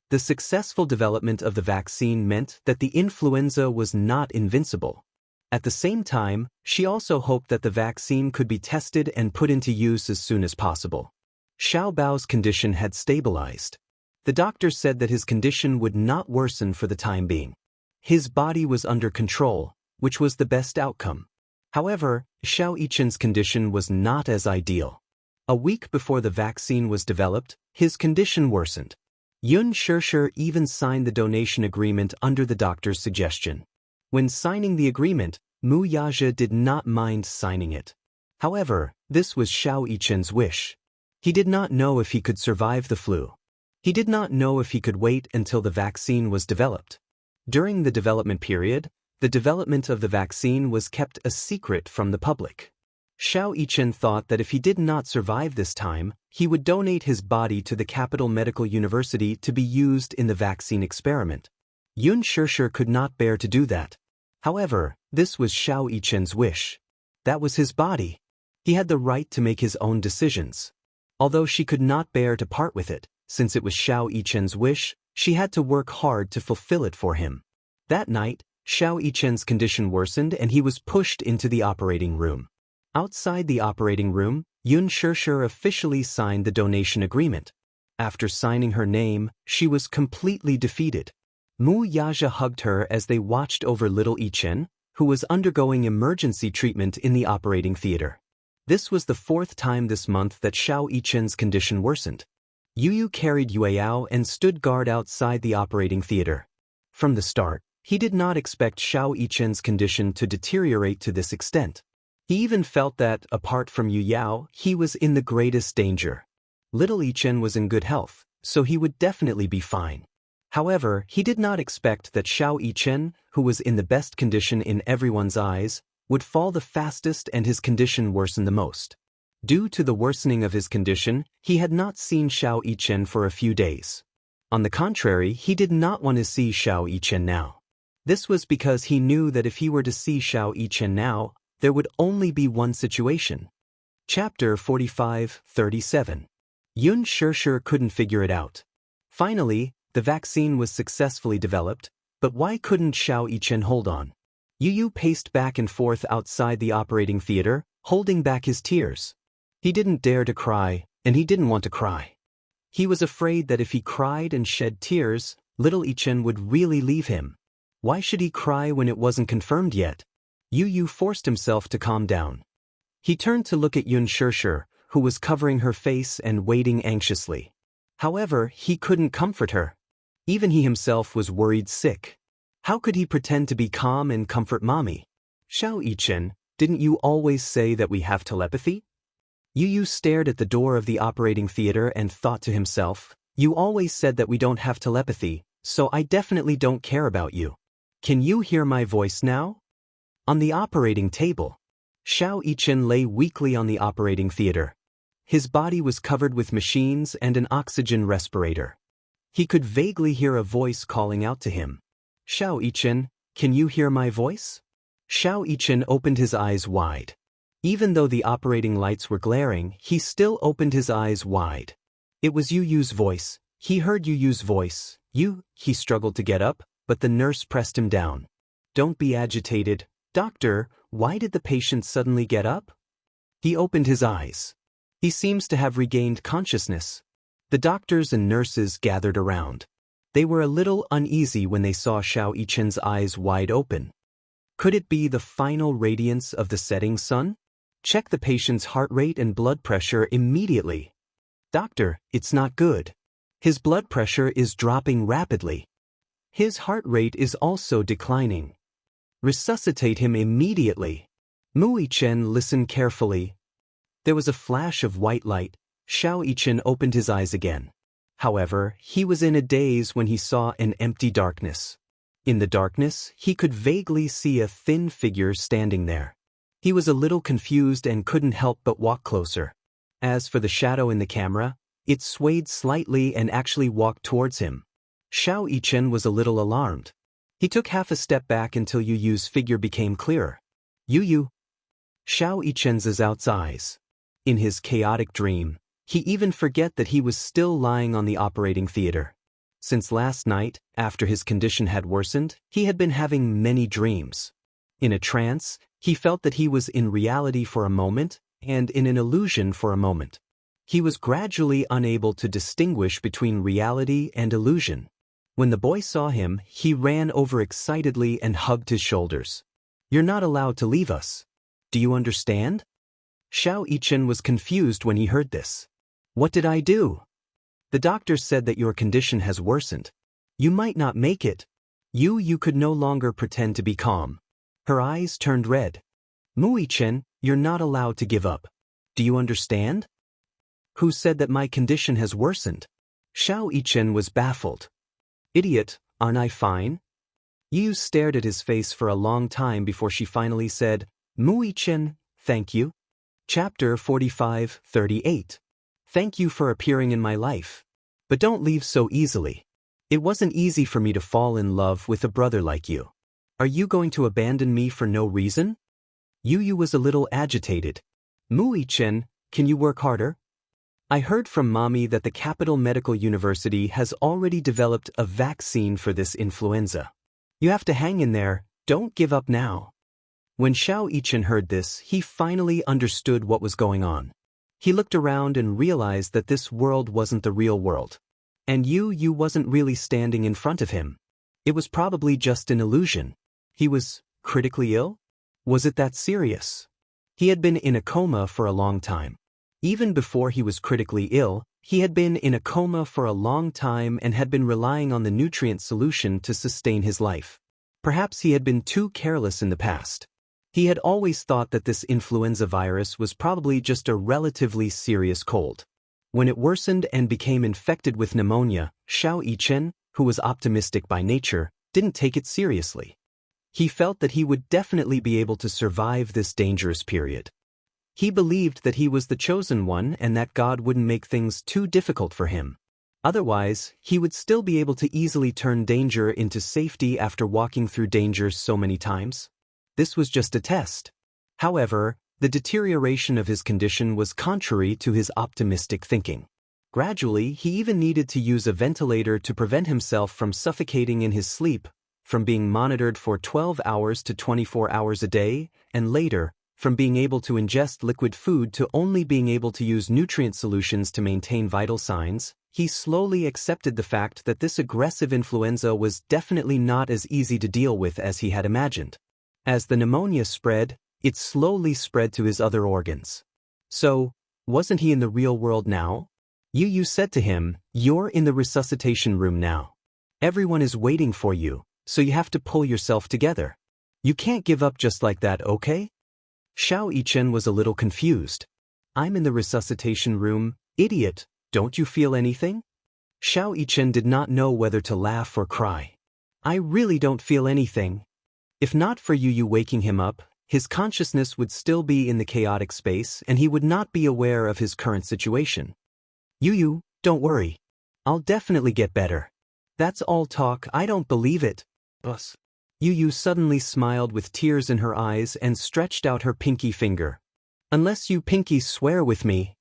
The successful development of the vaccine meant that the influenza was not invincible. At the same time, she also hoped that the vaccine could be tested and put into use as soon as possible. Xiao Bao's condition had stabilized. The doctor said that his condition would not worsen for the time being. His body was under control, which was the best outcome. However, Xiao Yichen's condition was not as ideal. A week before the vaccine was developed, his condition worsened. Yun Shirshir even signed the donation agreement under the doctor's suggestion. When signing the agreement, Mu Yaja did not mind signing it. However, this was Xiao Yichen's wish. He did not know if he could survive the flu. He did not know if he could wait until the vaccine was developed. During the development period, the development of the vaccine was kept a secret from the public. Xiao Yichen thought that if he did not survive this time, he would donate his body to the Capital Medical University to be used in the vaccine experiment. Yun Shirshir could not bear to do that. However, this was Xiao Yichen's wish. That was his body. He had the right to make his own decisions. Although she could not bear to part with it, since it was Xiao Yichen's wish, she had to work hard to fulfill it for him. That night, Xiao Yichen's condition worsened and he was pushed into the operating room. Outside the operating room, Yun Shishir officially signed the donation agreement. After signing her name, she was completely defeated. Mu Yaja hugged her as they watched over little Yichen, who was undergoing emergency treatment in the operating theater. This was the 4th time this month that Xiao Yichen's condition worsened. Yu carried Yueyao and stood guard outside the operating theater. From the start, he did not expect Xiao Yichen's condition to deteriorate to this extent. He even felt that, apart from Yueyao, he was in the greatest danger. Little Yichen was in good health, so he would definitely be fine. However, he did not expect that Xiao Yichen, who was in the best condition in everyone's eyes, would fall the fastest and his condition worsen the most. Due to the worsening of his condition, he had not seen Xiao Yichen for a few days. On the contrary, he did not want to see Xiao Yichen now. This was because he knew that if he were to see Xiao Yichen now, there would only be one situation. Chapter 45-37. Yun Shishir couldn't figure it out. Finally, the vaccine was successfully developed, but why couldn't Xiao Yichen hold on? Yu paced back and forth outside the operating theater, holding back his tears. He didn't dare to cry, and he didn't want to cry. He was afraid that if he cried and shed tears, little Yichen would really leave him. Why should he cry when it wasn't confirmed yet? Yu forced himself to calm down. He turned to look at Yun Shishir, who was covering her face and waiting anxiously. However, he couldn't comfort her. Even he himself was worried sick. How could he pretend to be calm and comfort mommy? Xiao Yichen, didn't you always say that we have telepathy? Yu stared at the door of the operating theater and thought to himself, you always said that we don't have telepathy, so I definitely don't care about you. Can you hear my voice now? On the operating table, Xiao Yichen lay weakly on the operating theater. His body was covered with machines and an oxygen respirator. He could vaguely hear a voice calling out to him. Xiao Yichen, can you hear my voice? Xiao Yichen opened his eyes wide. Even though the operating lights were glaring, he still opened his eyes wide. It was Yu's voice. He heard Yu's voice. He struggled to get up, but the nurse pressed him down. Don't be agitated. Doctor, why did the patient suddenly get up? He opened his eyes. He seems to have regained consciousness. The doctors and nurses gathered around. They were a little uneasy when they saw Xiao Yichen's eyes wide open. Could it be the final radiance of the setting sun? Check the patient's heart rate and blood pressure immediately. Doctor, it's not good. His blood pressure is dropping rapidly. His heart rate is also declining. Resuscitate him immediately. Mu Yichen listened carefully. There was a flash of white light. Xiao Yichen opened his eyes again. However, he was in a daze when he saw an empty darkness. In the darkness, he could vaguely see a thin figure standing there. He was a little confused and couldn't help but walk closer. As for the shadow in the camera, it swayed slightly and actually walked towards him. Xiao Yichen was a little alarmed. He took half a step back until Yu's figure became clearer. Yu. Xiao Yichen's Zhao's eyes. In his chaotic dream, he even forget that he was still lying on the operating theater. Since last night, after his condition had worsened, he had been having many dreams. In a trance, he felt that he was in reality for a moment, and in an illusion for a moment. He was gradually unable to distinguish between reality and illusion. When the boy saw him, he ran over excitedly and hugged his shoulders. You're not allowed to leave us. Do you understand? Xiao Yichen was confused when he heard this. What did I do? The doctor said that your condition has worsened. You might not make it. You could no longer pretend to be calm. Her eyes turned red. Mu Yichen, you're not allowed to give up. Do you understand? Who said that my condition has worsened? Xiao Yichen was baffled. Idiot, aren't I fine? Yu stared at his face for a long time before she finally said, Mu Yichen, thank you. Chapter 45-38. Thank you for appearing in my life. But don't leave so easily. It wasn't easy for me to fall in love with a brother like you. Are you going to abandon me for no reason? Yu was a little agitated. Mu Yichen, can you work harder? I heard from Mommy that the Capital Medical University has already developed a vaccine for this influenza. You have to hang in there, don't give up now. When Xiao Yichen heard this, he finally understood what was going on. He looked around and realized that this world wasn't the real world. And Yu wasn't really standing in front of him. It was probably just an illusion. He was critically ill? Was it that serious? He had been in a coma for a long time. Even before he was critically ill, he had been in a coma for a long time and had been relying on the nutrient solution to sustain his life. Perhaps he had been too careless in the past. He had always thought that this influenza virus was probably just a relatively serious cold. When it worsened and became infected with pneumonia, Xiao Yichen, who was optimistic by nature, didn't take it seriously. He felt that he would definitely be able to survive this dangerous period. He believed that he was the chosen one and that God wouldn't make things too difficult for him. Otherwise, he would still be able to easily turn danger into safety after walking through danger so many times. This was just a test. However, the deterioration of his condition was contrary to his optimistic thinking. Gradually, he even needed to use a ventilator to prevent himself from suffocating in his sleep, from being monitored for 12 hours to 24 hours a day, and later, from being able to ingest liquid food to only being able to use nutrient solutions to maintain vital signs. He slowly accepted the fact that this aggressive influenza was definitely not as easy to deal with as he had imagined. As the pneumonia spread, it slowly spread to his other organs. So, wasn't he in the real world now? Yu said to him, "You're in the resuscitation room now. Everyone is waiting for you, so you have to pull yourself together. You can't give up just like that, okay?" Xiao Yichen was a little confused. "I'm in the resuscitation room, idiot, don't you feel anything?" Xiao Yichen did not know whether to laugh or cry. "I really don't feel anything." If not for Yu waking him up, his consciousness would still be in the chaotic space and he would not be aware of his current situation. "Yu, don't worry. I'll definitely get better." "That's all talk, I don't believe it." "Boss." Yu suddenly smiled with tears in her eyes and stretched out her pinky finger. "Unless you pinky swear with me."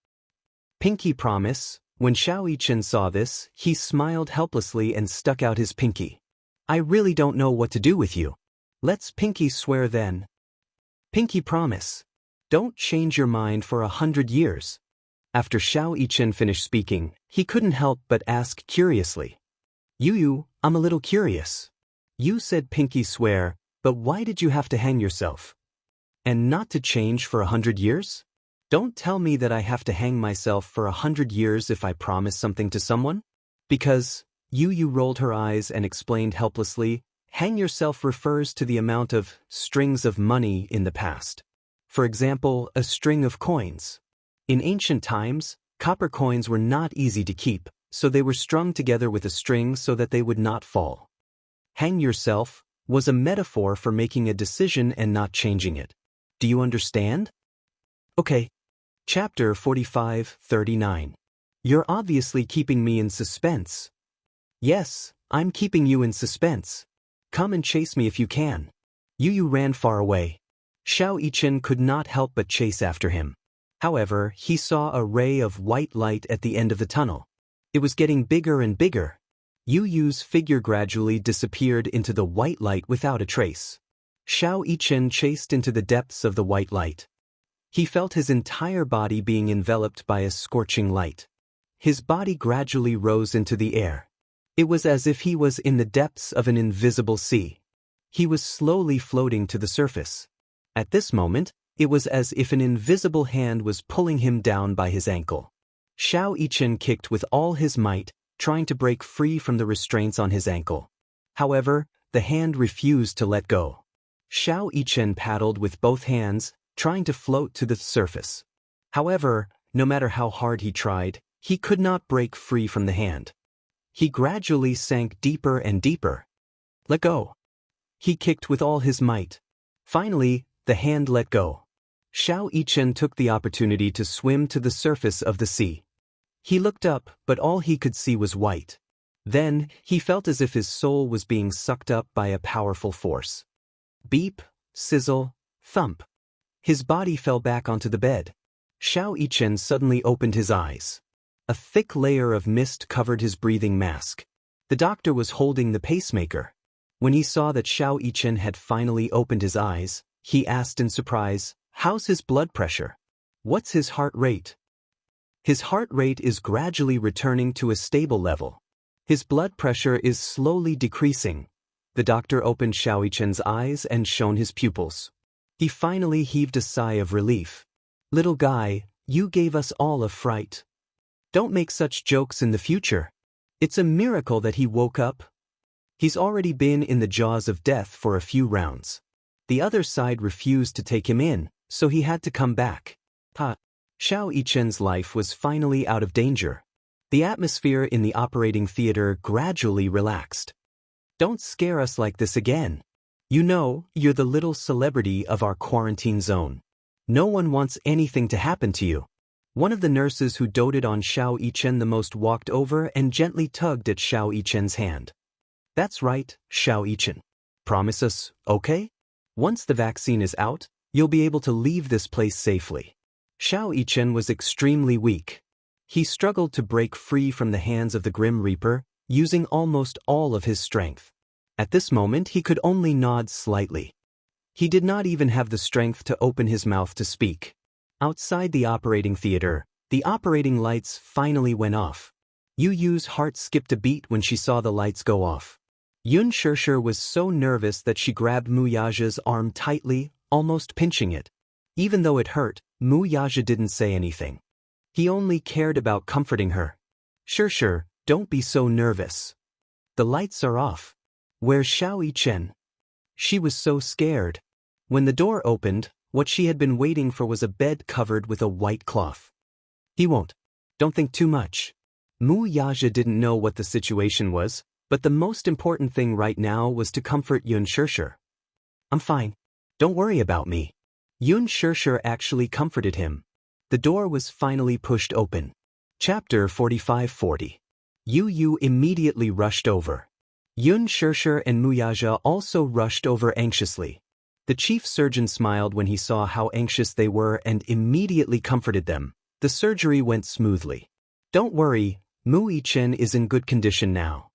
"Pinky promise." When Xiao Yichen saw this, he smiled helplessly and stuck out his pinky. "I really don't know what to do with you. Let's pinky swear then." "Pinky promise. Don't change your mind for 100 years. After Xiao Yichen finished speaking, he couldn't help but ask curiously. "Yu, I'm a little curious. You said pinky swear, but why did you have to hang yourself? And not to change for 100 years? Don't tell me that I have to hang myself for 100 years if I promise something to someone?" "Because," Yu rolled her eyes and explained helplessly, "hang yourself refers to the amount of strings of money in the past. For example, a string of coins. In ancient times, copper coins were not easy to keep, so they were strung together with a string so that they would not fall. Hang yourself was a metaphor for making a decision and not changing it. Do you understand?" Okay. Chapter 45-39. "You're obviously keeping me in suspense." "Yes, I'm keeping you in suspense. Come and chase me if you can." Yu ran far away. Xiao Yichen could not help but chase after him. However, he saw a ray of white light at the end of the tunnel. It was getting bigger and bigger. Yu's figure gradually disappeared into the white light without a trace. Xiao Yichen chased into the depths of the white light. He felt his entire body being enveloped by a scorching light. His body gradually rose into the air. It was as if he was in the depths of an invisible sea. He was slowly floating to the surface. At this moment, it was as if an invisible hand was pulling him down by his ankle. Xiao Yichen kicked with all his might, trying to break free from the restraints on his ankle. However, the hand refused to let go. Xiao Yichen paddled with both hands, trying to float to the surface. However, no matter how hard he tried, he could not break free from the hand. He gradually sank deeper and deeper. "Let go." He kicked with all his might. Finally, the hand let go. Xiao Yichen took the opportunity to swim to the surface of the sea. He looked up, but all he could see was white. Then, he felt as if his soul was being sucked up by a powerful force. Beep, sizzle, thump. His body fell back onto the bed. Xiao Yichen suddenly opened his eyes. A thick layer of mist covered his breathing mask. The doctor was holding the pacemaker. When he saw that Xiao Yichen had finally opened his eyes, he asked in surprise, "How's his blood pressure? What's his heart rate?" "His heart rate is gradually returning to a stable level. His blood pressure is slowly decreasing." The doctor opened Xiao Yichen's eyes and shone his pupils. He finally heaved a sigh of relief. "Little guy, you gave us all a fright. Don't make such jokes in the future. It's a miracle that he woke up. He's already been in the jaws of death for a few rounds. The other side refused to take him in, so he had to come back." Xiao Yichen's life was finally out of danger. The atmosphere in the operating theater gradually relaxed. "Don't scare us like this again. You know, you're the little celebrity of our quarantine zone. No one wants anything to happen to you." One of the nurses who doted on Xiao Yichen the most walked over and gently tugged at Xiao Yichen's hand. "That's right, Xiao Yichen. Promise us, okay? Once the vaccine is out, you'll be able to leave this place safely." Xiao Yichen was extremely weak. He struggled to break free from the hands of the Grim Reaper, using almost all of his strength. At this moment he could only nod slightly. He did not even have the strength to open his mouth to speak. Outside the operating theater, the operating lights finally went off. Yu Yu's heart skipped a beat when she saw the lights go off. Yun Shishir was so nervous that she grabbed Mu Yaja's arm tightly, almost pinching it. Even though it hurt, Mu Yaja didn't say anything. He only cared about comforting her. Shishir, don't be so nervous. The lights are off. Where's Xiao Yichen?" She was so scared. When the door opened, what she had been waiting for was a bed covered with a white cloth. "He won't. Don't think too much." Mu Yaja didn't know what the situation was, but the most important thing right now was to comfort Yun Shishir. "I'm fine. Don't worry about me." Yun Shishir actually comforted him. The door was finally pushed open. Chapter 45-40. Yu Yu immediately rushed over. Yun Shishir and Mu Yaja also rushed over anxiously. The chief surgeon smiled when he saw how anxious they were and immediately comforted them. The surgery went smoothly. "Don't worry, Mu Yichen is in good condition now."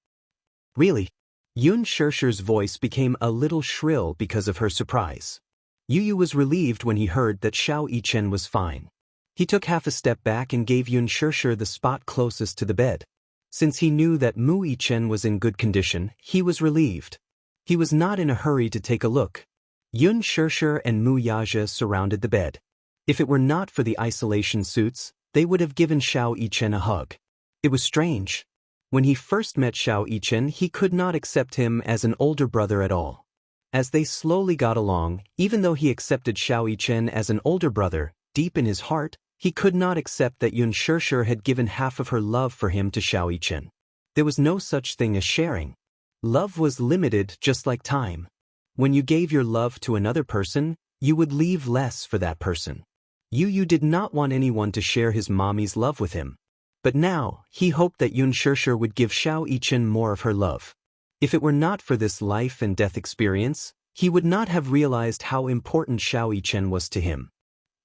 "Really?" Yun Shishir's voice became a little shrill because of her surprise. Yu Yu was relieved when he heard that Xiao Yichen was fine. He took half a step back and gave Yun Shishir the spot closest to the bed. Since he knew that Mu Yichen was in good condition, he was relieved. He was not in a hurry to take a look. Yun Shishir and Mu Yaja surrounded the bed. If it were not for the isolation suits, they would have given Xiao Yichen a hug. It was strange. When he first met Xiao Yichen, he could not accept him as an older brother at all. As they slowly got along, even though he accepted Xiao Yichen as an older brother, deep in his heart, he could not accept that Yun Shishir had given half of her love for him to Xiao Yichen. There was no such thing as sharing. Love was limited just like time. When you gave your love to another person, you would leave less for that person. Yu Yu did not want anyone to share his mommy's love with him. But now, he hoped that Yun Shishir would give Xiao Yichen more of her love. If it were not for this life and death experience, he would not have realized how important Xiao Yichen was to him.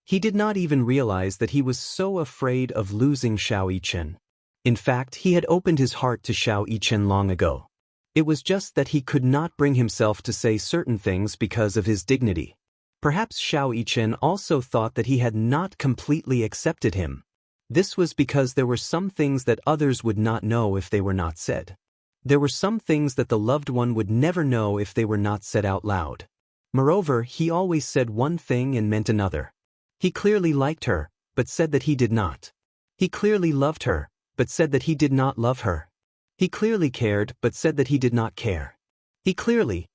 He did not even realize that he was so afraid of losing Xiao Yichen. In fact, he had opened his heart to Xiao Yichen long ago. It was just that he could not bring himself to say certain things because of his dignity. Perhaps Xiao Yichen also thought that he had not completely accepted him. This was because there were some things that others would not know if they were not said. There were some things that the loved one would never know if they were not said out loud. Moreover, he always said one thing and meant another. He clearly liked her, but said that he did not. He clearly loved her, but said that he did not love her. He clearly cared, but said that he did not care. He clearly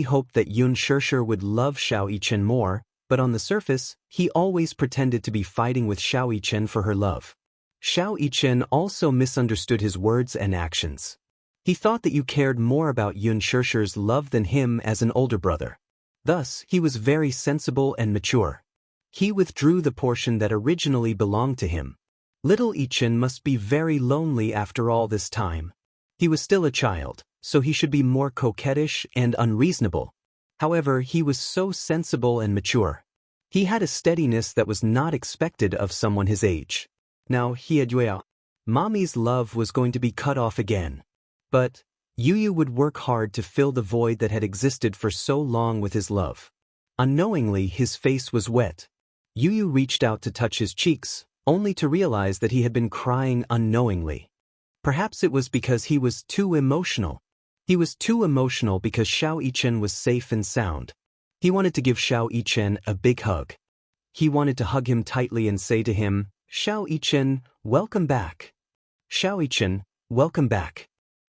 hoped that Yun Shishir would love Xiao Yichen more, but on the surface, he always pretended to be fighting with Xiao Yichen for her love. Xiao Yichen also misunderstood his words and actions. He thought that you cared more about Yun Shishir's love than him as an older brother. Thus, he was very sensible and mature. He withdrew the portion that originally belonged to him. Little Yichen must be very lonely after all this time. He was still a child, so he should be more coquettish and unreasonable. However, he was so sensible and mature. He had a steadiness that was not expected of someone his age. Now he had Mommy's love was going to be cut off again. But Yu would work hard to fill the void that had existed for so long with his love. Unknowingly, his face was wet. Yu reached out to touch his cheeks, only to realize that he had been crying unknowingly. Perhaps it was because he was too emotional. He was too emotional because Xiao Yichen was safe and sound. He wanted to give Xiao Yichen a big hug. He wanted to hug him tightly and say to him, "Xiao Yichen, welcome back. Xiao Yichen, welcome back."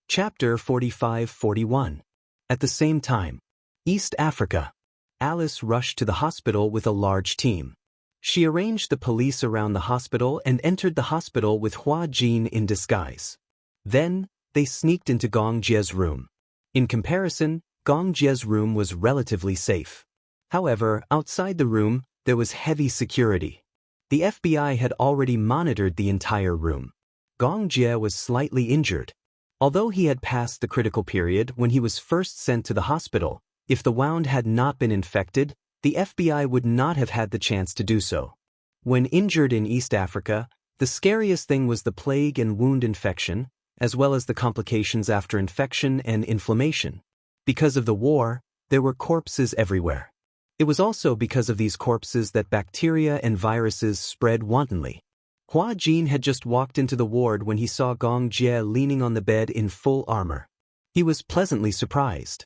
Chapter 45-41. At the same time, East Africa. Alice rushed to the hospital with a large team. She arranged the police around the hospital and entered the hospital with Hua Jin in disguise. Then, they sneaked into Gong Jie's room. In comparison, Gong Jie's room was relatively safe. However, outside the room, there was heavy security. The FBI had already monitored the entire room. Gong Jie was slightly injured. Although he had passed the critical period when he was first sent to the hospital, if the wound had not been infected, the FBI would not have had the chance to do so. When injured in East Africa, the scariest thing was the plague and wound infection, as well as the complications after infection and inflammation. Because of the war, there were corpses everywhere. It was also because of these corpses that bacteria and viruses spread wantonly. Hua Jin had just walked into the ward when he saw Gong Jie leaning on the bed in full armor. He was pleasantly surprised.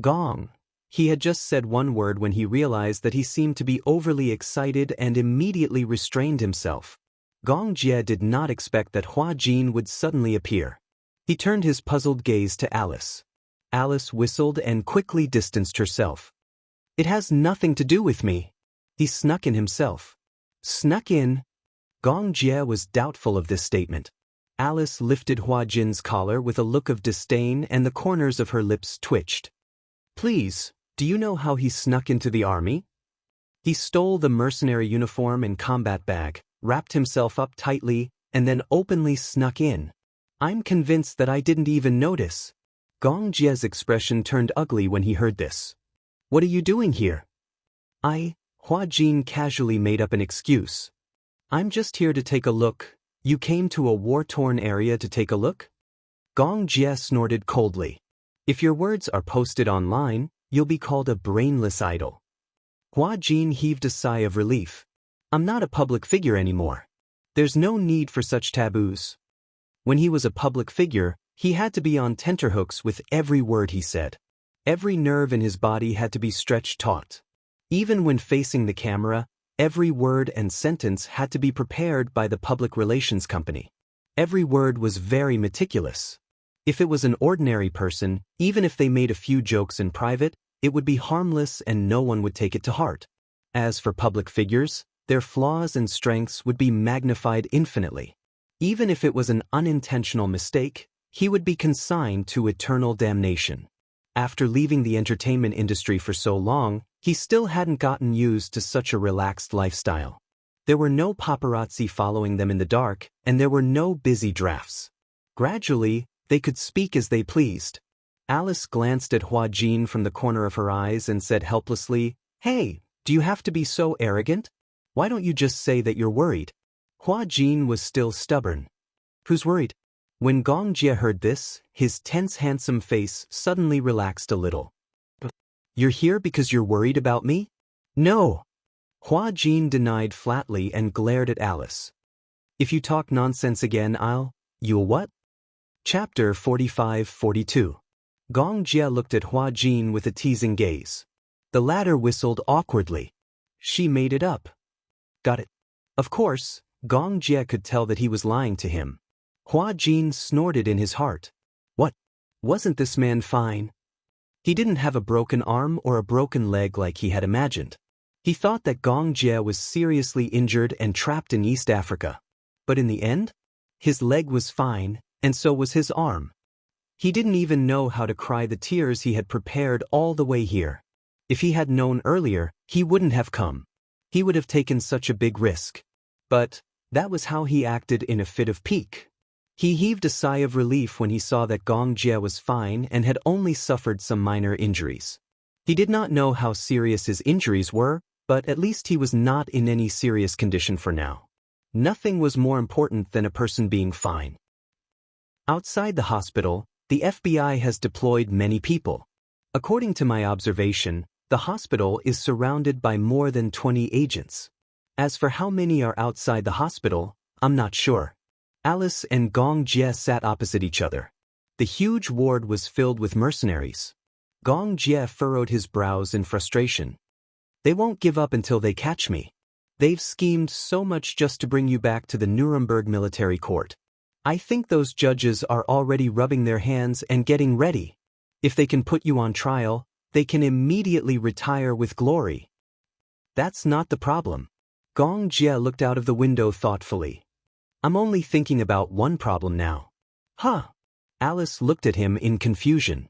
"Gong." He had just said one word when he realized that he seemed to be overly excited and immediately restrained himself. Gong Jie did not expect that Hua Jin would suddenly appear. He turned his puzzled gaze to Alice. Alice whistled and quickly distanced herself. "It has nothing to do with me." He snuck in himself. Snuck in? Gong Jie was doubtful of this statement. Alice lifted Hua Jin's collar with a look of disdain and the corners of her lips twitched. "Please, do you know how he snuck into the army?" He stole the mercenary uniform and combat bag, wrapped himself up tightly, and then openly snuck in. "I'm convinced that I didn't even notice." Gong Jie's expression turned ugly when he heard this. "What are you doing here?" Hua Jin casually made up an excuse. "I'm just here to take a look." "You came to a war-torn area to take a look?" Gong Jie snorted coldly. "If your words are posted online, you'll be called a brainless idol." Hua Jin heaved a sigh of relief. "I'm not a public figure anymore. There's no need for such taboos." When he was a public figure, he had to be on tenterhooks with every word he said. Every nerve in his body had to be stretched taut. Even when facing the camera, every word and sentence had to be prepared by the public relations company. Every word was very meticulous. If it was an ordinary person, even if they made a few jokes in private, it would be harmless and no one would take it to heart. As for public figures, their flaws and strengths would be magnified infinitely. Even if it was an unintentional mistake, he would be consigned to eternal damnation. After leaving the entertainment industry for so long, he still hadn't gotten used to such a relaxed lifestyle. There were no paparazzi following them in the dark, and there were no busy drafts. Gradually, they could speak as they pleased. Alice glanced at Hua Jin from the corner of her eyes and said helplessly, "Hey, do you have to be so arrogant? Why don't you just say that you're worried?" Hua Jin was still stubborn. "Who's worried?" When Gong Jie heard this, his tense handsome face suddenly relaxed a little. "You're here because you're worried about me?" "No." Hua Jin denied flatly and glared at Alice. "If you talk nonsense again, you'll what?" Chapter 45-42. Gong Jie looked at Hua Jin with a teasing gaze. The latter whistled awkwardly. "She made it up." "Got it." Of course, Gong Jie could tell that he was lying to him. Hua Jin snorted in his heart. What? Wasn't this man fine? He didn't have a broken arm or a broken leg like he had imagined. He thought that Gong Jie was seriously injured and trapped in East Africa. But in the end, his leg was fine, and so was his arm. He didn't even know how to cry the tears he had prepared all the way here. If he had known earlier, he wouldn't have come. He would have taken such a big risk. But that was how he acted in a fit of pique. He heaved a sigh of relief when he saw that Gong Jie was fine and had only suffered some minor injuries. He did not know how serious his injuries were, but at least he was not in any serious condition for now. Nothing was more important than a person being fine. Outside the hospital, The FBI has deployed many people. According to my observation, the hospital is surrounded by more than 20 agents. As for how many are outside the hospital, I'm not sure. Alice and Gong Jie sat opposite each other. The huge ward was filled with mercenaries. Gong Jie furrowed his brows in frustration. They won't give up until they catch me. They've schemed so much just to bring you back to the Nuremberg military court. I think those judges are already rubbing their hands and getting ready. If they can put you on trial, they can immediately retire with glory. That's not the problem. Gong Jie looked out of the window thoughtfully. I'm only thinking about one problem now. Huh? Alice looked at him in confusion.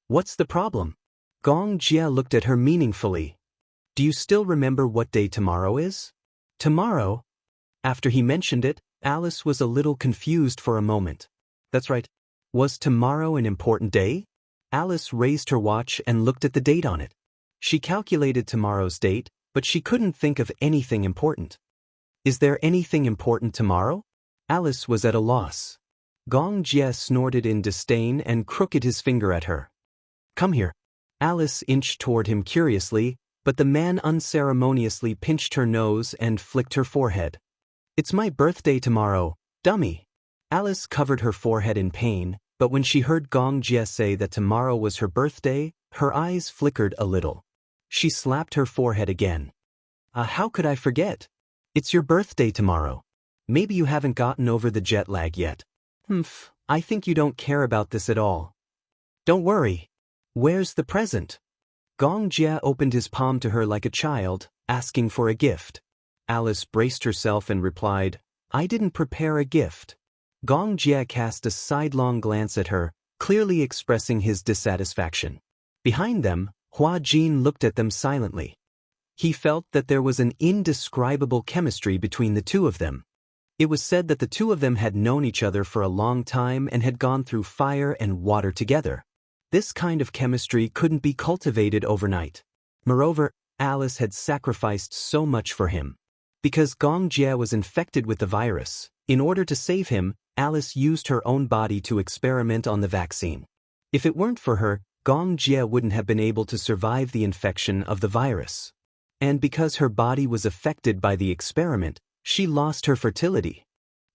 What's the problem? Gong Jie looked at her meaningfully. Do you still remember what day tomorrow is? Tomorrow? After he mentioned it, Alice was a little confused for a moment. That's right. Was tomorrow an important day? Alice raised her watch and looked at the date on it. She calculated tomorrow's date, but she couldn't think of anything important. Is there anything important tomorrow? Alice was at a loss. Gong Jie snorted in disdain and crooked his finger at her. Come here. Alice inched toward him curiously, but the man unceremoniously pinched her nose and flicked her forehead. It's my birthday tomorrow, dummy. Alice covered her forehead in pain, but when she heard Gong Jie say that tomorrow was her birthday, her eyes flickered a little. She slapped her forehead again. How could I forget? It's your birthday tomorrow. Maybe you haven't gotten over the jet lag yet. I think you don't care about this at all. Don't worry. Where's the present? Gong Jie opened his palm to her like a child, asking for a gift. Alice braced herself and replied, I didn't prepare a gift. Gong Jie cast a sidelong glance at her, clearly expressing his dissatisfaction. Behind them, Hua Jin looked at them silently. He felt that there was an indescribable chemistry between the two of them. It was said that the two of them had known each other for a long time and had gone through fire and water together. This kind of chemistry couldn't be cultivated overnight. Moreover, Alice had sacrificed so much for him. Because Gong Jie was infected with the virus, in order to save him, Alice used her own body to experiment on the vaccine. If it weren't for her, Gong Jie wouldn't have been able to survive the infection of the virus. And because her body was affected by the experiment, she lost her fertility.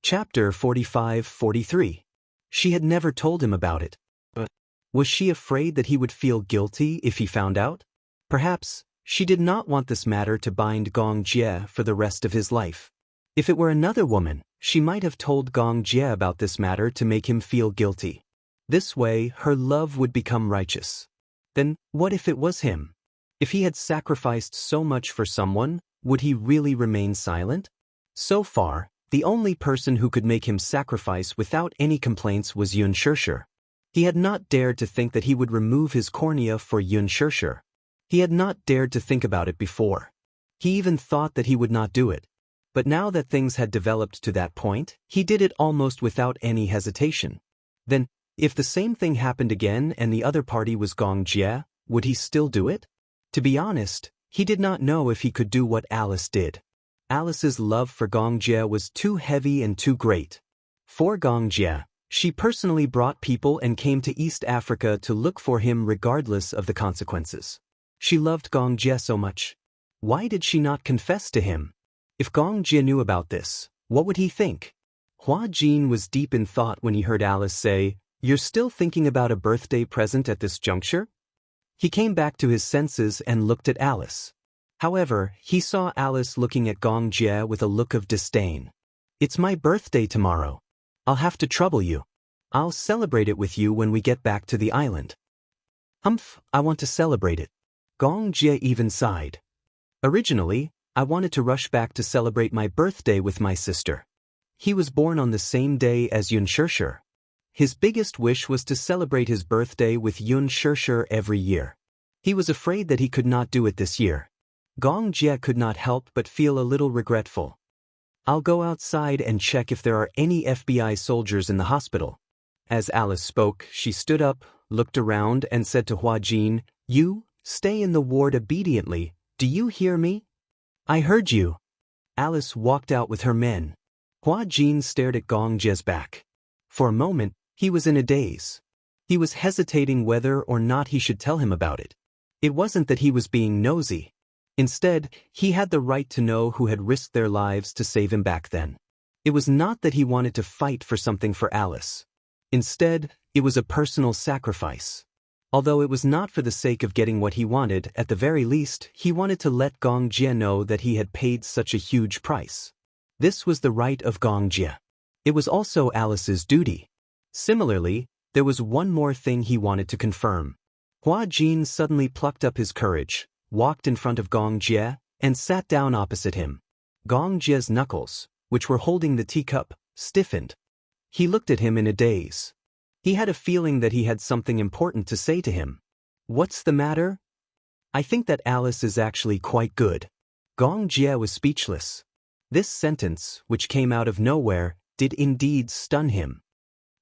Chapter 45-43. She had never told him about it. But was she afraid that he would feel guilty if he found out? Perhaps she did not want this matter to bind Gong Jie for the rest of his life. If it were another woman, she might have told Gong Jie about this matter to make him feel guilty. This way, her love would become righteous. Then, what if it was him? If he had sacrificed so much for someone, would he really remain silent? So far, the only person who could make him sacrifice without any complaints was Yun Shirshir. He had not dared to think that he would remove his cornea for Yun Shirshir. He had not dared to think about it before. He even thought that he would not do it. But now that things had developed to that point, he did it almost without any hesitation. Then, if the same thing happened again and the other party was Gong Jie, would he still do it? To be honest, he did not know if he could do what Alice did. Alice's love for Gong Jie was too heavy and too great. For Gong Jie, she personally brought people and came to East Africa to look for him regardless of the consequences. She loved Gong Jie so much. Why did she not confess to him? If Gong Jie knew about this, what would he think? Hua Jin was deep in thought when he heard Alice say, "You're still thinking about a birthday present at this juncture?" He came back to his senses and looked at Alice. However, he saw Alice looking at Gong Jie with a look of disdain. "It's my birthday tomorrow. I'll have to trouble you. I'll celebrate it with you when we get back to the island." I want to celebrate it." Gong Jie even sighed. "Originally, I wanted to rush back to celebrate my birthday with my sister. He was born on the same day as Yun Shirshir. His biggest wish was to celebrate his birthday with Yun Shirshir every year. He was afraid that he could not do it this year." Gong Jie could not help but feel a little regretful. "I'll go outside and check if there are any FBI soldiers in the hospital." As Alice spoke, she stood up, looked around, and said to Hua Jin, "You, stay in the ward obediently, do you hear me?" "I heard you." Alice walked out with her men. Hua Jin stared at Gong Jie's back. For a moment, he was in a daze. He was hesitating whether or not he should tell him about it. It wasn't that he was being nosy. Instead, he had the right to know who had risked their lives to save him back then. It was not that he wanted to fight for something for Alice. Instead, it was a personal sacrifice. Although it was not for the sake of getting what he wanted, at the very least, he wanted to let Gong Jie know that he had paid such a huge price. This was the right of Gong Jie. It was also Alice's duty. Similarly, there was one more thing he wanted to confirm. Hua Jin suddenly plucked up his courage, walked in front of Gong Jie, and sat down opposite him. Gong Jie's knuckles, which were holding the teacup, stiffened. He looked at him in a daze. He had a feeling that he had something important to say to him. "What's the matter?" "I think that Alice is actually quite good." Gong Jie was speechless. This sentence, which came out of nowhere, did indeed stun him.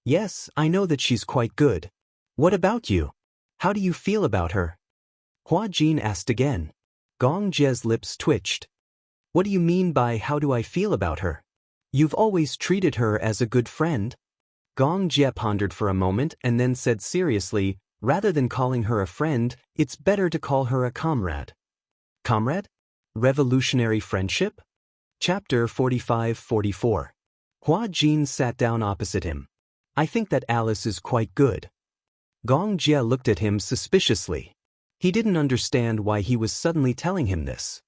"Yes, I know that she's quite good. What about you? How do you feel about her?" Hua Jin asked again. Gong Jie's lips twitched. "What do you mean by how do I feel about her? You've always treated her as a good friend." Gong Jie pondered for a moment and then said seriously, "Rather than calling her a friend, it's better to call her a comrade." Comrade? Revolutionary friendship? Chapter 45-44. Hua Jin sat down opposite him. "I think that Alice is quite good." Gong Jie looked at him suspiciously. He didn't understand why he was suddenly telling him this.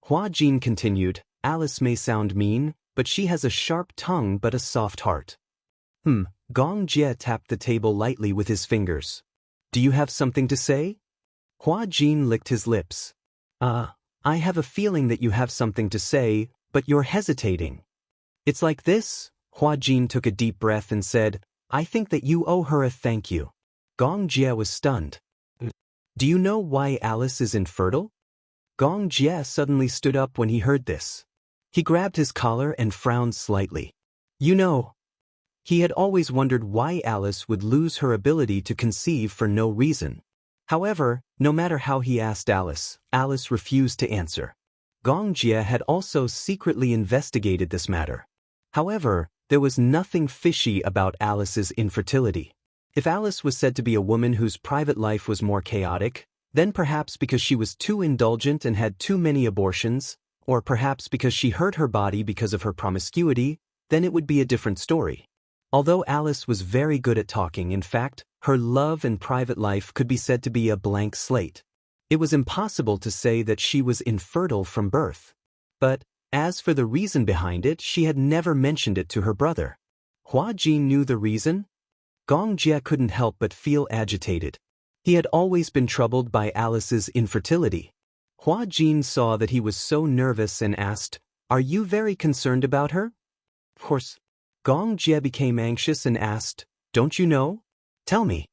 Hua Jin continued, "Alice may sound mean, but she has a sharp tongue but a soft heart." Gong Jie tapped the table lightly with his fingers. "Do you have something to say?" Hua Jin licked his lips. I have a feeling that you have something to say, but you're hesitating." "It's like this." Hua Jin took a deep breath and said, "I think that you owe her a thank you." Gong Jie was stunned. "Do you know why Alice is infertile?" Gong Jie suddenly stood up when he heard this. He grabbed his collar and frowned slightly. "You know." He had always wondered why Alice would lose her ability to conceive for no reason. However, no matter how he asked Alice, Alice refused to answer. Gong Jie had also secretly investigated this matter. However, there was nothing fishy about Alice's infertility. If Alice was said to be a woman whose private life was more chaotic, then perhaps because she was too indulgent and had too many abortions, or perhaps because she hurt her body because of her promiscuity, then it would be a different story. Although Alice was very good at talking, in fact, her love and private life could be said to be a blank slate. It was impossible to say that she was infertile from birth. But, as for the reason behind it, she had never mentioned it to her brother. Hua Jin knew the reason. Gong Jie couldn't help but feel agitated. He had always been troubled by Alice's infertility. Hua Jin saw that he was so nervous and asked, "Are you very concerned about her?" "Of course." Gong Jie became anxious and asked, "Don't you know? Tell me."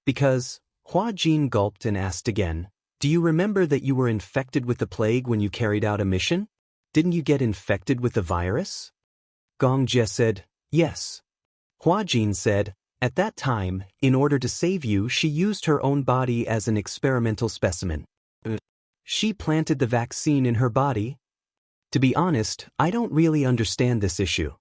"Because," Hua Jin gulped and asked again, "Do you remember that you were infected with the plague when you carried out a mission? Didn't you get infected with the virus?" Gong Jie said, "Yes." Hua Jin said, "At that time, in order to save you, she used her own body as an experimental specimen. She planted the vaccine in her body." "To be honest, I don't really understand this issue.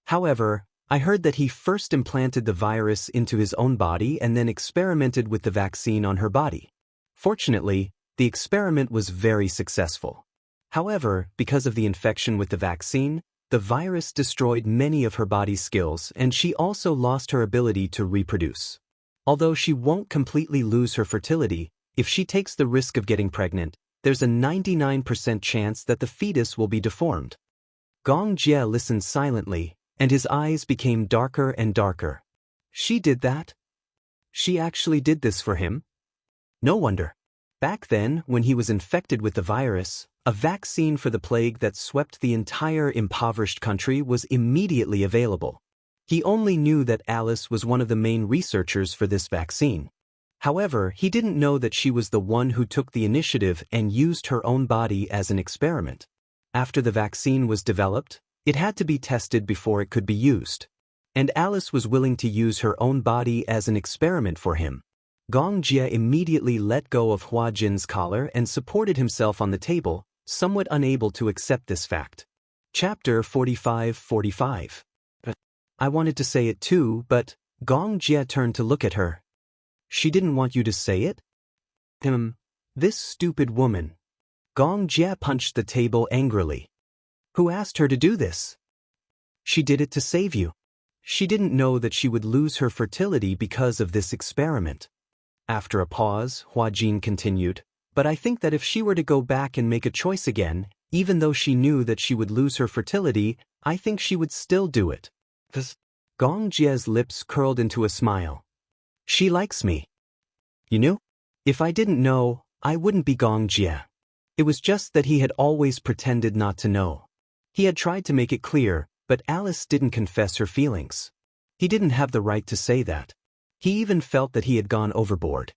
However, I heard that he first implanted the virus into his own body and then experimented with the vaccine on her body. Fortunately, the experiment was very successful. However, because of the infection with the vaccine, the virus destroyed many of her body's skills and she also lost her ability to reproduce. Although she won't completely lose her fertility, if she takes the risk of getting pregnant, there's a 99% chance that the fetus will be deformed." Gong Jie listened silently, and his eyes became darker and darker. She did that? She actually did this for him? No wonder. Back then, when he was infected with the virus, a vaccine for the plague that swept the entire impoverished country was immediately available. He only knew that Alice was one of the main researchers for this vaccine. However, he didn't know that she was the one who took the initiative and used her own body as an experiment. After the vaccine was developed, it had to be tested before it could be used. And Alice was willing to use her own body as an experiment for him. Gong Jie immediately let go of Hua Jin's collar and supported himself on the table, somewhat unable to accept this fact. Chapter 45-45. I wanted to say it too, but Gong Jie turned to look at her. She didn't want you to say it? This stupid woman. Gong Jie punched the table angrily. Who asked her to do this? She did it to save you. She didn't know that she would lose her fertility because of this experiment. After a pause, Hua Jin continued, but I think that if she were to go back and make a choice again, even though she knew that she would lose her fertility, I think she would still do it. Gong Jie's lips curled into a smile. She likes me. You knew? If I didn't know, I wouldn't be Gong Jie. It was just that he had always pretended not to know. He had tried to make it clear, but Alice didn't confess her feelings. He didn't have the right to say that. He even felt that he had gone overboard.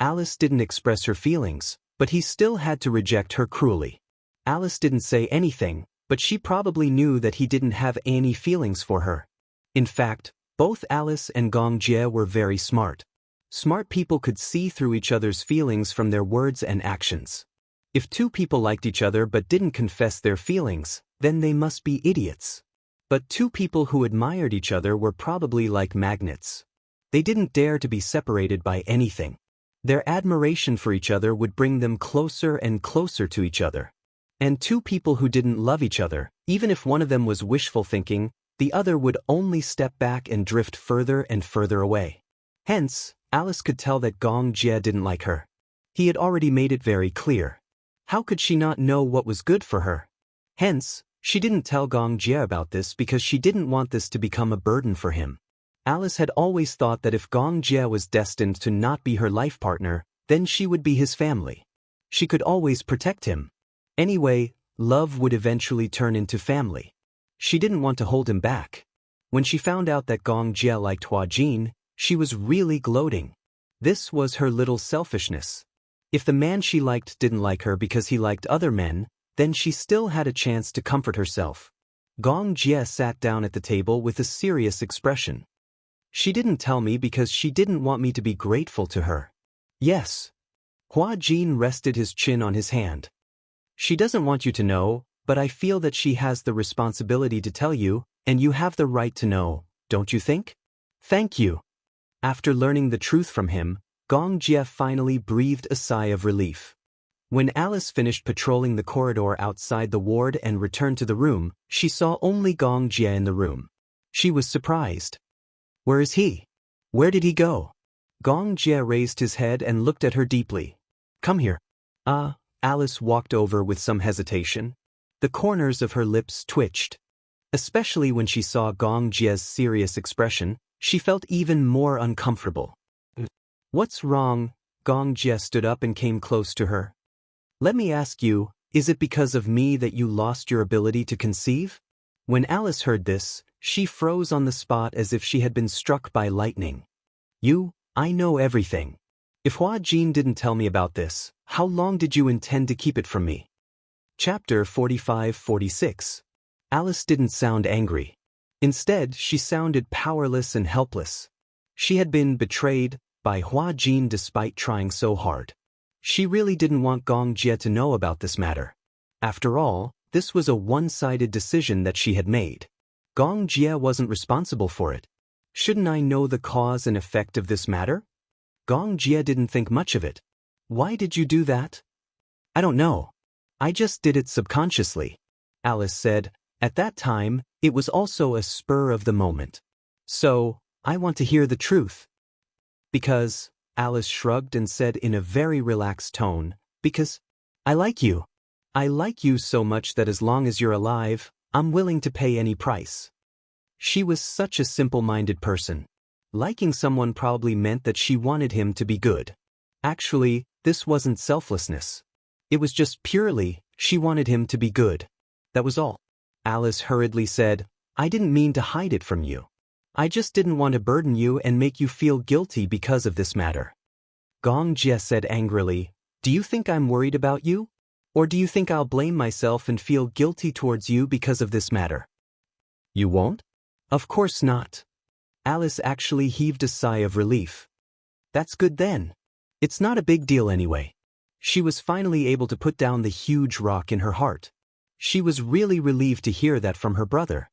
Alice didn't express her feelings, but he still had to reject her cruelly. Alice didn't say anything, but she probably knew that he didn't have any feelings for her. In fact, both Alice and Gong Jie were very smart. Smart people could see through each other's feelings from their words and actions. If two people liked each other but didn't confess their feelings, then they must be idiots. But two people who admired each other were probably like magnets. They didn't dare to be separated by anything. Their admiration for each other would bring them closer and closer to each other. And two people who didn't love each other, even if one of them was wishful thinking, the other would only step back and drift further and further away. Hence, Alice could tell that Gong Jie didn't like her. He had already made it very clear. How could she not know what was good for her? Hence, she didn't tell Gong Jie about this because she didn't want this to become a burden for him. Alice had always thought that if Gong Jie was destined to not be her life partner, then she would be his family. She could always protect him. Anyway, love would eventually turn into family. She didn't want to hold him back. When she found out that Gong Jie liked Hua Jin, she was really gloating. This was her little selfishness. If the man she liked didn't like her because he liked other men, then she still had a chance to comfort herself. Gong Jie sat down at the table with a serious expression. She didn't tell me because she didn't want me to be grateful to her. Yes. Hua Jin rested his chin on his hand. She doesn't want you to know, but I feel that she has the responsibility to tell you, and you have the right to know, don't you think? Thank you. After learning the truth from him, Gong Jie finally breathed a sigh of relief. When Alice finished patrolling the corridor outside the ward and returned to the room, she saw only Gong Jie in the room. She was surprised. Where is he? Where did he go? Gong Jie raised his head and looked at her deeply. Come here. Alice walked over with some hesitation. The corners of her lips twitched. Especially when she saw Gong Jie's serious expression, she felt even more uncomfortable. What's wrong? Gong Jie stood up and came close to her. Let me ask you, is it because of me that you lost your ability to conceive? When Alice heard this, she froze on the spot as if she had been struck by lightning. I know everything. If Hua Jin didn't tell me about this, how long did you intend to keep it from me? Chapter 45-46. Alice didn't sound angry. Instead, she sounded powerless and helpless. She had been betrayed by Hua Jin despite trying so hard. She really didn't want Gong Jie to know about this matter. After all, this was a one-sided decision that she had made. Gong Jie wasn't responsible for it. Shouldn't I know the cause and effect of this matter? Gong Jie didn't think much of it. Why did you do that? I don't know. I just did it subconsciously, Alice said. At that time, it was also a spur of the moment. So, I want to hear the truth. Because, Alice shrugged and said in a very relaxed tone, because I like you. I like you so much that as long as you're alive, I'm willing to pay any price. She was such a simple-minded person. Liking someone probably meant that she wanted him to be good. Actually, this wasn't selflessness. It was just purely, she wanted him to be good. That was all. Alice hurriedly said, I didn't mean to hide it from you. I just didn't want to burden you and make you feel guilty because of this matter. Gong Jie said angrily, Do you think I'm worried about you? Or do you think I'll blame myself and feel guilty towards you because of this matter? You won't? Of course not. Alice actually heaved a sigh of relief. That's good then. It's not a big deal anyway. She was finally able to put down the huge rock in her heart. She was really relieved to hear that from her brother.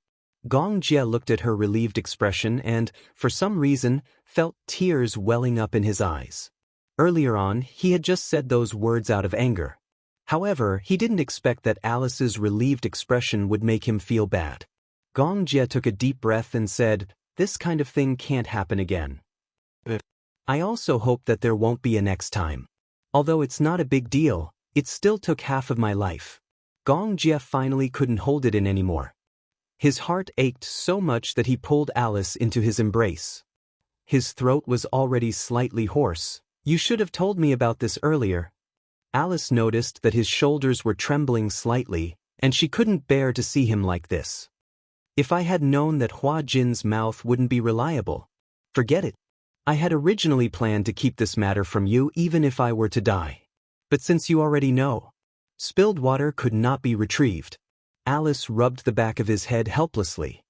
Gong Jie looked at her relieved expression and, for some reason, felt tears welling up in his eyes. Earlier on, he had just said those words out of anger. However, he didn't expect that Alice's relieved expression would make him feel bad. Gong Jie took a deep breath and said, "This kind of thing can't happen again. I also hope that there won't be a next time. Although it's not a big deal, it still took half of my life." Gong Jie finally couldn't hold it in anymore. His heart ached so much that he pulled Alice into his embrace. His throat was already slightly hoarse. "You should have told me about this earlier." Alice noticed that his shoulders were trembling slightly, and she couldn't bear to see him like this. "If I had known that Hua Jin's mouth wouldn't be reliable." "Forget it. I had originally planned to keep this matter from you even if I were to die. But since you already know." Spilled water could not be retrieved. Alice rubbed the back of his head helplessly.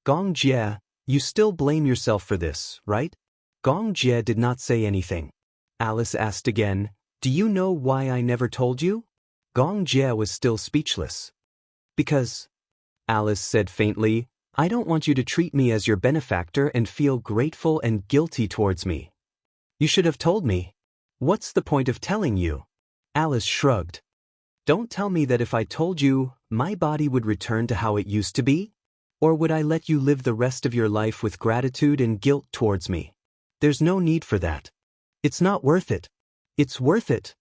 "Gong Jie, you still blame yourself for this, right?" Gong Jie did not say anything. Alice asked again, "Do you know why I never told you?" Gong Jie was still speechless. "Because," Alice said faintly, "I don't want you to treat me as your benefactor and feel grateful and guilty towards me." "You should have told me." "What's the point of telling you?" Alice shrugged. "Don't tell me that if I told you, my body would return to how it used to be? Or would I let you live the rest of your life with gratitude and guilt towards me? There's no need for that. It's not worth it." "It's worth it."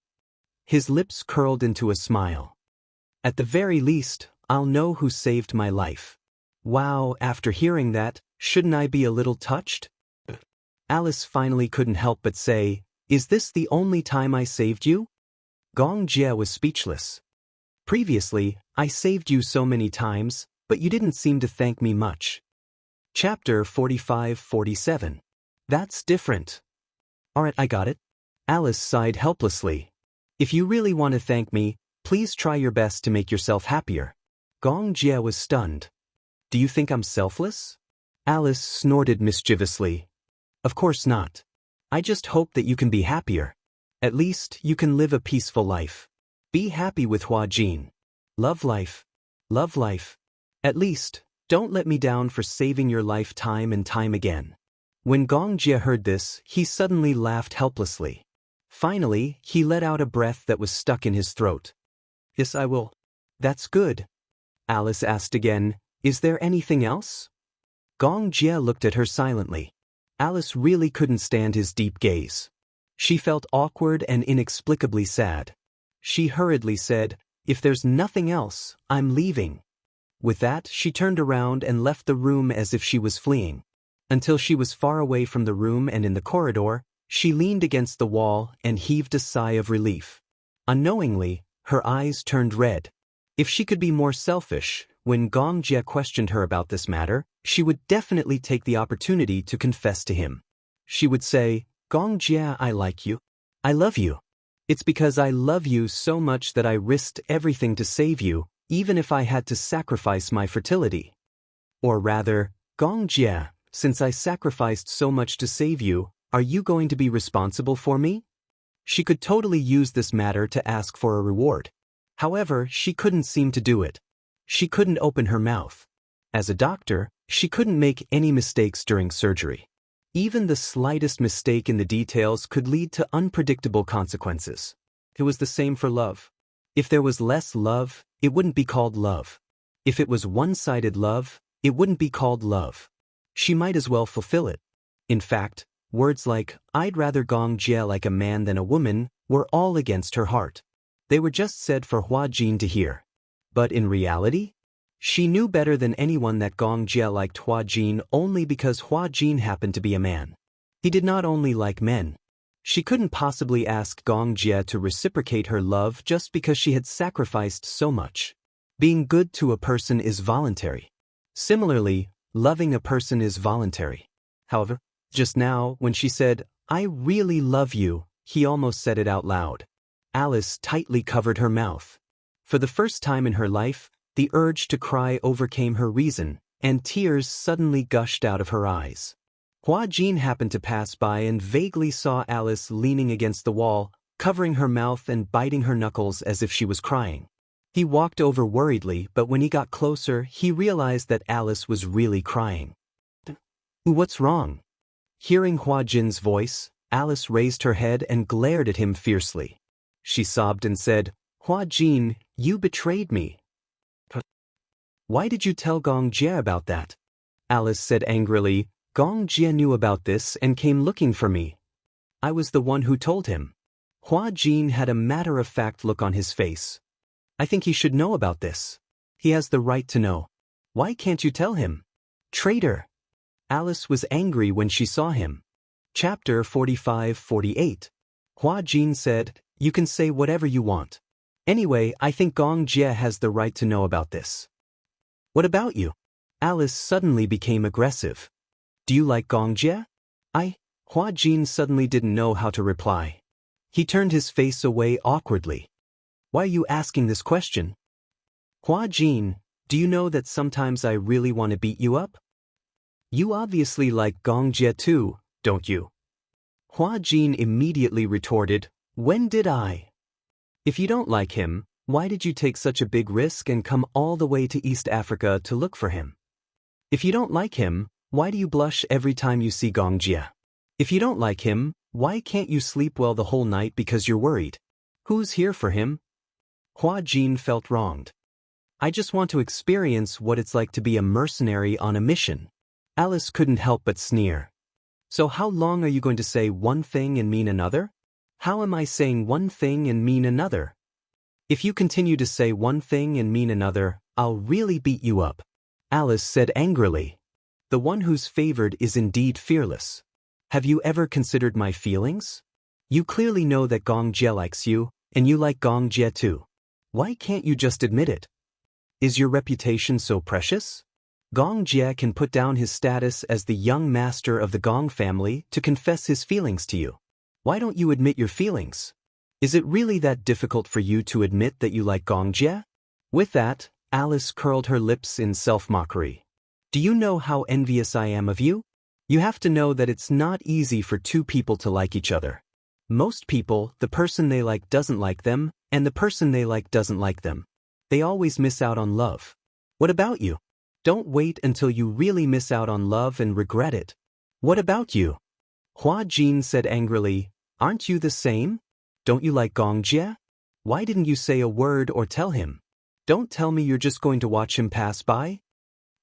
His lips curled into a smile. "At the very least, I'll know who saved my life." Wow, after hearing that, shouldn't I be a little touched? Alice finally couldn't help but say, "Is this the only time I saved you?" Gong Jie was speechless. "Previously, I saved you so many times, but you didn't seem to thank me much." Chapter 45-47. That's different. Alright, I got it. Alice sighed helplessly. "If you really want to thank me, please try your best to make yourself happier." Gong Jie was stunned. "Do you think I'm selfless?" Alice snorted mischievously. "Of course not. I just hope that you can be happier. At least, you can live a peaceful life. Be happy with Hua Jin. Love life. Love life. At least, don't let me down for saving your life time and time again." When Gong Jie heard this, he suddenly laughed helplessly. Finally, he let out a breath that was stuck in his throat. "Yes, I will." "That's good." Alice asked again, "Is there anything else?" Gong Jie looked at her silently. Alice really couldn't stand his deep gaze. She felt awkward and inexplicably sad. She hurriedly said, "If there's nothing else, I'm leaving." With that, she turned around and left the room as if she was fleeing. Until she was far away from the room and in the corridor, she leaned against the wall and heaved a sigh of relief. Unknowingly, her eyes turned red. If she could be more selfish, when Gong Jie questioned her about this matter, she would definitely take the opportunity to confess to him. She would say, "Gong Jie, I like you. I love you. It's because I love you so much that I risked everything to save you, even if I had to sacrifice my fertility." Or rather, "Gong Jie, since I sacrificed so much to save you, are you going to be responsible for me?" She could totally use this matter to ask for a reward. However, she couldn't seem to do it. She couldn't open her mouth. As a doctor, she couldn't make any mistakes during surgery. Even the slightest mistake in the details could lead to unpredictable consequences. It was the same for love. If there was less love, it wouldn't be called love. If it was one-sided love, it wouldn't be called love. She might as well fulfill it. In fact, words like, "I'd rather Gong Jie like a man than a woman," were all against her heart. They were just said for Hua Jin to hear. But in reality, she knew better than anyone that Gong Jie liked Hua Jin only because Hua Jin happened to be a man. He did not only like men. She couldn't possibly ask Gong Jie to reciprocate her love just because she had sacrificed so much. Being good to a person is voluntary. Similarly, loving a person is voluntary. However, just now, when she said, "I really love you," he almost said it out loud. Alice tightly covered her mouth. For the first time in her life, the urge to cry overcame her reason, and tears suddenly gushed out of her eyes. Hua Jin happened to pass by and vaguely saw Alice leaning against the wall, covering her mouth and biting her knuckles as if she was crying. He walked over worriedly, but when he got closer, he realized that Alice was really crying. What's wrong? Hearing Hua Jin's voice, Alice raised her head and glared at him fiercely. She sobbed and said, Hua Jin, you betrayed me. Why did you tell Gong Jie about that? Alice said angrily, Gong Jie knew about this and came looking for me. I was the one who told him. Hua Jin had a matter-of-fact look on his face. I think he should know about this. He has the right to know. Why can't you tell him? Traitor! Alice was angry when she saw him. Chapter 45-48. Hua Jin said, You can say whatever you want. Anyway, I think Gong Jie has the right to know about this. What about you? Alice suddenly became aggressive. Do you like Gong Jie? Hua Jin suddenly didn't know how to reply. He turned his face away awkwardly. Why are you asking this question? Hua Jin, do you know that sometimes I really want to beat you up? You obviously like Gong Jie too, don't you? Hua Jin immediately retorted, When did I? If you don't like him, why did you take such a big risk and come all the way to East Africa to look for him? If you don't like him, why do you blush every time you see Gong Jie? If you don't like him, why can't you sleep well the whole night because you're worried? Who's here for him? Hua Jin felt wronged. I just want to experience what it's like to be a mercenary on a mission. Alice couldn't help but sneer. So how long are you going to say one thing and mean another? How am I saying one thing and mean another? If you continue to say one thing and mean another, I'll really beat you up. Alice said angrily. The one who's favored is indeed fearless. Have you ever considered my feelings? You clearly know that Gong Jie likes you, and you like Gong Jie too. Why can't you just admit it? Is your reputation so precious? Gong Jie can put down his status as the young master of the Gong family to confess his feelings to you. Why don't you admit your feelings? Is it really that difficult for you to admit that you like Gong Jie? With that, Alice curled her lips in self-mockery. Do you know how envious I am of you? You have to know that it's not easy for two people to like each other. Most people, the person they like doesn't like them, and the person they like doesn't like them. They always miss out on love. What about you? Don't wait until you really miss out on love and regret it. What about you? Hua Jin said angrily, Aren't you the same? Don't you like Gong Jie? Why didn't you say a word or tell him? Don't tell me you're just going to watch him pass by?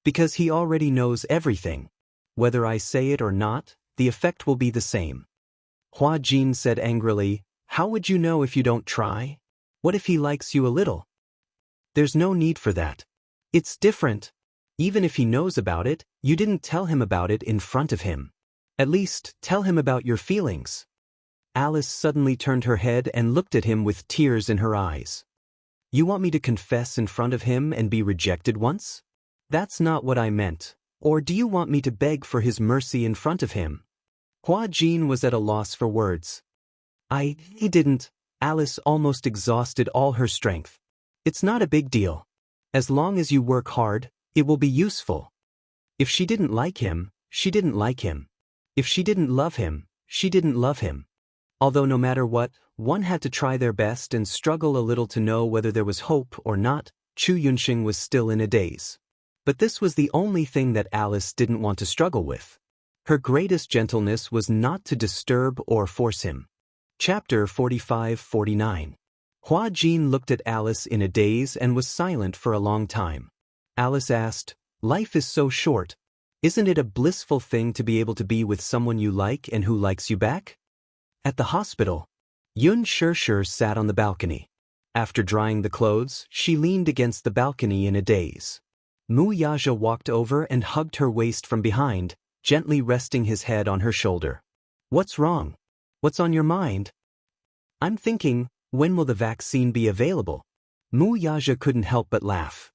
Because he already knows everything. Whether I say it or not, the effect will be the same. Hua Jin said angrily, How would you know if you don't try? What if he likes you a little? There's no need for that. It's different. Even if he knows about it, you didn't tell him about it in front of him. At least, tell him about your feelings. Alice suddenly turned her head and looked at him with tears in her eyes. You want me to confess in front of him and be rejected once? That's not what I meant. Or do you want me to beg for his mercy in front of him? Hua Jin was at a loss for words. He didn't. Alice almost exhausted all her strength. It's not a big deal. As long as you work hard, it will be useful. If she didn't like him, she didn't like him. If she didn't love him, she didn't love him. Although no matter what, one had to try their best and struggle a little to know whether there was hope or not, Chu Yunxing was still in a daze. But this was the only thing that Alice didn't want to struggle with. Her greatest gentleness was not to disturb or force him. Chapter 45-49. Hua Jin looked at Alice in a daze and was silent for a long time. Alice asked, Life is so short. Isn't it a blissful thing to be able to be with someone you like and who likes you back? At the hospital, Yun Shishir sat on the balcony. After drying the clothes, she leaned against the balcony in a daze. Mu Yaja walked over and hugged her waist from behind, gently resting his head on her shoulder. What's wrong? What's on your mind? I'm thinking, when will the vaccine be available? Mu Yaja couldn't help but laugh.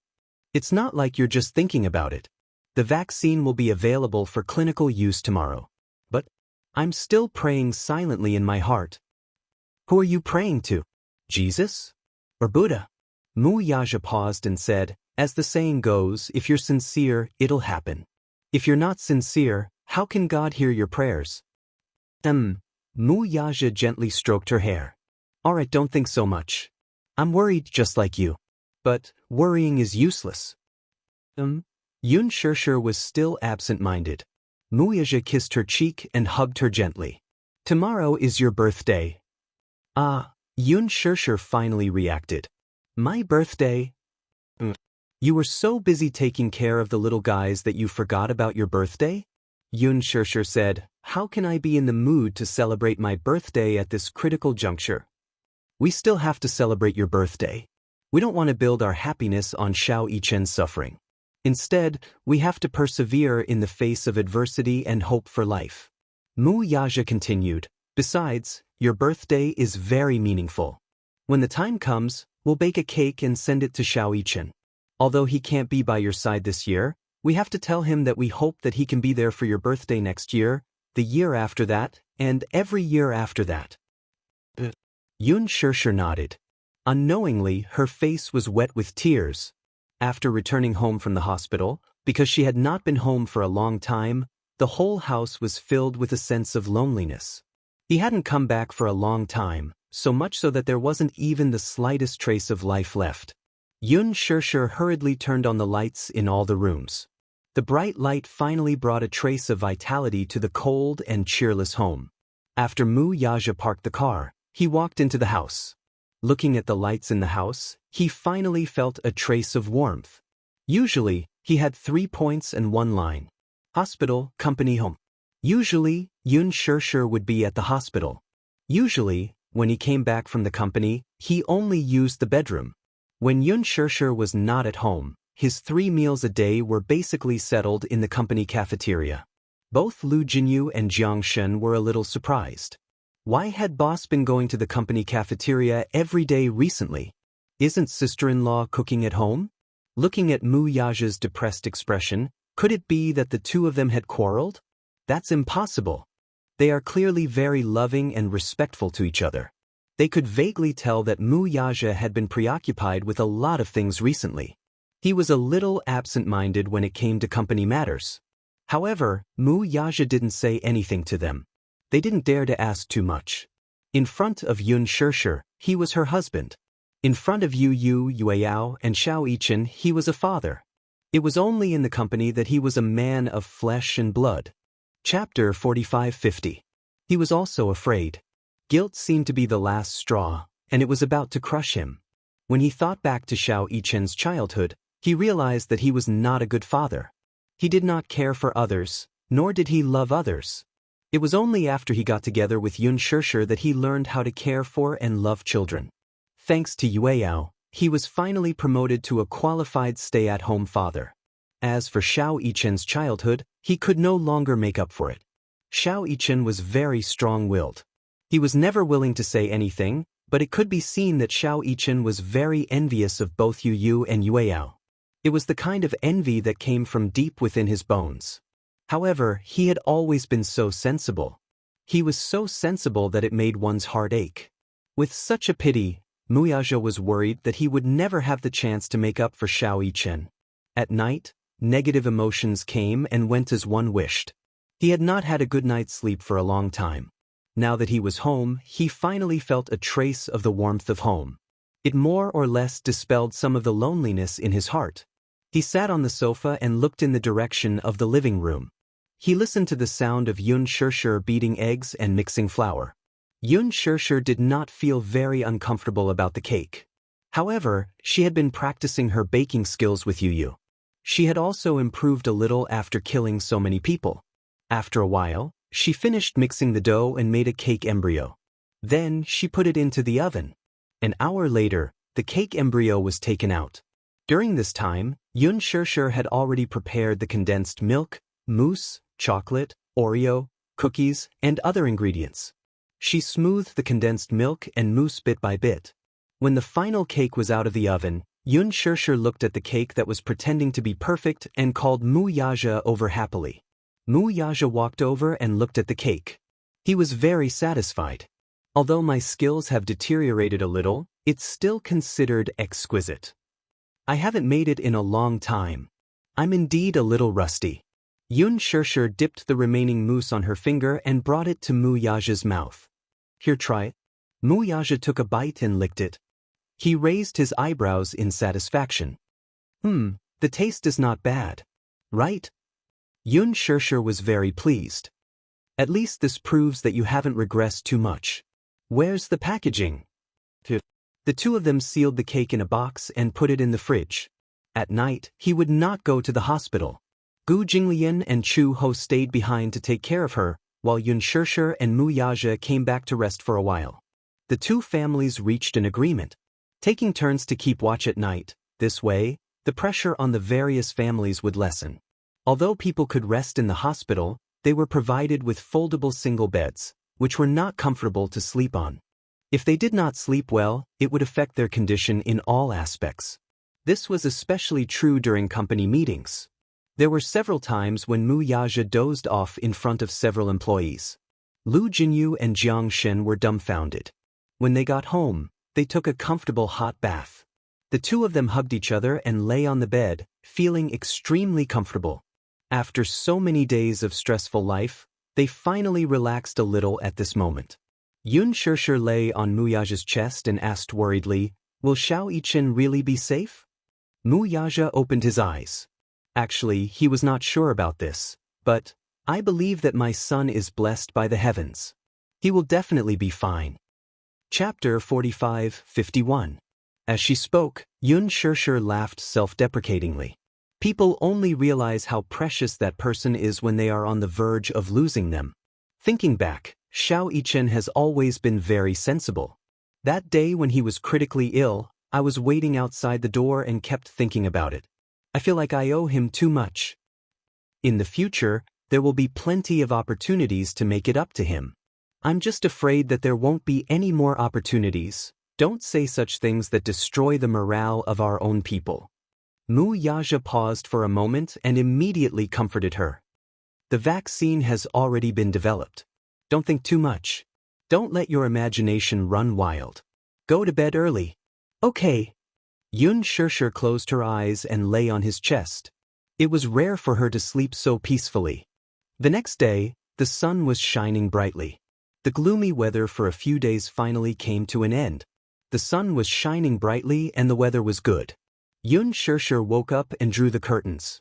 It's not like you're just thinking about it. The vaccine will be available for clinical use tomorrow. But I'm still praying silently in my heart. Who are you praying to? Jesus? Or Buddha? Mu Yaja paused and said, As the saying goes, if you're sincere, it'll happen. If you're not sincere, how can God hear your prayers? Mu Yaja gently stroked her hair. Alright, don't think so much. I'm worried just like you. But worrying is useless. Yun Shirshir was still absent-minded. Muyaja kissed her cheek and hugged her gently. Tomorrow is your birthday. Ah, Yun Shirshir finally reacted. My birthday? You were so busy taking care of the little guys that you forgot about your birthday? Yun Shirshir said, how can I be in the mood to celebrate my birthday at this critical juncture? We still have to celebrate your birthday. We don't want to build our happiness on Xiao Yichen's suffering. Instead, we have to persevere in the face of adversity and hope for life. Mu Yaja continued, besides, your birthday is very meaningful. When the time comes, we'll bake a cake and send it to Xiao Yichen. Although he can't be by your side this year, we have to tell him that we hope that he can be there for your birthday next year, the year after that, and every year after that. Yun Shirshir nodded. Unknowingly, her face was wet with tears. After returning home from the hospital, because she had not been home for a long time, the whole house was filled with a sense of loneliness. He hadn't come back for a long time, so much so that there wasn't even the slightest trace of life left. Yun Shirshir hurriedly turned on the lights in all the rooms. The bright light finally brought a trace of vitality to the cold and cheerless home. After Mu Yaja parked the car, he walked into the house. Looking at the lights in the house, he finally felt a trace of warmth. Usually, he had 3 points and 1 line. Hospital, company, home. Usually, Yun Shirshir would be at the hospital. Usually, when he came back from the company, he only used the bedroom. When Yun Shirshir was not at home, his 3 meals a day were basically settled in the company cafeteria. Both Lu Jinyu and Jiang Shen were a little surprised. Why had boss been going to the company cafeteria every day recently? Isn't sister-in-law cooking at home? Looking at Mu Yaja's depressed expression, could it be that the two of them had quarreled? That's impossible. They are clearly very loving and respectful to each other. They could vaguely tell that Mu Yaja had been preoccupied with a lot of things recently. He was a little absent-minded when it came to company matters. However, Mu Yaja didn't say anything to them. They didn't dare to ask too much. In front of Yun Shirshir, he was her husband. In front of Yu Yueyao and Xiao Yichen, he was a father. It was only in the company that he was a man of flesh and blood. Chapter 45-50. He was also afraid. Guilt seemed to be the last straw, and it was about to crush him. When he thought back to Xiao Yichen's childhood, he realized that he was not a good father. He did not care for others, nor did he love others. It was only after he got together with Yun Shirshir that he learned how to care for and love children. Thanks to Yueyao, he was finally promoted to a qualified stay-at-home father. As for Xiao Yichen's childhood, he could no longer make up for it. Xiao Yichen was very strong-willed. He was never willing to say anything, but it could be seen that Xiao Yichen was very envious of both Yu and Yueyao. It was the kind of envy that came from deep within his bones. However, he had always been so sensible. He was so sensible that it made one's heart ache. With such a pity, Mu Yaja was worried that he would never have the chance to make up for Xiao Yichen. At night, negative emotions came and went as one wished. He had not had a good night's sleep for a long time. Now that he was home, he finally felt a trace of the warmth of home. It more or less dispelled some of the loneliness in his heart. He sat on the sofa and looked in the direction of the living room. He listened to the sound of Yun Shirshir beating eggs and mixing flour. Yun Shirshir did not feel very uncomfortable about the cake. However, she had been practicing her baking skills with Yu. She had also improved a little after killing so many people. After a while, she finished mixing the dough and made a cake embryo. Then she put it into the oven. An hour later, the cake embryo was taken out. During this time, Yun Shirshir had already prepared the condensed milk, mousse, chocolate, Oreo, cookies, and other ingredients. She smoothed the condensed milk and mousse bit by bit. When the final cake was out of the oven, Yun Shirshir looked at the cake that was pretending to be perfect and called Mu Yaja over happily. Mu Yaja walked over and looked at the cake. He was very satisfied. Although my skills have deteriorated a little, it's still considered exquisite. I haven't made it in a long time. I'm indeed a little rusty. Yun Shirshir dipped the remaining mousse on her finger and brought it to Mu Yaja's mouth. Here, try it. Mu Yaja took a bite and licked it. He raised his eyebrows in satisfaction. The taste is not bad. Right? Yun Shirshir was very pleased. At least this proves that you haven't regressed too much. Where's the packaging? The two of them sealed the cake in a box and put it in the fridge. At night, he would not go to the hospital. Gu Jinglian and Chu Ho stayed behind to take care of her, while Yun Shirshir and Mu Yaja came back to rest for a while. The two families reached an agreement, taking turns to keep watch at night. This way, the pressure on the various families would lessen. Although people could rest in the hospital, they were provided with foldable single beds, which were not comfortable to sleep on. If they did not sleep well, it would affect their condition in all aspects. This was especially true during company meetings. There were several times when Mu Yaja dozed off in front of several employees. Lu Jinyu and Jiang Shen were dumbfounded. When they got home, they took a comfortable hot bath. The two of them hugged each other and lay on the bed, feeling extremely comfortable. After so many days of stressful life, they finally relaxed a little at this moment. Yun Shirshir lay on Mu Yaja's chest and asked worriedly, "Will Xiao Yichen really be safe?" Mu Yaja opened his eyes. Actually, he was not sure about this, but I believe that my son is blessed by the heavens. He will definitely be fine. Chapter 45-51. As she spoke, Yun Shirshir laughed self-deprecatingly. People only realize how precious that person is when they are on the verge of losing them. Thinking back, Xiao Yichen has always been very sensible. That day when he was critically ill, I was waiting outside the door and kept thinking about it. I feel like I owe him too much. In the future, there will be plenty of opportunities to make it up to him. I'm just afraid that there won't be any more opportunities. Don't say such things that destroy the morale of our own people. Mu Yaja paused for a moment and immediately comforted her. The vaccine has already been developed. Don't think too much. Don't let your imagination run wild. Go to bed early. Okay. Yun Shirshir closed her eyes and lay on his chest. It was rare for her to sleep so peacefully. The next day, the sun was shining brightly. The gloomy weather for a few days finally came to an end. The sun was shining brightly and the weather was good. Yun Shirshir woke up and drew the curtains.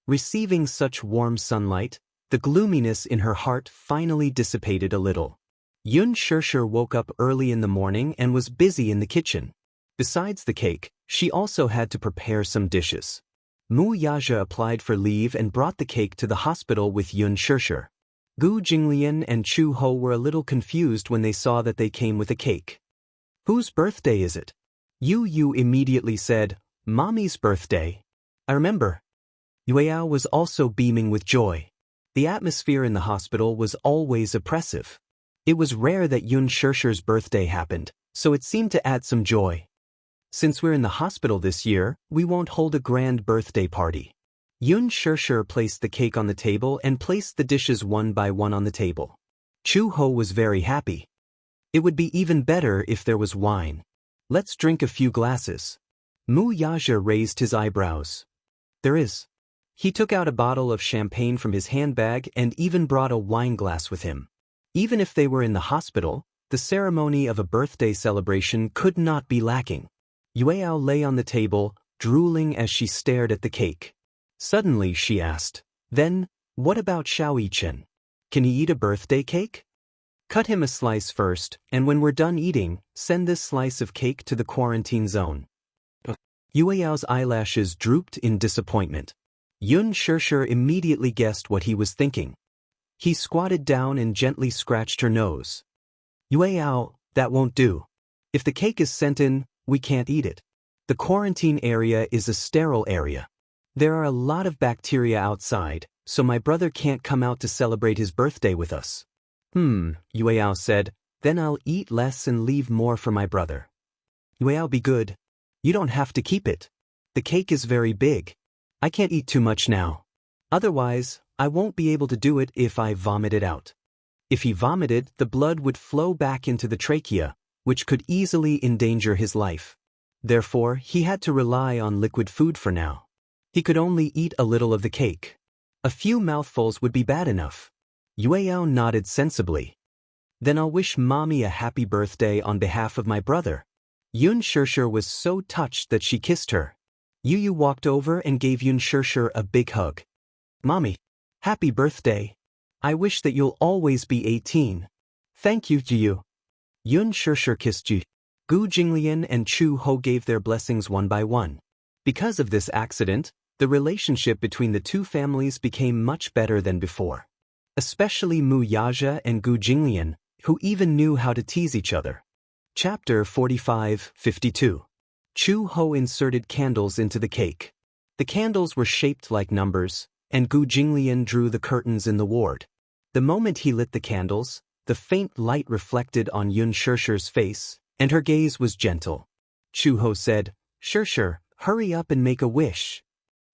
Receiving such warm sunlight, the gloominess in her heart finally dissipated a little. Yun Shirshir woke up early in the morning and was busy in the kitchen. Besides the cake, she also had to prepare some dishes. Mu Yaja applied for leave and brought the cake to the hospital with Yun Shirshir. Gu Jinglian and Chu Ho were a little confused when they saw that they came with a cake. Whose birthday is it? Yu immediately said, "Mommy's birthday." I remember. Yueyao was also beaming with joy. The atmosphere in the hospital was always oppressive. It was rare that Yun Shirshir's birthday happened, so it seemed to add some joy. Since we're in the hospital this year, we won't hold a grand birthday party. Yun Shirshir placed the cake on the table and placed the dishes one by one on the table. Chu Ho was very happy. It would be even better if there was wine. Let's drink a few glasses. Mu Yaja raised his eyebrows. There is. He took out a bottle of champagne from his handbag and even brought a wine glass with him. Even if they were in the hospital, the ceremony of a birthday celebration could not be lacking. Yueyao lay on the table, drooling as she stared at the cake. Suddenly she asked, "Then, what about Xiao Yichen? Can he eat a birthday cake? Cut him a slice first, and when we're done eating, send this slice of cake to the quarantine zone." Yueyao's eyelashes drooped in disappointment. Yun Shirshir immediately guessed what he was thinking. He squatted down and gently scratched her nose. "Yueyao, that won't do. If the cake is sent in, we can't eat it. The quarantine area is a sterile area. There are a lot of bacteria outside, so my brother can't come out to celebrate his birthday with us." Yueyao said, "Then I'll eat less and leave more for my brother." "Yueyao, be good. You don't have to keep it. The cake is very big. I can't eat too much now. Otherwise, I won't be able to do it if I vomit it out." If he vomited, the blood would flow back into the trachea, which could easily endanger his life. Therefore, he had to rely on liquid food for now. He could only eat a little of the cake. A few mouthfuls would be bad enough. Yueyao nodded sensibly. "Then I'll wish Mommy a happy birthday on behalf of my brother." Yun Shirshir was so touched that she kissed her. Yu Yu walked over and gave Yun Shirshir a big hug. Mommy, happy birthday. I wish that you'll always be 18. Thank you, Yu. Yun Shirshir kissed Yu. Gu Jinglian and Chu Ho gave their blessings one by one. Because of this accident, the relationship between the two families became much better than before. Especially Mu Yaja and Gu Jinglian, who even knew how to tease each other. Chapter 45-52. Chu Ho inserted candles into the cake. The candles were shaped like numbers, and Gu Jinglian drew the curtains in the ward. The moment he lit the candles, the faint light reflected on Yun Shirshir's face, and her gaze was gentle. Chu Ho said, "Shirshir, hurry up and make a wish."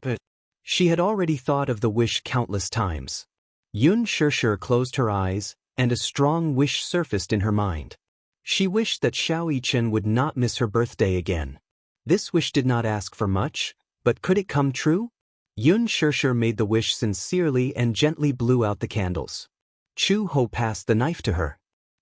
But she had already thought of the wish countless times. Yun Shirshir closed her eyes, and a strong wish surfaced in her mind. She wished that Xiao Yichen would not miss her birthday again. This wish did not ask for much, but could it come true? Yun Shirshir made the wish sincerely and gently blew out the candles. Chu Ho passed the knife to her.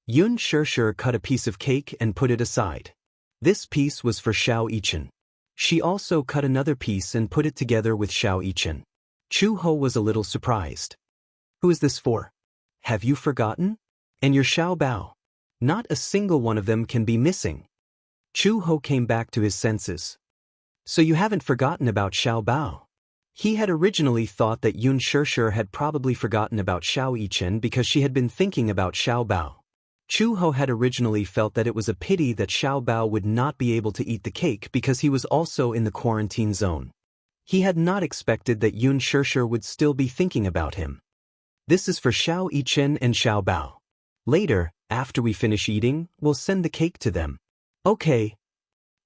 Yun Shirshir cut a piece of cake and put it aside. This piece was for Xiao Yichen. She also cut another piece and put it together with Xiao Yichen. Chu Ho was a little surprised. "Who is this for? Have you forgotten? And your Xiao Bao? Not a single one of them can be missing." Chu Ho came back to his senses. "So you haven't forgotten about Xiao Bao?" He had originally thought that Yun Shirshir had probably forgotten about Xiao Yichen because she had been thinking about Xiao Bao. Chu Ho had originally felt that it was a pity that Xiao Bao would not be able to eat the cake because he was also in the quarantine zone. He had not expected that Yun Shirshir would still be thinking about him. "This is for Xiao Yichen and Xiao Bao. Later, after we finish eating, we'll send the cake to them." "Okay.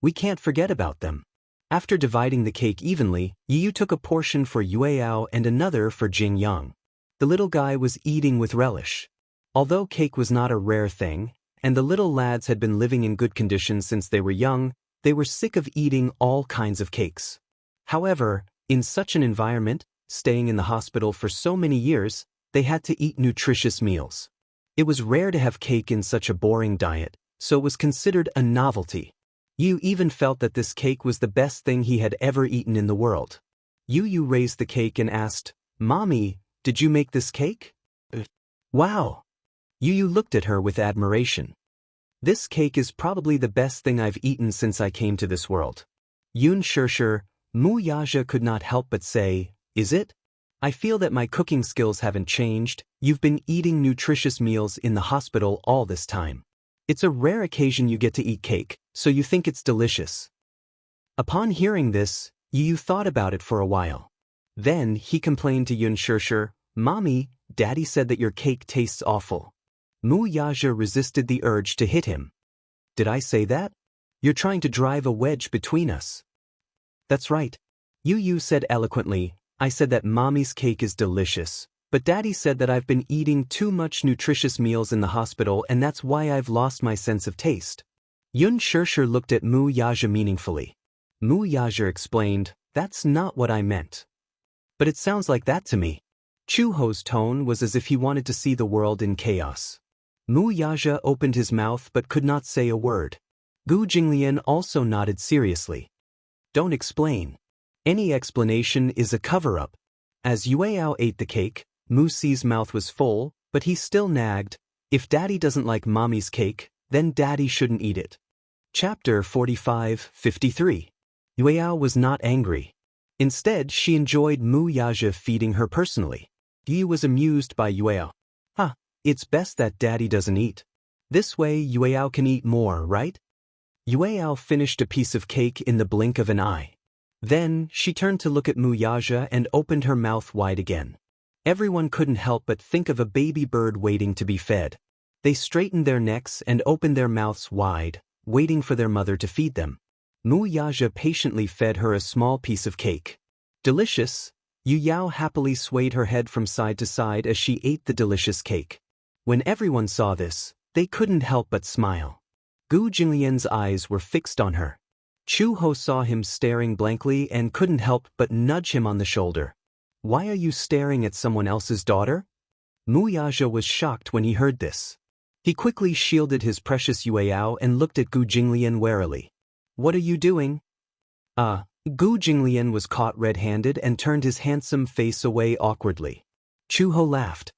We can't forget about them." After dividing the cake evenly, Yu took a portion for Yueao and another for Jing Yang. The little guy was eating with relish. Although cake was not a rare thing, and the little lads had been living in good conditions since they were young, they were sick of eating all kinds of cakes. However, in such an environment, staying in the hospital for so many years, they had to eat nutritious meals. It was rare to have cake in such a boring diet, so it was considered a novelty. Yu even felt that this cake was the best thing he had ever eaten in the world. Yu raised the cake and asked, "Mommy, did you make this cake?" "Wow." Yu looked at her with admiration. "This cake is probably the best thing I've eaten since I came to this world." Yun Shirshir, Mu Yaja could not help but say, "Is it? I feel that my cooking skills haven't changed. You've been eating nutritious meals in the hospital all this time. It's a rare occasion you get to eat cake, so you think it's delicious." Upon hearing this, Yu thought about it for a while. Then he complained to Yun Shirshir, "Mommy, Daddy said that your cake tastes awful." Mu Yaja resisted the urge to hit him. "Did I say that? You're trying to drive a wedge between us." "That's right." Yu said eloquently, "I said that Mommy's cake is delicious. But Daddy said that I've been eating too much nutritious meals in the hospital and that's why I've lost my sense of taste." Yun Shirshir looked at Mu Yaja meaningfully. Mu Yaja explained, "That's not what I meant." "But it sounds like that to me." Chu Ho's tone was as if he wanted to see the world in chaos. Mu Yaja opened his mouth but could not say a word. Gu Jinglian also nodded seriously. "Don't explain. Any explanation is a cover-up." As Yueao ate the cake, Mu Si's mouth was full, but he still nagged, "If Daddy doesn't like Mommy's cake, then Daddy shouldn't eat it." Chapter 45-53. Yueao was not angry. Instead, she enjoyed Mu Yaja feeding her personally. Yu was amused by Yueao. It's best that Daddy doesn't eat. This way Yueao can eat more, right?" Yueao finished a piece of cake in the blink of an eye. Then, she turned to look at Mu Yaja and opened her mouth wide again. Everyone couldn't help but think of a baby bird waiting to be fed. They straightened their necks and opened their mouths wide, waiting for their mother to feed them. Mu Yaja patiently fed her a small piece of cake. "Delicious." Yu Yao happily swayed her head from side to side as she ate the delicious cake. When everyone saw this, they couldn't help but smile. Gu Jinglian's eyes were fixed on her. Chu Ho saw him staring blankly and couldn't help but nudge him on the shoulder. "Why are you staring at someone else's daughter?" Mu Yaja was shocked when he heard this. He quickly shielded his precious Yueao and looked at Gu Jinglian warily. What are you doing? Gu Jinglian was caught red-handed and turned his handsome face away awkwardly. Chu Ho laughed.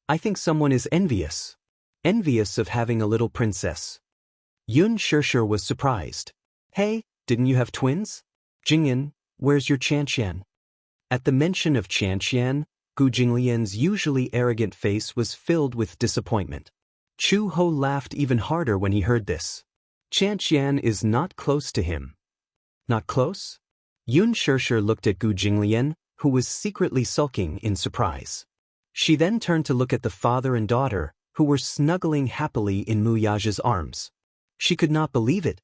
I think someone is envious. Envious of having a little princess. Yun Shirshir was surprised. Hey, didn't you have twins? Jingyan, where's your Chanxian? At the mention of Chanxian, Gu Jinglian's usually arrogant face was filled with disappointment. Chu Ho laughed even harder when he heard this. Chanxian is not close to him. Not close? Yun Shirshir looked at Gu Jinglian, who was secretly sulking in surprise. She then turned to look at the father and daughter, who were snuggling happily in Mu Yaja's arms. She could not believe it.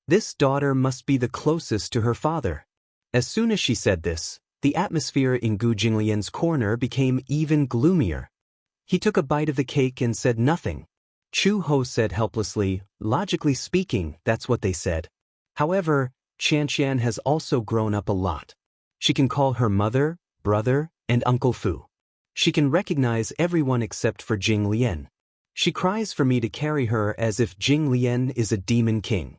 This daughter must be the closest to her father. As soon as she said this, the atmosphere in Gu Jinglian's corner became even gloomier. He took a bite of the cake and said nothing. Chu Ho said helplessly, logically speaking, that's what they said. However, Chanxian has also grown up a lot. She can call her mother, brother, and Uncle Fu. She can recognize everyone except for Jing Lian. She cries for me to carry her as if Jing Lian is a demon king.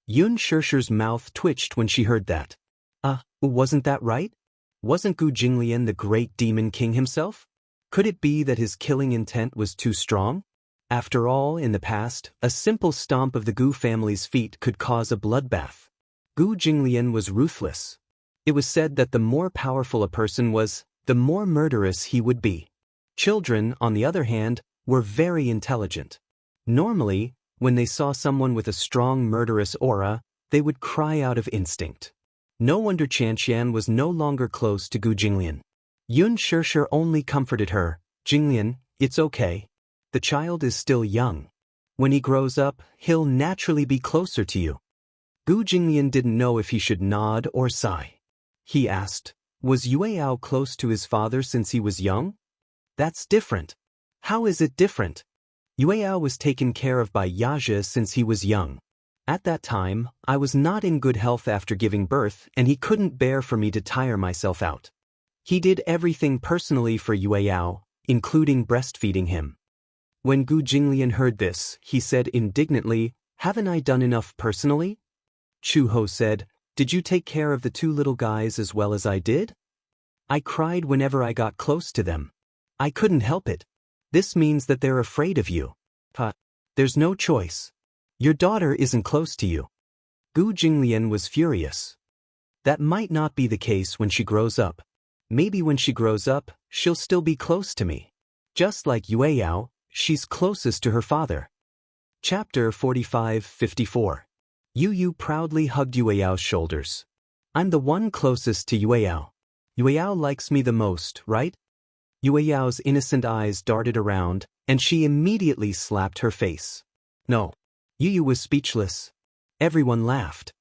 Yun Shirshir's mouth twitched when she heard that. Wasn't that right? Wasn't Gu Jinglian the great demon king himself? Could it be that his killing intent was too strong? After all, in the past, a simple stomp of the Gu family's feet could cause a bloodbath. Gu Jinglian was ruthless. It was said that the more powerful a person was, the more murderous he would be. Children, on the other hand, were very intelligent. Normally, when they saw someone with a strong murderous aura, they would cry out of instinct. No wonder Chanxian was no longer close to Gu Jinglian. Yun Shirshir only comforted her. Jinglian, it's okay. The child is still young. When he grows up, he'll naturally be closer to you. Gu Jinglian didn't know if he should nod or sigh. He asked, was Yueao close to his father since he was young? That's different. How is it different? Yueao was taken care of by Yaja since he was young. At that time, I was not in good health after giving birth, and he couldn't bear for me to tire myself out. He did everything personally for Yueao, including breastfeeding him. When Gu Jinglian heard this, he said indignantly, haven't I done enough personally? Chu Ho said, did you take care of the two little guys as well as I did? I cried whenever I got close to them. I couldn't help it. This means that they're afraid of you. There's no choice. Your daughter isn't close to you. Gu Jinglian was furious. That might not be the case when she grows up. Maybe when she grows up, she'll still be close to me. Just like Yueao, she's closest to her father. Chapter 45-54. Yu proudly hugged Yueao's shoulders. I'm the one closest to Yueao. Yueao likes me the most, right? Yueao's innocent eyes darted around, and she immediately slapped her face. No. Yu was speechless. Everyone laughed.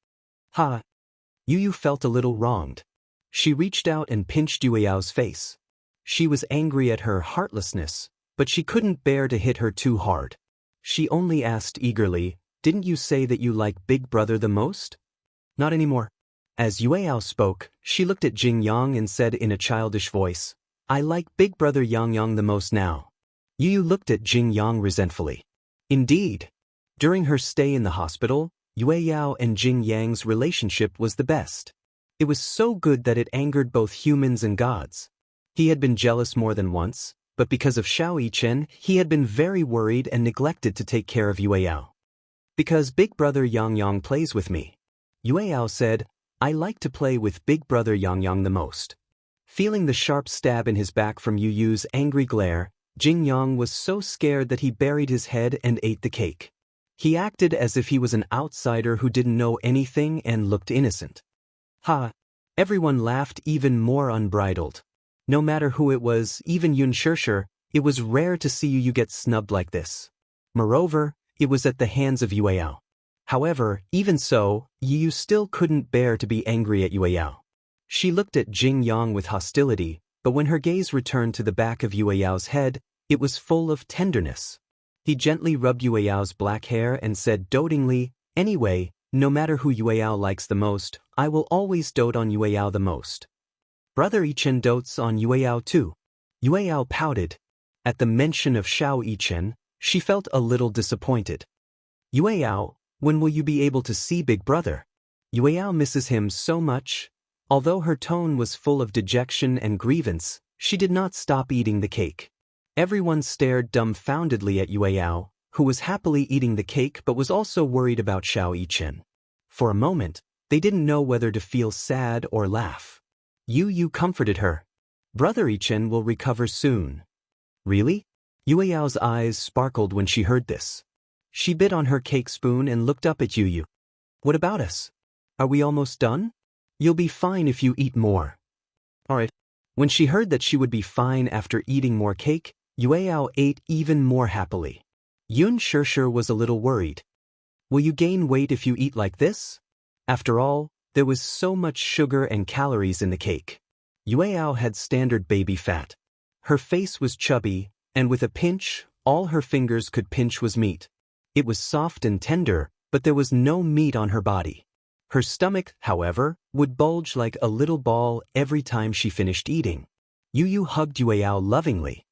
Yu felt a little wronged. She reached out and pinched Yueao's face. She was angry at her heartlessness, but she couldn't bear to hit her too hard. She only asked eagerly, didn't you say that you like Big Brother the most? Not anymore. As Yueao spoke, she looked at Jing Yang and said in a childish voice, I like Big Brother Yang the most now. Yu looked at Jing Yang resentfully. Indeed. During her stay in the hospital, Yueao and Jing Yang's relationship was the best. It was so good that it angered both humans and gods. He had been jealous more than once, but because of Xiao Yichen, he had been very worried and neglected to take care of Yueao. Because Big Brother Yang plays with me. Yueao said, I like to play with Big Brother Yang the most. Feeling the sharp stab in his back from Yu's angry glare, Jing Yang was so scared that he buried his head and ate the cake. He acted as if he was an outsider who didn't know anything and looked innocent. Everyone laughed even more unbridled. No matter who it was, even Yun Shirshir, it was rare to see Yu get snubbed like this. Moreover, it was at the hands of Yueao. However, even so, Yu still couldn't bear to be angry at Yueao. She looked at Jing Yang with hostility, but when her gaze returned to the back of Yueao's head, it was full of tenderness. He gently rubbed Yueao's black hair and said dotingly, anyway, no matter who Yueao likes the most, I will always dote on Yueao the most. Brother Yichen dotes on Yueao too. Yueao pouted. At the mention of Xiao Yichen, she felt a little disappointed. Yueao, when will you be able to see Big Brother? Yueyao misses him so much. Although her tone was full of dejection and grievance, she did not stop eating the cake. Everyone stared dumbfoundedly at Yueyao, who was happily eating the cake but was also worried about Xiao Yichen. For a moment, they didn't know whether to feel sad or laugh. Yu comforted her. Brother Yichen will recover soon. Really? Yueyao's eyes sparkled when she heard this. She bit on her cake spoon and looked up at Yu. What about us? Are we almost done? You'll be fine if you eat more. Alright. When she heard that she would be fine after eating more cake, Yueyao ate even more happily. Yun Shishir was a little worried. Will you gain weight if you eat like this? After all, there was so much sugar and calories in the cake. Yueyao had standard baby fat. Her face was chubby, and with a pinch, all her fingers could pinch was meat. It was soft and tender, but there was no meat on her body. Her stomach, however, would bulge like a little ball every time she finished eating. Yu hugged Yueyao lovingly.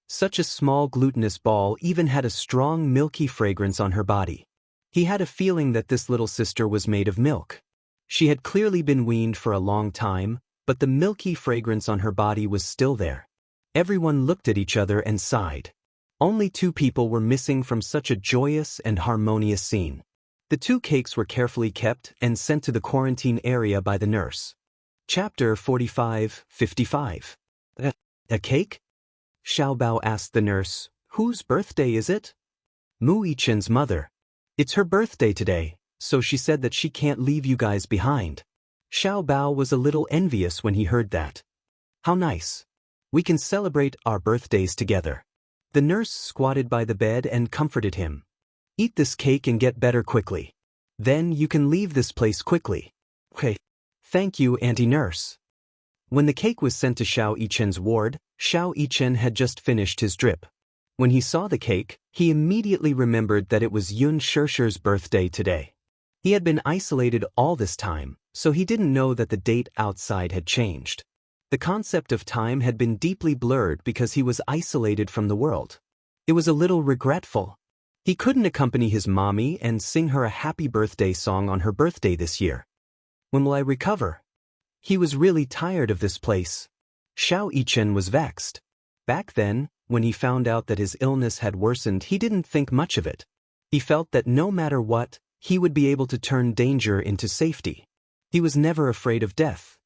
Such a small glutinous ball even had a strong milky fragrance on her body. He had a feeling that this little sister was made of milk. She had clearly been weaned for a long time, but the milky fragrance on her body was still there. Everyone looked at each other and sighed. Only 2 people were missing from such a joyous and harmonious scene. The 2 cakes were carefully kept and sent to the quarantine area by the nurse. Chapter 45-55. A cake? Xiaobao asked the nurse. Whose birthday is it? Mu Yichen's mother. It's her birthday today, so she said that she can't leave you guys behind. Xiaobao was a little envious when he heard that. How nice. We can celebrate our birthdays together. The nurse squatted by the bed and comforted him. Eat this cake and get better quickly. Then you can leave this place quickly. Okay. Thank you, Auntie Nurse. When the cake was sent to Xiao Yichen's ward, Xiao Yichen had just finished his drip. When he saw the cake, he immediately remembered that it was Yun Shishir's birthday today. He had been isolated all this time, so he didn't know that the date outside had changed. The concept of time had been deeply blurred because he was isolated from the world. It was a little regretful. He couldn't accompany his mommy and sing her a happy birthday song on her birthday this year. When will I recover? He was really tired of this place. Xiao Yichen was vexed. Back then, when he found out that his illness had worsened, he didn't think much of it. He felt that no matter what, he would be able to turn danger into safety. He was never afraid of death.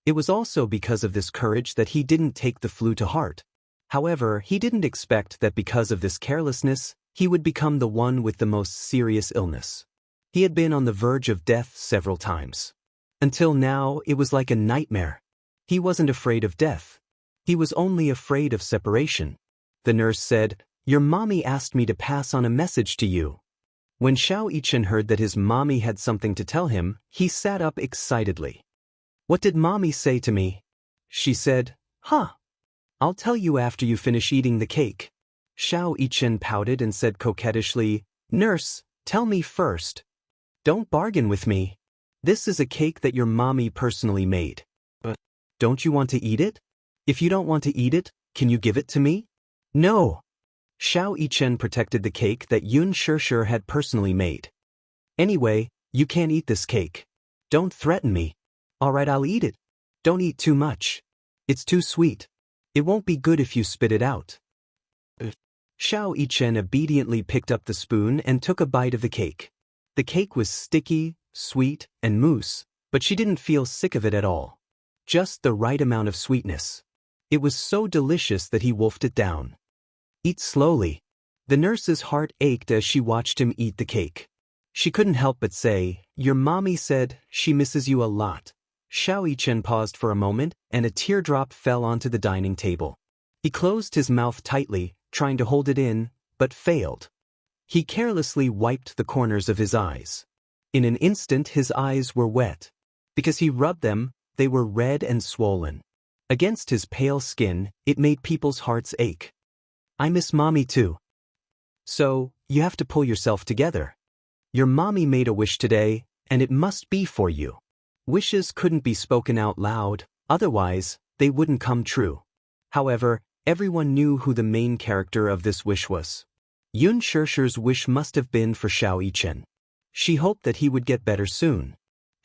It was also because of this courage that he didn't take the flu to heart. However, he didn't expect that because of this carelessness, he would become the one with the most serious illness. He had been on the verge of death several times. Until now, it was like a nightmare. He wasn't afraid of death. He was only afraid of separation. The nurse said, "Your mommy asked me to pass on a message to you." When Xiao Yichen heard that his mommy had something to tell him, he sat up excitedly. "What did mommy say to me?" She said, I'll tell you after you finish eating the cake." Xiao Yichen pouted and said coquettishly, "Nurse, tell me first. Don't bargain with me. This is a cake that your mommy personally made. But don't you want to eat it? If you don't want to eat it, can you give it to me?" "No." Xiao Yichen protected the cake that Yun Shishir had personally made. "Anyway, you can't eat this cake. Don't threaten me." "Alright, I'll eat it. Don't eat too much. It's too sweet. It won't be good if you spit it out." Xiao Yichen obediently picked up the spoon and took a bite of the cake. The cake was sticky, sweet, and mousse, but she didn't feel sick of it at all. Just the right amount of sweetness. It was so delicious that he wolfed it down. "Eat slowly." The nurse's heart ached as she watched him eat the cake. She couldn't help but say, "Your mommy said she misses you a lot." Xiao Yichen paused for a moment, and a teardrop fell onto the dining table. He closed his mouth tightly, trying to hold it in, but failed. He carelessly wiped the corners of his eyes. In an instant his eyes were wet. Because he rubbed them, they were red and swollen. Against his pale skin, it made people's hearts ache. "I miss mommy too." "So, you have to pull yourself together. Your mommy made a wish today, and it must be for you." Wishes couldn't be spoken out loud, otherwise, they wouldn't come true. However, everyone knew who the main character of this wish was. Yun Shishir's wish must have been for Xiao Yichen. She hoped that he would get better soon.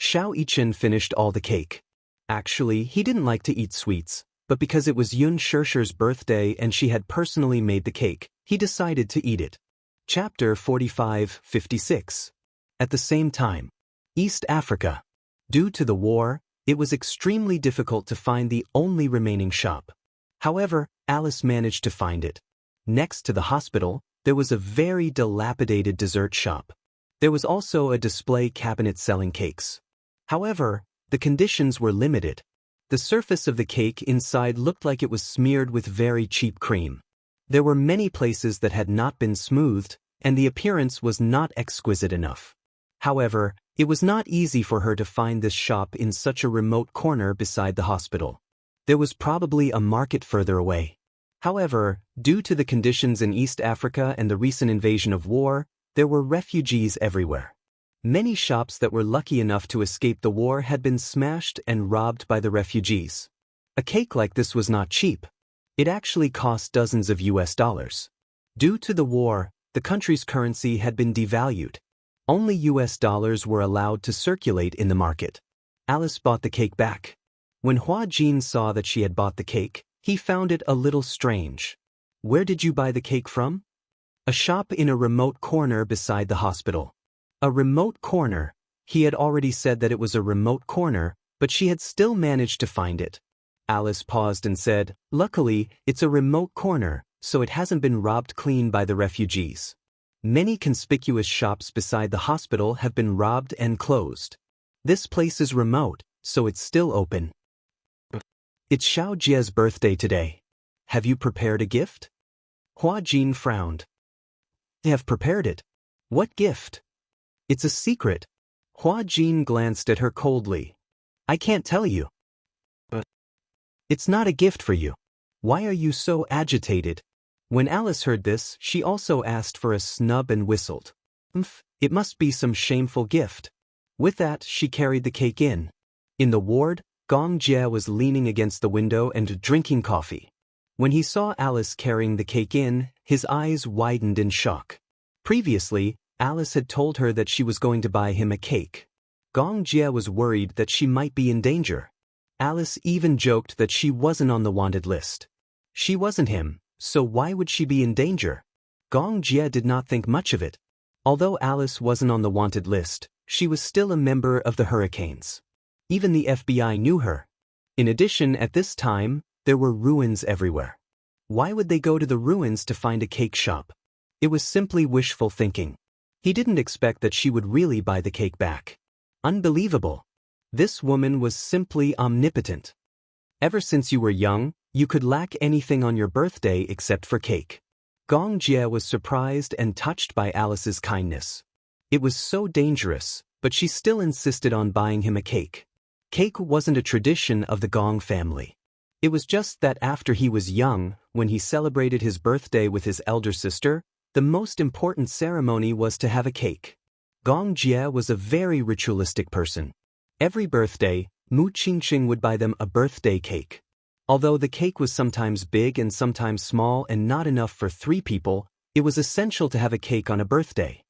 Xiao Yichen finished all the cake. Actually, he didn't like to eat sweets, but because it was Yun Shishir's birthday and she had personally made the cake, he decided to eat it. Chapter 45-56. At the same time, East Africa. Due to the war, it was extremely difficult to find the only remaining shop. However, Alice managed to find it. Next to the hospital, there was a very dilapidated dessert shop. There was also a display cabinet selling cakes. However, the conditions were limited. The surface of the cake inside looked like it was smeared with very cheap cream. There were many places that had not been smoothed, and the appearance was not exquisite enough. However, it was not easy for her to find this shop in such a remote corner beside the hospital. There was probably a market further away. However, due to the conditions in East Africa and the recent invasion of war, there were refugees everywhere. Many shops that were lucky enough to escape the war had been smashed and robbed by the refugees. A cake like this was not cheap. It actually cost dozens of US dollars. Due to the war, the country's currency had been devalued. Only US dollars were allowed to circulate in the market. Alice bought the cake back. When Hua Jin saw that she had bought the cake, he found it a little strange. Where did you buy the cake from? A shop in a remote corner beside the hospital. A remote corner. He had already said that it was a remote corner, but she had still managed to find it. Alice paused and said, "Luckily, it's a remote corner, so it hasn't been robbed clean by the refugees. Many conspicuous shops beside the hospital have been robbed and closed. This place is remote, so it's still open." It's Xiao Jie's birthday today. Have you prepared a gift? Hua Jin frowned. They have prepared it. What gift? It's a secret. Hua Jin glanced at her coldly. I can't tell you. It's not a gift for you. Why are you so agitated? When Alice heard this, she also asked for a snub and whistled. It must be some shameful gift. With that, she carried the cake in. In the ward, Gong Jie was leaning against the window and drinking coffee. When he saw Alice carrying the cake in, his eyes widened in shock. Previously, Alice had told her that she was going to buy him a cake. Gong Jie was worried that she might be in danger. Alice even joked that she wasn't on the wanted list. She wasn't him, so why would she be in danger? Gong Jie did not think much of it. Although Alice wasn't on the wanted list, she was still a member of the Hurricanes. Even the FBI knew her. In addition, at this time, there were ruins everywhere. Why would they go to the ruins to find a cake shop? It was simply wishful thinking. He didn't expect that she would really buy the cake back. Unbelievable. This woman was simply omnipotent. Ever since you were young, you could lack anything on your birthday except for cake. Gong Jie was surprised and touched by Alice's kindness. It was so dangerous, but she still insisted on buying him a cake. Cake wasn't a tradition of the Gong family. It was just that after he was young, when he celebrated his birthday with his elder sister, the most important ceremony was to have a cake. Gong Jie was a very ritualistic person. Every birthday, Mu Qingqing would buy them a birthday cake. Although the cake was sometimes big and sometimes small and not enough for 3 people, it was essential to have a cake on a birthday.